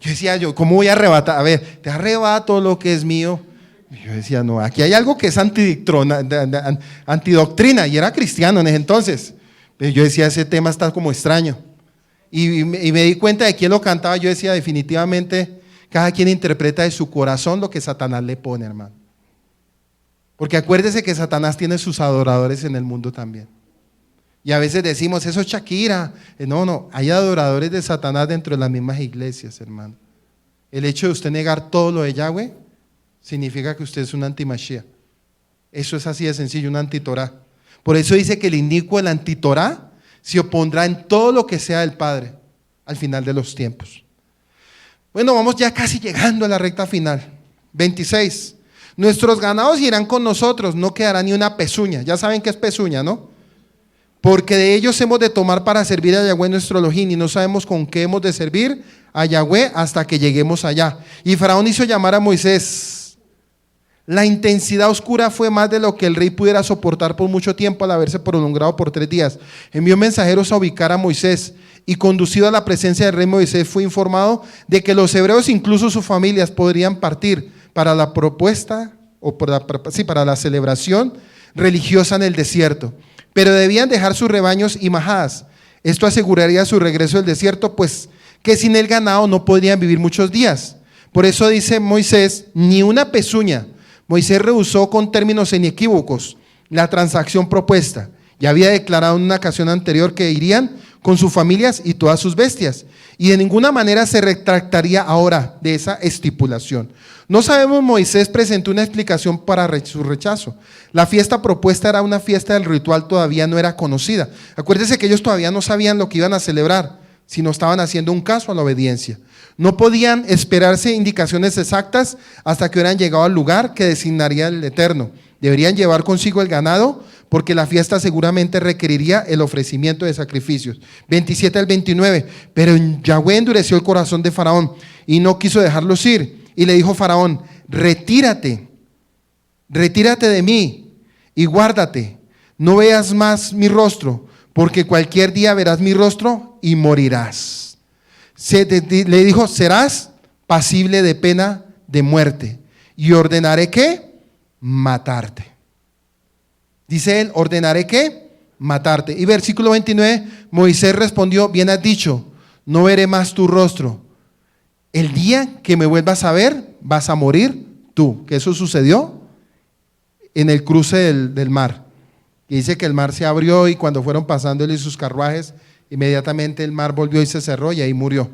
Yo decía, ¿cómo voy a arrebatar? A ver, te arrebato lo que es mío. Yo decía, no, aquí hay algo que es antidoctrina, y era cristiano en ese entonces. Pero yo decía, ese tema está como extraño. Y me di cuenta de quién lo cantaba. Yo decía, definitivamente, cada quien interpreta de su corazón lo que Satanás le pone, hermano. Porque acuérdese que Satanás tiene sus adoradores en el mundo también. Y a veces decimos, eso es Shakira. No, hay adoradores de Satanás dentro de las mismas iglesias, hermano. El hecho de usted negar todo lo de Yahweh significa que usted es un anti-Mashiach. Eso es así de sencillo, un anti-Torah. Por eso dice que el inicuo, el anti-Torah, se opondrá en todo lo que sea del Padre al final de los tiempos. Bueno, vamos ya casi llegando a la recta final. 26. Nuestros ganados irán con nosotros, no quedará ni una pezuña. Ya saben qué es pezuña, ¿no? Porque de ellos hemos de tomar para servir a Yahweh nuestro Elohim, y no sabemos con qué hemos de servir a Yahweh hasta que lleguemos allá. Y Faraón hizo llamar a Moisés. La intensidad oscura fue más de lo que el rey pudiera soportar por mucho tiempo al haberse prolongado por 3 días. Envió mensajeros a ubicar a Moisés, y conducido a la presencia del rey, Moisés fue informado de que los hebreos, incluso sus familias, podrían partir para la propuesta o para la celebración religiosa en el desierto. Pero debían dejar sus rebaños y majadas. Esto aseguraría su regreso del desierto, pues que sin el ganado no podrían vivir muchos días. Por eso dice Moisés, ni una pezuña. Moisés rehusó con términos inequívocos la transacción propuesta. Ya había declarado en una ocasión anterior que irían con sus familias y todas sus bestias, y de ninguna manera se retractaría ahora de esa estipulación. No sabemos, Moisés presentó una explicación para su rechazo. La fiesta propuesta era una fiesta del ritual, todavía no era conocida. Acuérdense que ellos todavía no sabían lo que iban a celebrar, sino estaban haciendo un caso a la obediencia. No podían esperarse indicaciones exactas hasta que hubieran llegado al lugar que designaría el Eterno. Deberían llevar consigo el ganado, porque la fiesta seguramente requeriría el ofrecimiento de sacrificios. 27 al 29. Pero Yahweh endureció el corazón de Faraón y no quiso dejarlos ir. Y le dijo Faraón, retírate de mí y guárdate. No veas más mi rostro, porque cualquier día verás mi rostro y morirás. Le dijo, serás pasible de pena de muerte y ordenaré que matarte. Dice él, ordenaré que matarte. Y versículo 29, Moisés respondió, bien has dicho, no veré más tu rostro. El día que me vuelvas a ver, vas a morir tú. Que eso sucedió en el cruce del mar. Y dice que el mar se abrió y cuando fueron pasando él y sus carruajes, inmediatamente el mar volvió y se cerró y ahí murió.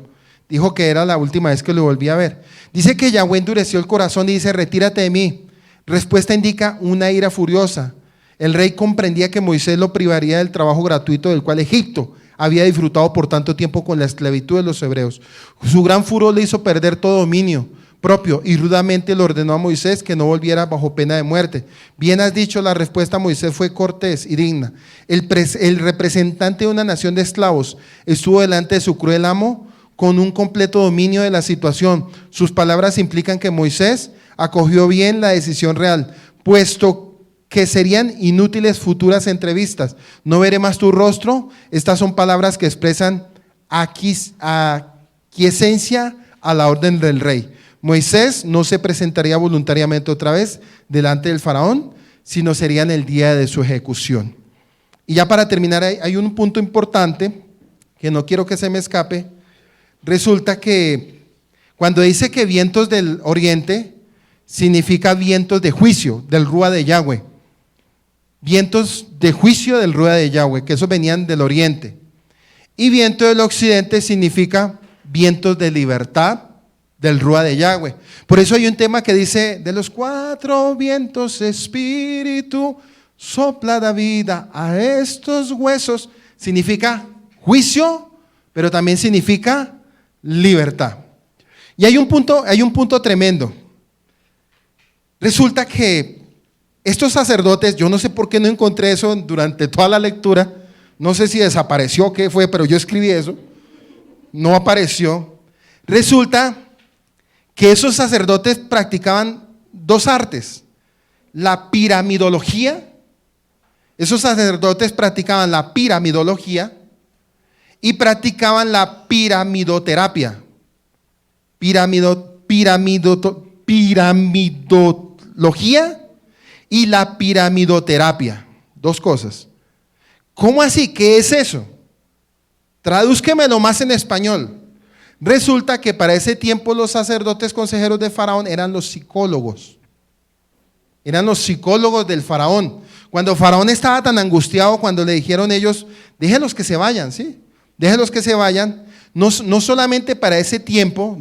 Dijo que era la última vez que lo volví a ver. Dice que Yahweh endureció el corazón y dice, retírate de mí. Respuesta indica una ira furiosa. El rey comprendía que Moisés lo privaría del trabajo gratuito del cual Egipto había disfrutado por tanto tiempo con la esclavitud de los hebreos. Su gran furor le hizo perder todo dominio propio y rudamente le ordenó a Moisés que no volviera bajo pena de muerte. Bien has dicho, la respuesta a Moisés fue cortés y digna. El representante de una nación de esclavos estuvo delante de su cruel amo con un completo dominio de la situación. Sus palabras implican que Moisés acogió bien la decisión real, puesto que serían inútiles futuras entrevistas. No veré más tu rostro. Estas son palabras que expresan aquiescencia a la orden del rey. Moisés no se presentaría voluntariamente otra vez delante del faraón, sino sería en el día de su ejecución. Y ya para terminar, hay un punto importante que no quiero que se me escape. Resulta que cuando dice que vientos del oriente, significa vientos de juicio, del Rúa de Yahweh. Vientos de juicio del Rúa de Yahweh, que esos venían del oriente. Y viento del occidente significa vientos de libertad del Rúa de Yahweh. Por eso hay un tema que dice, de los 4 vientos, espíritu, sopla da vida a estos huesos. Significa juicio, pero también significa libertad. Y hay un punto tremendo. Resulta que estos sacerdotes, yo no sé por qué no encontré eso durante toda la lectura, no sé si desapareció o qué fue, pero yo escribí eso, no apareció. Resulta que esos sacerdotes practicaban dos artes, la piramidología. Esos sacerdotes practicaban la piramidología y practicaban la piramidoterapia. Piramidología y la piramidoterapia. Dos cosas. ¿Cómo así? ¿Qué es eso? Tradúzquemelo más en español. Resulta que para ese tiempo los sacerdotes consejeros de Faraón eran los psicólogos. Eran los psicólogos del Faraón. Cuando Faraón estaba tan angustiado, cuando le dijeron ellos, déjenlos que se vayan, ¿sí? Déjenlos que se vayan. No solamente para ese tiempo,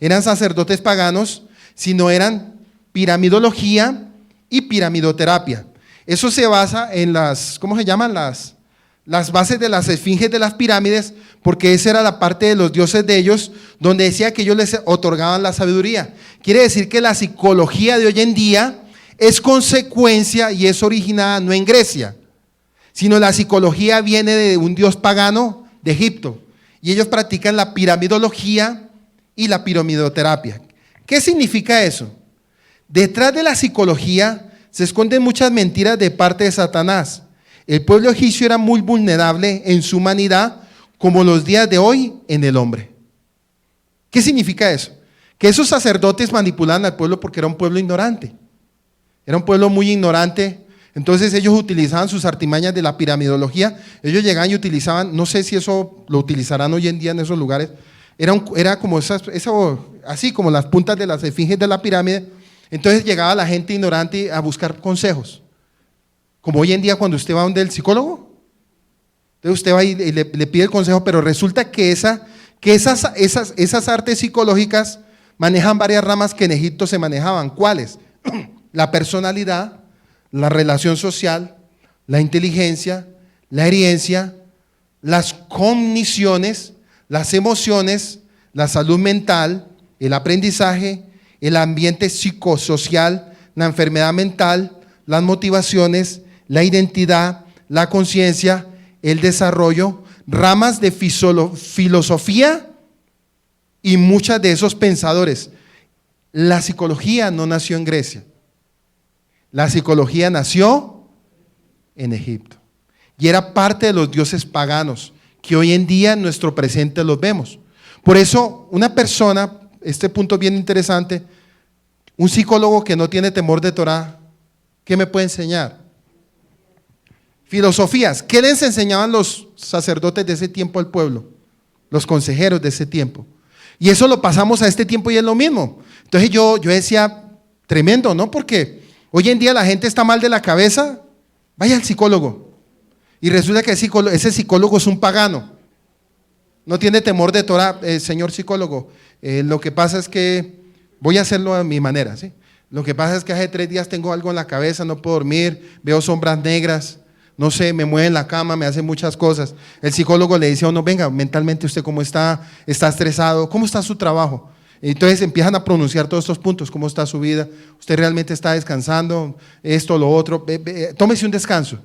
eran sacerdotes paganos, sino eran piramidología y piramidoterapia. Eso se basa en las, ¿cómo se llaman? Las bases de las esfinges de las pirámides, porque esa era la parte de los dioses de ellos, donde decía que ellos les otorgaban la sabiduría. Quiere decir que la psicología de hoy en día es consecuencia y es originada no en Grecia, sino la psicología viene de un dios pagano de Egipto, y ellos practican la piramidología y la piramidoterapia. ¿Qué significa eso? Detrás de la psicología se esconden muchas mentiras de parte de Satanás. El pueblo egipcio era muy vulnerable en su humanidad, como los días de hoy en el hombre. ¿Qué significa eso? Que esos sacerdotes manipulaban al pueblo porque era un pueblo ignorante. Era un pueblo muy ignorante. Entonces ellos utilizaban sus artimañas de la piramidología. Ellos llegaban y utilizaban, no sé si eso lo utilizarán hoy en día en esos lugares, era como así como las puntas de las esfinges de la pirámide. Entonces llegaba la gente ignorante a buscar consejos. Como hoy en día cuando usted va donde el psicólogo, entonces usted va y le pide el consejo, pero resulta que esas artes psicológicas manejan varias ramas que en Egipto se manejaban. ¿Cuáles? La personalidad, la relación social, la inteligencia, la herencia, las cogniciones, las emociones, la salud mental, el aprendizaje, el ambiente psicosocial, la enfermedad mental, las motivaciones, la identidad, la conciencia, el desarrollo, ramas de filosofía y muchas de esos pensadores. La psicología no nació en Grecia. La psicología nació en Egipto y era parte de los dioses paganos que hoy en día en nuestro presente los vemos. Por eso una persona, este punto es bien interesante, un psicólogo que no tiene temor de Torah, ¿qué me puede enseñar? Filosofías. ¿Qué les enseñaban los sacerdotes de ese tiempo al pueblo? Los consejeros de ese tiempo. Y eso lo pasamos a este tiempo y es lo mismo. Entonces yo decía, tremendo, ¿no? Porque hoy en día la gente está mal de la cabeza, vaya al psicólogo. Y resulta que ese psicólogo es un pagano. No tiene temor de Torah, señor psicólogo. Lo que pasa es que voy a hacerlo a mi manera, ¿sí? Lo que pasa es que hace 3 días tengo algo en la cabeza, no puedo dormir, veo sombras negras, no sé, me mueve en la cama, me hace muchas cosas. El psicólogo le dice a uno, venga, mentalmente usted cómo está estresado, ¿cómo está su trabajo? Entonces empiezan a pronunciar todos estos puntos, ¿cómo está su vida? ¿Usted realmente está descansando? Esto, lo otro, tómese un descanso.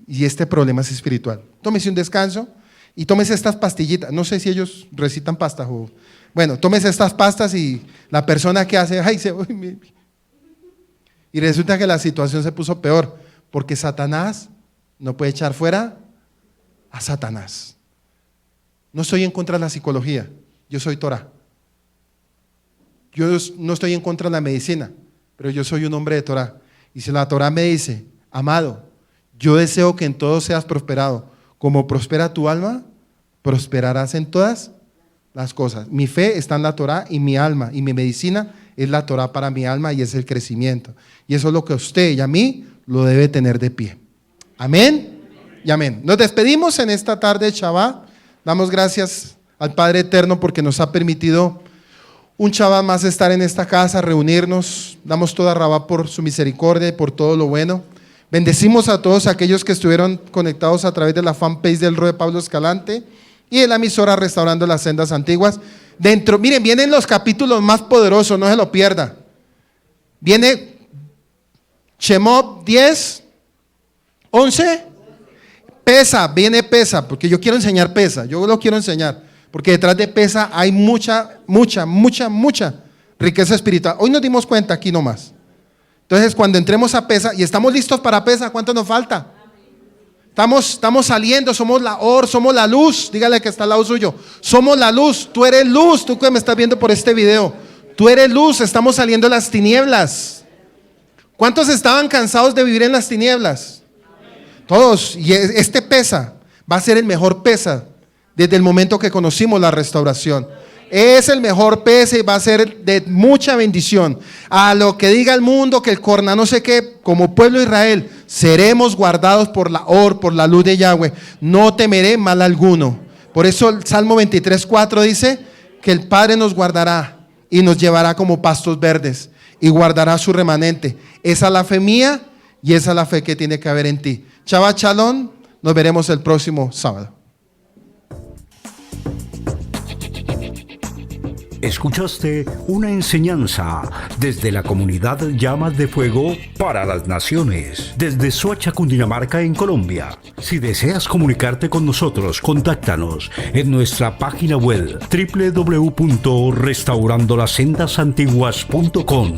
Y este problema es espiritual. Tómese un descanso y tómese estas pastillitas. No sé si ellos recitan pastas o... Bueno, tómese estas pastas y la persona que hace, y resulta que la situación se puso peor, porque Satanás no puede echar fuera a Satanás. No estoy en contra de la psicología, yo soy Torah. Yo no estoy en contra de la medicina, pero yo soy un hombre de Torah. Y si la Torah me dice, amado, yo deseo que en todo seas prosperado, como prospera tu alma, prosperarás en todas las cosas. Mi fe está en la Torah y mi alma y mi medicina es la Torah para mi alma y es el crecimiento. Y eso es lo que usted y a mí lo debe tener de pie. Amén y amén. Nos despedimos en esta tarde de Shabbat. Damos gracias al Padre Eterno porque nos ha permitido un Shabbat más estar en esta casa, reunirnos. Damos toda Rabá por su misericordia y por todo lo bueno. Bendecimos a todos aquellos que estuvieron conectados a través de la fanpage del Rue Pablo Escalante y de la emisora Restaurando las Sendas Antiguas. Miren, vienen los capítulos más poderosos, no se lo pierda. Viene Shemot 10, 11, viene Pesa, porque yo quiero enseñar Pesa, yo lo quiero enseñar, porque detrás de Pesa hay mucha riqueza espiritual. Hoy nos dimos cuenta aquí nomás. Entonces, cuando entremos a Pesa y estamos listos para Pesa, ¿cuánto nos falta? Estamos saliendo, somos la somos la luz. Dígale que está al lado suyo. Somos la luz, tú eres luz, tú que me estás viendo por este video. Tú eres luz, estamos saliendo de las tinieblas. ¿Cuántos estaban cansados de vivir en las tinieblas? Todos. Y este Pesa va a ser el mejor Pesa desde el momento que conocimos la restauración. Es el mejor Pesa y va a ser de mucha bendición. A lo que diga el mundo, que el corna no sé qué, como pueblo de Israel, seremos guardados por la luz de Yahweh. No temeré mal alguno. Por eso el Salmo 23:4 dice que el Padre nos guardará y nos llevará como pastos verdes y guardará su remanente. Esa es la fe mía y esa es la fe que tiene que haber en ti. Shabbat Shalom, nos veremos el próximo sábado. Escuchaste una enseñanza desde la comunidad Llamas de Fuego para las Naciones, desde Soacha, Cundinamarca, en Colombia. Si deseas comunicarte con nosotros, contáctanos en nuestra página web www.restaurandolassendasantiguas.com.